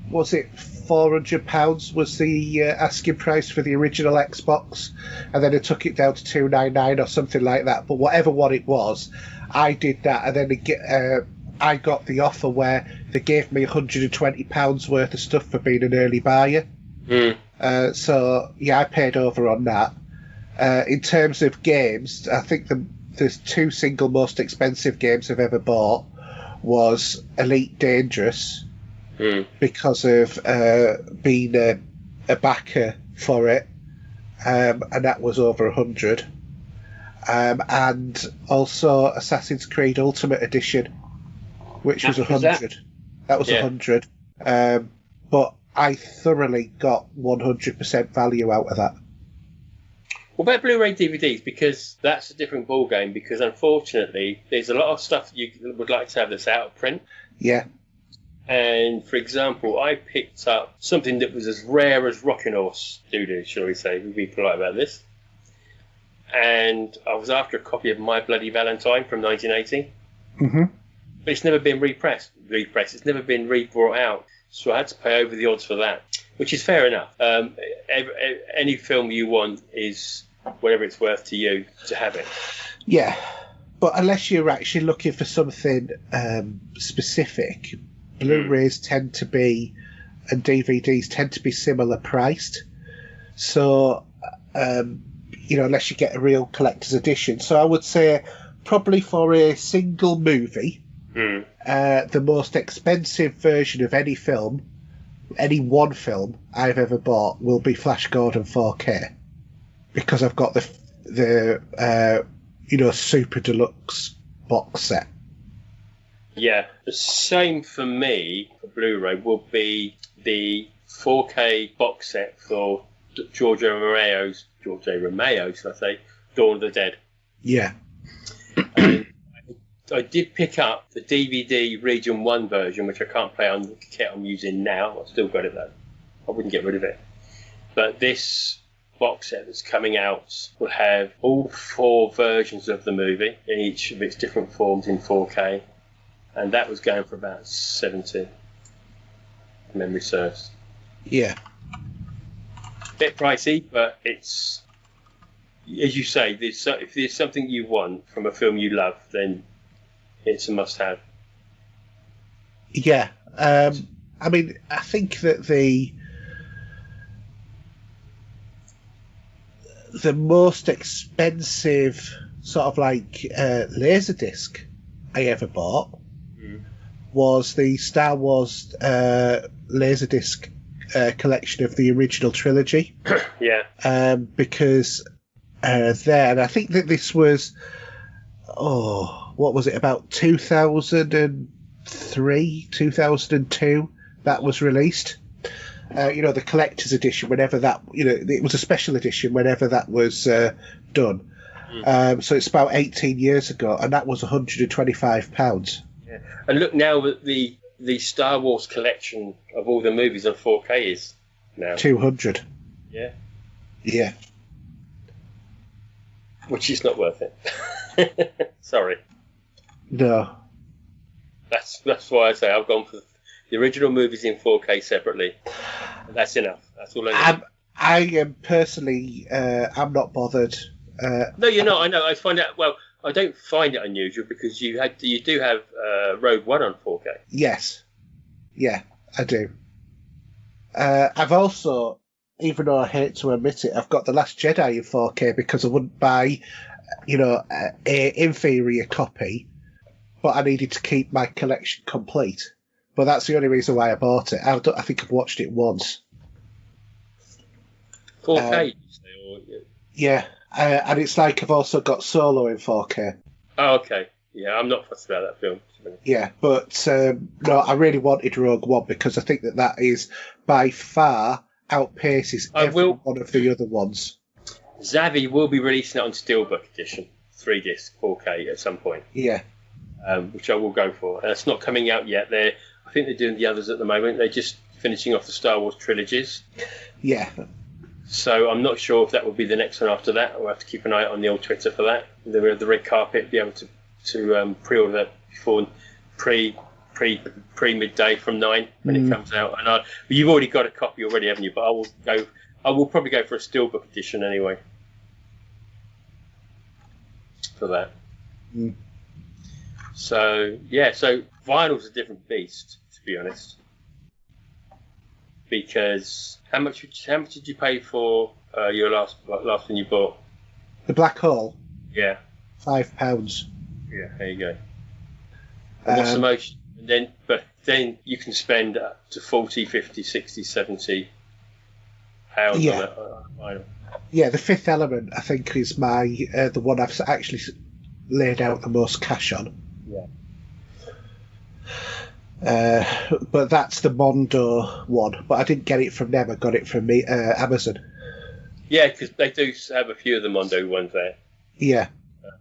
was it £400 was the asking price for the original Xbox, and then I took it down to $299 or something like that. But whatever what it was, I did that, and then I got the offer where they gave me £120 worth of stuff for being an early buyer. Mm. So yeah, I paid over on that. In terms of games, I think the two single most expensive games I've ever bought was Elite Dangerous, because of being a backer for it, and that was over 100. And also Assassin's Creed Ultimate Edition, which was 100. That was 100. But I thoroughly got 100% value out of that. What about Blu-ray DVDs? Because that's a different ball game. Because unfortunately, there's a lot of stuff you would like to have that's out of print. Yeah. And for example, I picked up something that was as rare as Rockin' Horse doo-doo, shall we say? We'll be polite about this. And I was after a copy of My Bloody Valentine from 1980. Mm-hmm. But it's never been repressed. It's never been re-brought out. So I had to pay over the odds for that, which is fair enough. Any film you want is whatever it's worth to you to have it. Yeah, but unless you're actually looking for something specific, Blu-rays tend to be, and DVDs tend to be similar priced. So, unless you get a real collector's edition. So I would say probably for a single movie, the most expensive version of any film, any one film I've ever bought, will be Flash Gordon 4K, because I've got the super deluxe box set. Yeah, the same for me for Blu-ray will be the 4K box set for George A. Romeo's, should I say, Dawn of the Dead. Yeah. And I did pick up the DVD Region 1 version, which I can't play on the kit I'm using now. I've still got it though. I wouldn't get rid of it. But this box set that's coming out will have all 4 versions of the movie in each of its different forms in 4K. And that was going for about 70, if memory serves. Yeah. Bit pricey, but it's, as you say, if there's something you want from a film you love, then it's a must-have. Yeah. I think that the most expensive sort of like Laserdisc I ever bought was the Star Wars Laserdisc collection of the original trilogy. Yeah. Because there, and I think that this was, what was it, about 2003, 2002, that was released. The collector's edition, whenever that, it was a special edition whenever that was done. So it's about 18 years ago, and that was £125. Yeah. And look now at the Star Wars collection of all the movies on 4K is now 200. Yeah. Yeah. Which is not worth it. Sorry. No. That's why I say I've gone for the original movies in 4K separately. That's enough. That's all I need. I am personally, I'm not bothered. No, you're not. I know. I find out. Well, I don't find it unusual because you do have Rogue One on 4K. Yes. Yeah, I do. I've also, even though I hate to admit it, I've got The Last Jedi in 4K because I wouldn't buy, a inferior copy, but I needed to keep my collection complete. But that's the only reason why I bought it. I think I've watched it once. 4K, you say? Or... Yeah, and it's like I've also got Solo in 4K. Oh, okay. Yeah, I'm not fussed about that film. Yeah, but no, I really wanted Rogue One because I think that is by far outpaces every one of the other ones. Zavvi will be releasing it on Steelbook edition, 3 disc, 4K at some point. Yeah. Which I will go for. And it's not coming out yet. I think they're doing the others at the moment. They're just finishing off the Star Wars trilogies. Yeah. So I'm not sure if that will be the next one after that. We'll have to keep an eye on the old Twitter for that. The red carpet, be able to pre-order that before pre-midday from 9 when it comes out. And you've already got a copy already, haven't you? But I will probably go for a Steelbook edition anyway. For that. Mm. So vinyl's a different beast, to be honest. Because how much did you pay for your last one you bought? The Black Hole? Yeah. £5. Yeah, there you go. And what's the most? But then you can spend up to 40, 50, 60, 70 pounds on a vinyl. Yeah, The Fifth Element, I think, is the one I've actually laid out the most cash on. Yeah. But that's the Mondo one. But I didn't get it from them. I got it from Amazon. Yeah, because they do have a few of the Mondo ones there. Yeah.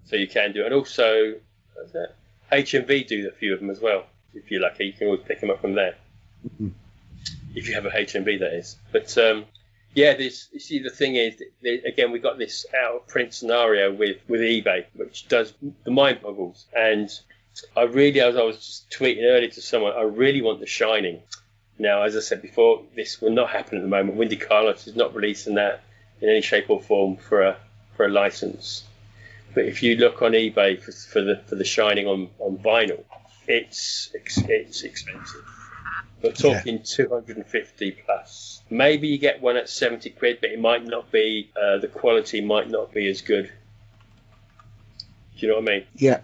So you can do it. And also, HMV do a few of them as well. If you're lucky, you can always pick them up from there. Mm-hmm. If you have a HMV, that is. But you see, the thing is, again, we got this out of print scenario with eBay, which does the mind boggles. And I was just tweeting earlier to someone, I really want The Shining. Now, as I said before, this will not happen at the moment. Wendy Carlos is not releasing that in any shape or form for a license. But if you look on eBay for the Shining on vinyl, it's expensive. We're talking 250 plus. Maybe you get one at 70 quid, but it might not be. The quality might not be as good. Do you know what I mean? Yeah.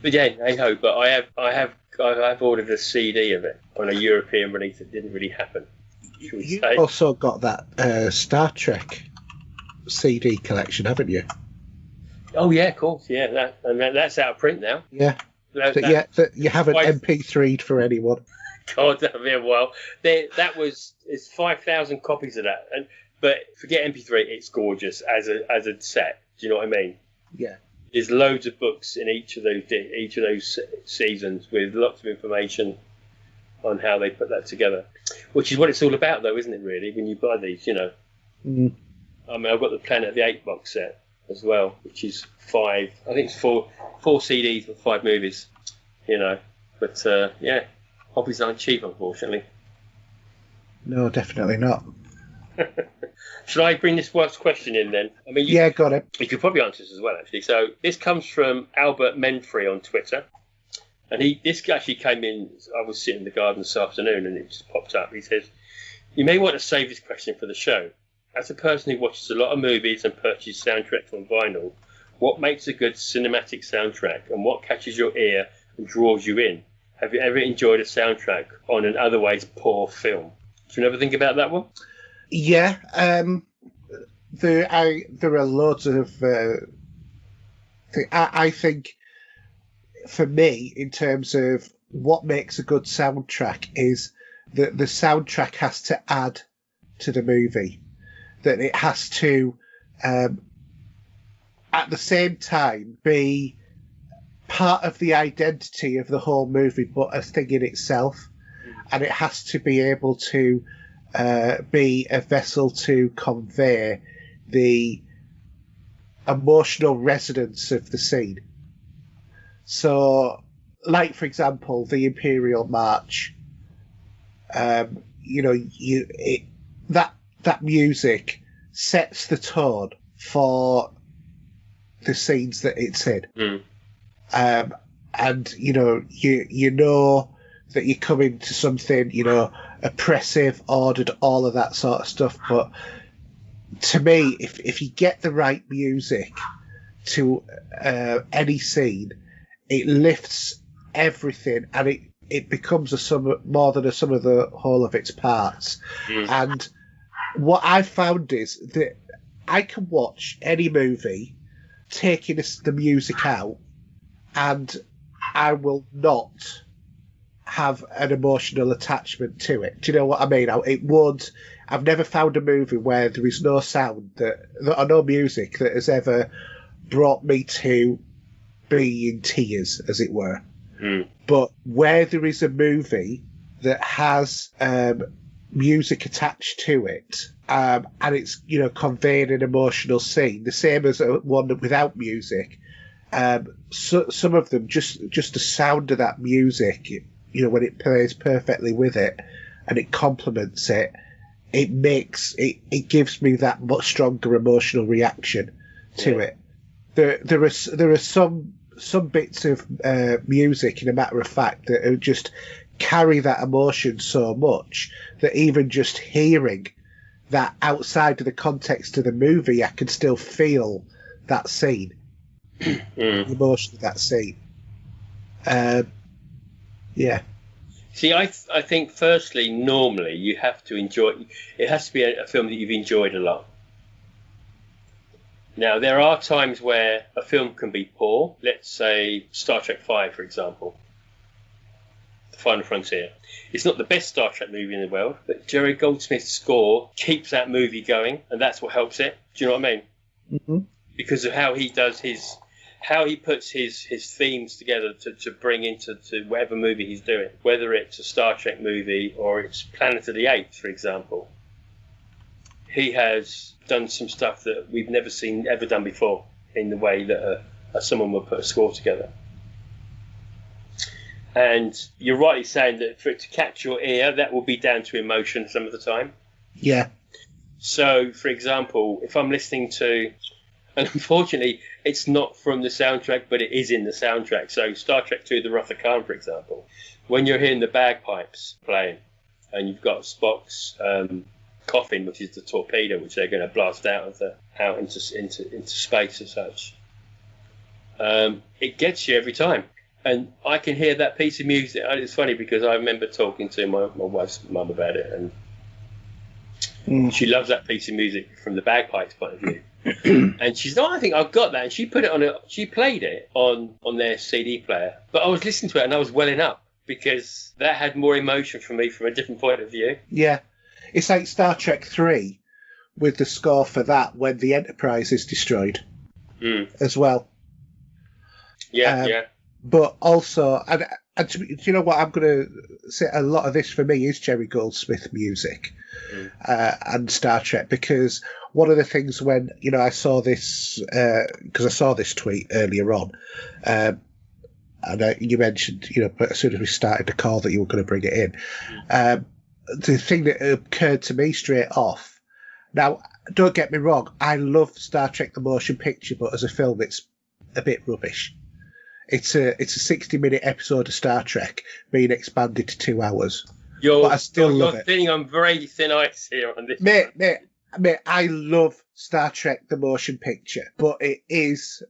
But yeah, hey ho. But I've ordered a CD of it on a European release. It didn't really happen. You've also got that Star Trek CD collection, haven't you? Oh yeah, of course. Yeah, that's out of print now. Yeah. That you haven't MP3'd for anyone. God, that'd be a while. It's 5,000 copies of that, but forget MP3. It's gorgeous as a set. Do you know what I mean? Yeah. There's loads of books in each of those seasons with lots of information on how they put that together, which is what it's all about, though, isn't it? Really, when you buy these, you know. Mm. I mean, I've got the Planet of the Apes box set as well, which is 5. I think it's four CDs with 5 movies. You know, but yeah. Hobbies aren't cheap, unfortunately. No, definitely not. Should I bring this first question in then? I mean, got it. You could probably answer this as well, actually. So this comes from Albert Menfrey on Twitter, and this actually came in. I was sitting in the garden this afternoon, and it just popped up. He says, "You may want to save this question for the show. As a person who watches a lot of movies and purchases soundtracks on vinyl, what makes a good cinematic soundtrack, and what catches your ear and draws you in? Have you ever enjoyed a soundtrack on an otherwise poor film?" Do you ever think about that one? Yeah. There are loads of... I think, for me, in terms of what makes a good soundtrack, is that the soundtrack has to add to the movie. That it has to, at the same time, be part of the identity of the whole movie, but a thing in itself. And it has to be able to be a vessel to convey the emotional resonance of the scene. So, like, for example, the Imperial March, that music sets the tone for the scenes that it's in. And you know that you come into something, oppressive, ordered, all of that sort of stuff. But to me, if you get the right music to any scene, it lifts everything, and it becomes more than a sum of the whole of its parts. And what I've found is that I can watch any movie taking the music out, and I will not have an emotional attachment to it. Do you know what I mean? I've never found a movie where there is no sound or no music that has ever brought me to be in tears, as it were. But where there is a movie that has music attached to it, and it's conveying an emotional scene, the same as one without music. So, some of them just the sound of that music, when it plays perfectly with it and it complements it, it gives me that much stronger emotional reaction to it. There are some bits of music, in a matter of fact, that just carry that emotion so much that even just hearing that outside of the context of the movie, I can still feel that scene, the emotion of that scene. Yeah. See, I think firstly, normally you have to enjoy. It has to be a film that you've enjoyed a lot. Now, there are times where a film can be poor. Let's say Star Trek V, for example, The Final Frontier. It's not the best Star Trek movie in the world, but Jerry Goldsmith's score keeps that movie going, and that's what helps it. Do you know what I mean? Mm-hmm. Because of how he does how he puts his themes together to bring into whatever movie he's doing, whether it's a Star Trek movie or it's Planet of the Apes, for example. He has done some stuff that we've never seen ever done before in the way that someone would put a score together. And you're rightly saying that for it to catch your ear, that will be down to emotion some of the time. Yeah. So, for example, if I'm listening to, and unfortunately, it's not from the soundtrack, but it is in the soundtrack. So, Star Trek II, The Wrath of Khan, for example, when you're hearing the bagpipes playing, and you've got Spock's coffin, which is the torpedo, which they're going to blast out into space and such, it gets you every time. And I can hear that piece of music. And it's funny because I remember talking to my wife's mum about it, and she loves that piece of music from the bagpipes point of view. And she's, I think I've got that. And she put it on she played it on their CD player. But I was listening to it and I was welling up because that had more emotion for me from a different point of view. Yeah. It's like Star Trek 3 with the score for that when the Enterprise is destroyed as well. Yeah, yeah. But also, and do you know what? I'm going to say a lot of this for me is Jerry Goldsmith music and Star Trek, because one of the things when, I saw this, because I saw this tweet earlier on, and you mentioned, as soon as we started the call that you were going to bring it in, the thing that occurred to me straight off, now, don't get me wrong, I love Star Trek the Motion Picture, but as a film, it's a bit rubbish. It's a 60-minute episode of Star Trek being expanded to 2 hours. But I still love it. You're on very thin ice here on this. Mate, I love Star Trek the Motion Picture, but it's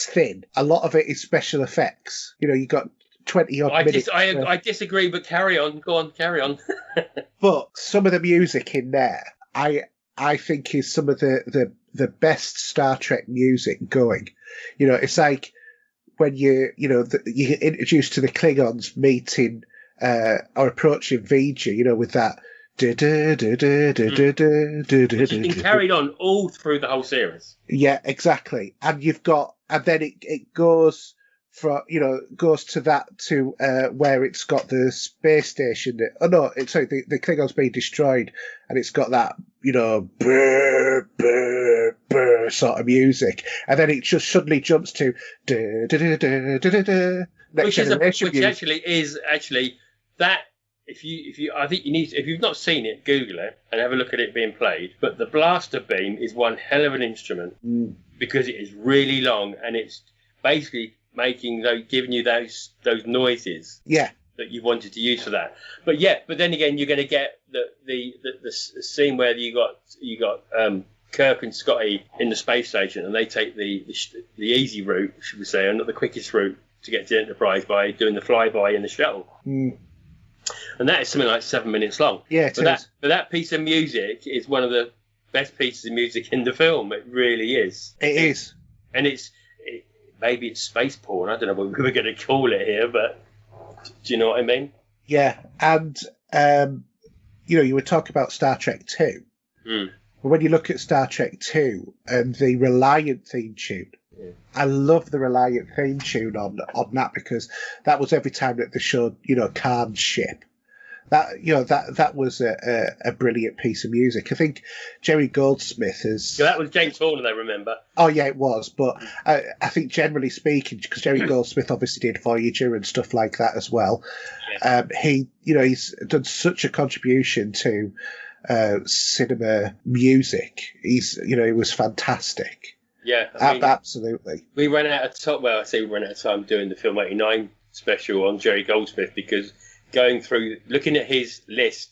thin. A lot of it is special effects. You got 20-odd minutes. I disagree, but carry on. Go on, carry on. But some of the music in there, I think is some of the best Star Trek music going. It's like when you get introduced to the Klingons meeting or approaching Vija, with that. Which has been carried on all through the whole series. Yeah, exactly. And then it goes goes to that to where it's got the space station. The Klingons being destroyed, and it's got that brr, brr, brr sort of music, and then it just suddenly jumps to Next Generation which is actually that. If you've not seen it, Google it and have a look at it being played. But the blaster beam is one hell of an instrument because it is really long and it's basically giving you those noises that you wanted to use for that. But then again, you're going to get the scene where you got Kirk and Scotty in the space station, and they take the easy route, should we say, or not the quickest route to get to Enterprise by doing the flyby in the shuttle. And that is something like 7 minutes long. Yeah, but that piece of music is one of the best pieces of music in the film. It really is. It is. And maybe it's space porn. I don't know what we were going to call it here, but do you know what I mean? Yeah, and you were talking about Star Trek 2. But when you look at Star Trek 2 and the Reliant theme tune, I love the Reliant theme tune on that, because that was every time that they showed, Khan's ship. That was a brilliant piece of music. I think Jerry Goldsmith is... Yeah, that was James Horner, I remember. Oh, yeah, it was. But I think generally speaking, because Jerry Goldsmith obviously did Voyager and stuff like that as well, he's done such a contribution to cinema music. He was fantastic. Yeah, absolutely. We ran out of time. Well, I say we ran out of time doing the Film 89 special on Jerry Goldsmith, because looking at his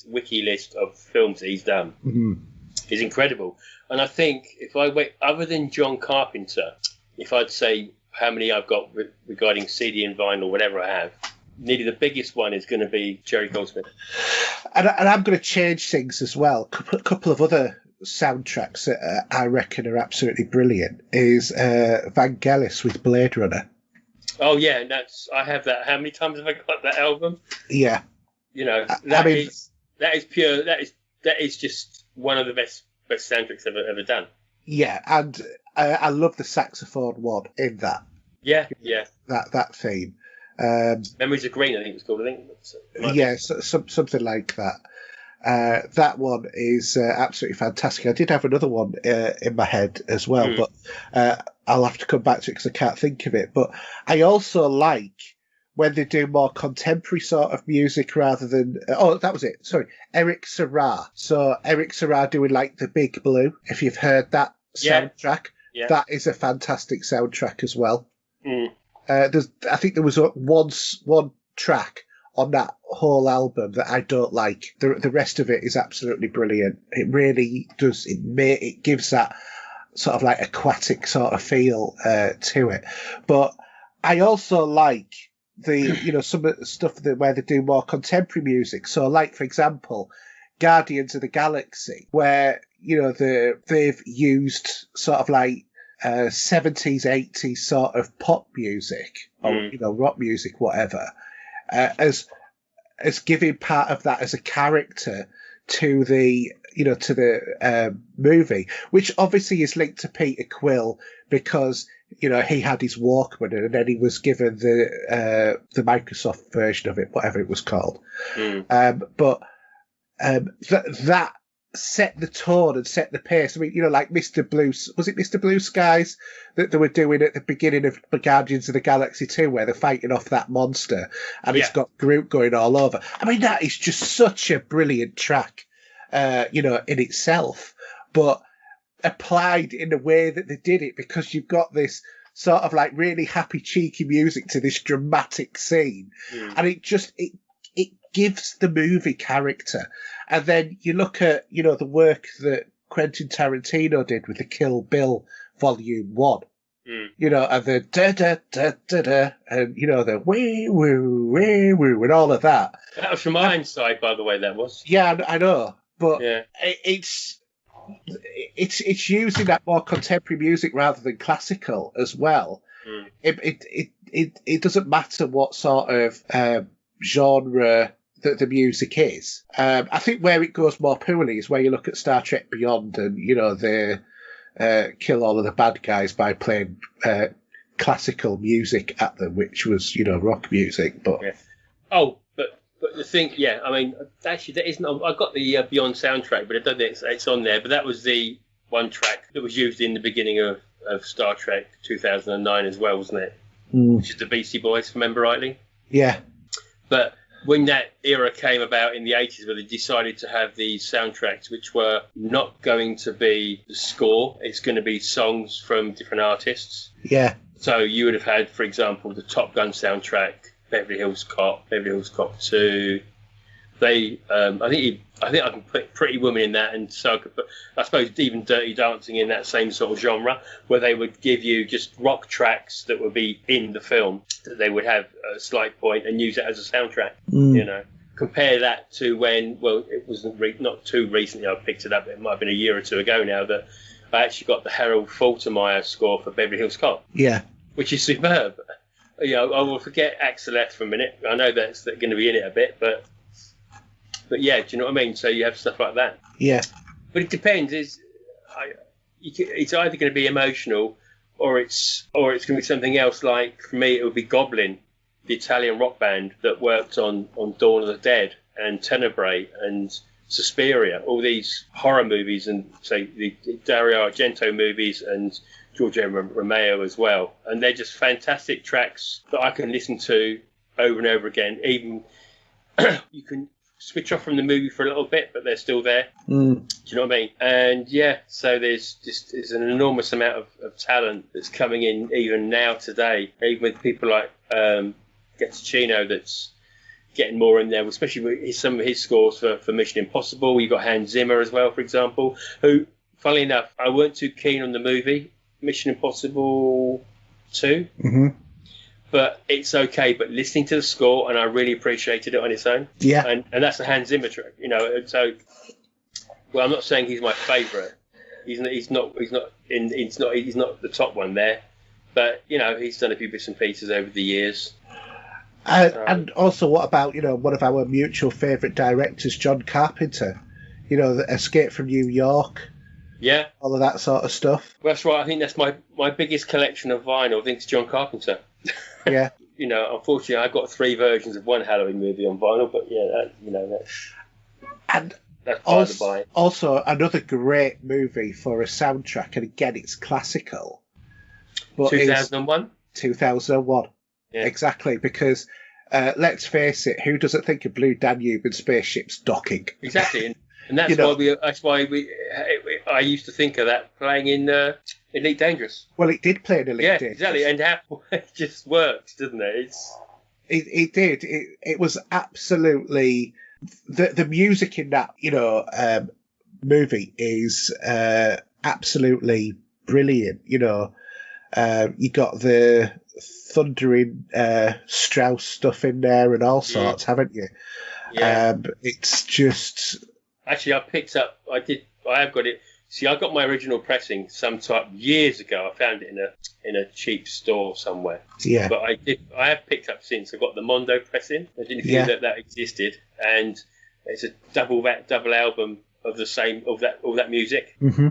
wiki list of films that he's done is incredible. And I think if I wait, other than John Carpenter, if I'd say how many I've got regarding CD and vinyl, whatever I have, nearly the biggest one is going to be Jerry Goldsmith. And I'm going to change things as well. A couple of other soundtracks that I reckon are absolutely brilliant is Vangelis with Blade Runner. Oh yeah, I have that. How many times have I got that album? Yeah, that is pure. That is just one of the best soundtracks I've ever done. Yeah, and I love the saxophone one in that. Yeah. That theme. Memories of Green, I think it's called. Something like that. That one is absolutely fantastic. I did have another one in my head as well, but I'll have to come back to it because I can't think of it. But I also like when they do more contemporary sort of music rather than... that was it. Sorry, Eric Serra. So Eric Serra doing like The Big Blue. If you've heard that soundtrack, that is a fantastic soundtrack as well. I think there was one track on that whole album that I don't like. The rest of it is absolutely brilliant. It really does. It gives that sort of like aquatic sort of feel to it. But I also like some of the stuff where they do more contemporary music. So, like for example, Guardians of the Galaxy, where they've used sort of like 70s, 80s sort of pop music or rock music, whatever. As giving part of that as a character to the movie, which obviously is linked to Peter Quill because he had his Walkman and then he was given the Microsoft version of it, whatever it was called. But that set the tone and set the pace. I mean, like Mr. Blue, was it Mr. Blue Skies that they were doing at the beginning of Guardians of the Galaxy 2 where they're fighting off that monster and it's got Groot going all over. I mean, that is just such a brilliant track, in itself, but applied in the way that they did it, because you've got this sort of like really happy, cheeky music to this dramatic scene. And it gives the movie character. And then you look at, the work that Quentin Tarantino did with the Kill Bill Volume 1. And the da-da-da-da-da, and, the wee-woo, wee-woo, and all of that. That was from Ironside, by the way, that was. Yeah, I know. But it's using that more contemporary music rather than classical as well. It doesn't matter what sort of genre that the music is. I think where it goes more poorly is where you look at Star Trek Beyond and, they kill all of the bad guys by playing classical music at them, which was, rock music. But but the thing, I mean, actually, that isn't. I got the Beyond soundtrack, but I don't think it's on there. But that was the one track that was used in the beginning of Star Trek 2009 as well, wasn't it? Which is the Beastie Boys, if I remember rightly. Yeah. But when that era came about in the 80s, where they decided to have these soundtracks, which were not going to be the score, it's going to be songs from different artists. Yeah. So you would have had, for example, the Top Gun soundtrack, Beverly Hills Cop 2. I think I can put Pretty Woman in that, and so I could put, I suppose, even Dirty Dancing in that same sort of genre, where they would give you just rock tracks that would be in the film that they would have a slight point and use it as a soundtrack. Compare that to when, it wasn't not too recently I picked it up, it might have been a year or two ago now, that I actually got the Harold Faltermeyer score for Beverly Hills Cop. Yeah. Which is superb. I will forget Axel F for a minute. I know that's going to be in it a bit, but But yeah, do you know what I mean? So you have stuff like that. Yeah. But it depends. It's either going to be emotional, or it's going to be something else. Like for me, it would be Goblin, the Italian rock band that worked on Dawn of the Dead and Tenebrae and Suspiria, all these horror movies, and say the Dario Argento movies and Giorgio Romeo as well. And they're just fantastic tracks that I can listen to over and over again. Even you can switch off from the movie for a little bit, but they're still there. Do you know what I mean? And yeah, so there's an enormous amount of talent that's coming in even now today, even with people like Gattacino that's getting more in there, especially with some of his scores for Mission Impossible. You've got Hans Zimmer as well, for example, who, funnily enough, I weren't too keen on the movie Mission Impossible 2. Mm-hmm. But it's okay. But listening to the score, and I really appreciated it on its own. Yeah. And that's a Hans Zimmer track, you know. And so, well, I'm not saying he's my favourite. He's not the top one there. But you know, he's done a few bits and pieces over the years. And also, what about one of our mutual favourite directors, John Carpenter? You know, the Escape from New York. Yeah. All of that sort of stuff. Well, that's right. I think that's my biggest collection of vinyl. I think it's John Carpenter. Yeah. You know, unfortunately, I've got 3 versions of one Halloween movie on vinyl, but yeah, that's by the by. Also, another great movie for a soundtrack, and again, it's classical. But 2001? 2001. Yeah. Exactly, because let's face it, who doesn't think of Blue Danube and spaceships docking? Exactly, and that's why I used to think of that playing in Elite Dangerous. Well, it did play in Elite Dangerous. Yeah, exactly, and how it just works, doesn't it? It did. It was absolutely the music in that movie is absolutely brilliant. You got the thundering Strauss stuff in there and all sorts, haven't you? Yeah. It's just. Actually, I have got it. See, I got my original pressing sometime years ago. I found it in a cheap store somewhere. Yeah. But I have picked up since. I got the Mondo pressing. I didn't know that existed, and it's a double album of that music. Mm-hmm.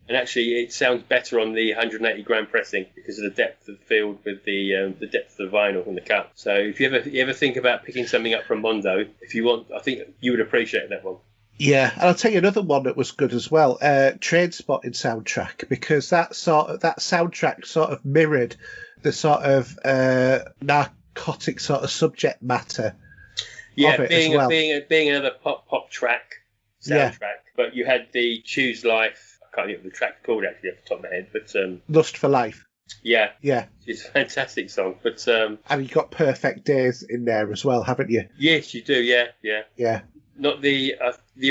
And actually, it sounds better on the 180 gram pressing because of the depth of the field with the depth of the vinyl and the cut. So if you ever think about picking something up from Mondo, if you want, I think you would appreciate that one. Yeah, and I'll tell you another one that was good as well, Trainspotting soundtrack, because that soundtrack sort of mirrored the sort of narcotic sort of subject matter. Yeah, of it as well. being another pop track soundtrack, but you had the Choose Life. I can't remember what the track's called actually off the top of my head, but Lust for Life. Yeah, yeah, it's a fantastic song. But and you got Perfect Days in there as well, haven't you? Yes, you do. Yeah. Not the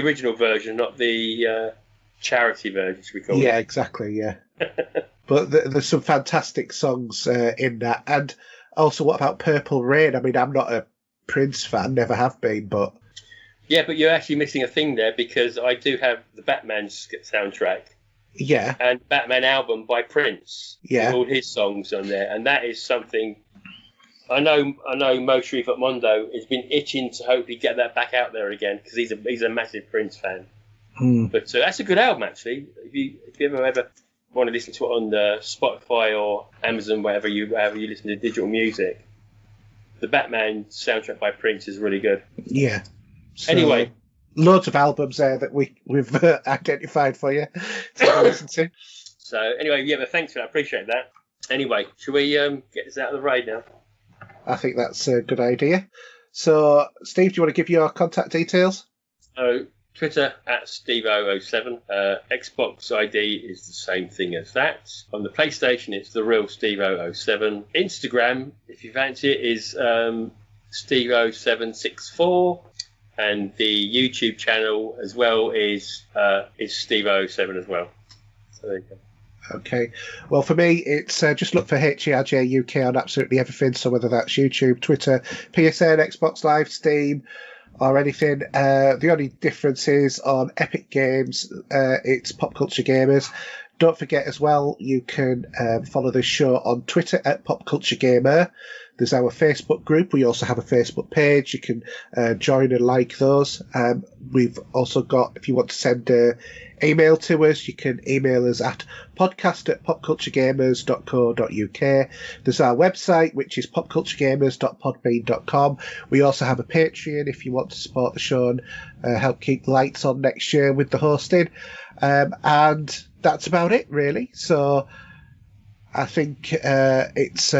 original version, not the charity version, should we call it? Yeah, exactly. Yeah. But there's some fantastic songs in that, and also what about Purple Rain? I mean, I'm not a Prince fan, never have been, but. Yeah, but you're actually missing a thing there because I do have the Batman soundtrack. Yeah. And Batman album by Prince. Yeah. With all his songs on there. And that is something I know Mo Sharif at Mondo has been itching to hopefully get that back out there again because he's a massive Prince fan. But that's a good album actually. If you ever want to listen to it on Spotify or Amazon, wherever you listen to digital music, the Batman soundtrack by Prince is really good. Yeah. So, anyway, loads of albums there that we've identified for you to listen to. So anyway, yeah, but thanks for that. I appreciate that. Anyway, shall we get this out of the way now? I think that's a good idea. So, Steve, do you want to give your contact details? So, Twitter at Steve007. Xbox ID is the same thing as that. On the PlayStation, it's the real Steve007. Instagram, if you fancy it, is Steve0764. And the YouTube channel as well is Steve007 as well. So there you go. Okay. Well, for me, it's just look for HERJ UK on absolutely everything. So whether that's YouTube, Twitter, PSN, Xbox Live, Steam, or anything. The only difference is on Epic Games, it's Pop Culture Gamers. Don't forget as well, you can follow this show on Twitter at Pop Culture Gamer. There's our Facebook group. We also have a Facebook page. You can join and like those. We've also got, if you want to send email to us, you can email us at podcast@popculturegamers.co.uk. There's our website, which is popculturegamers.podbean.com. We also have a Patreon if you want to support the show and help keep the lights on next year with the hosting. And that's about it, really. So I think it's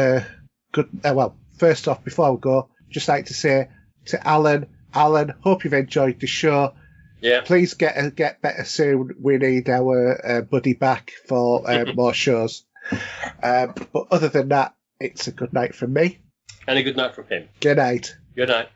good. Well, first off, before we go, just like to say to Alan, hope you've enjoyed the show. Yeah. Please get better soon. We need our buddy back for more shows. But other than that, it's a good night from me. And a good night from him. Good night. Good night.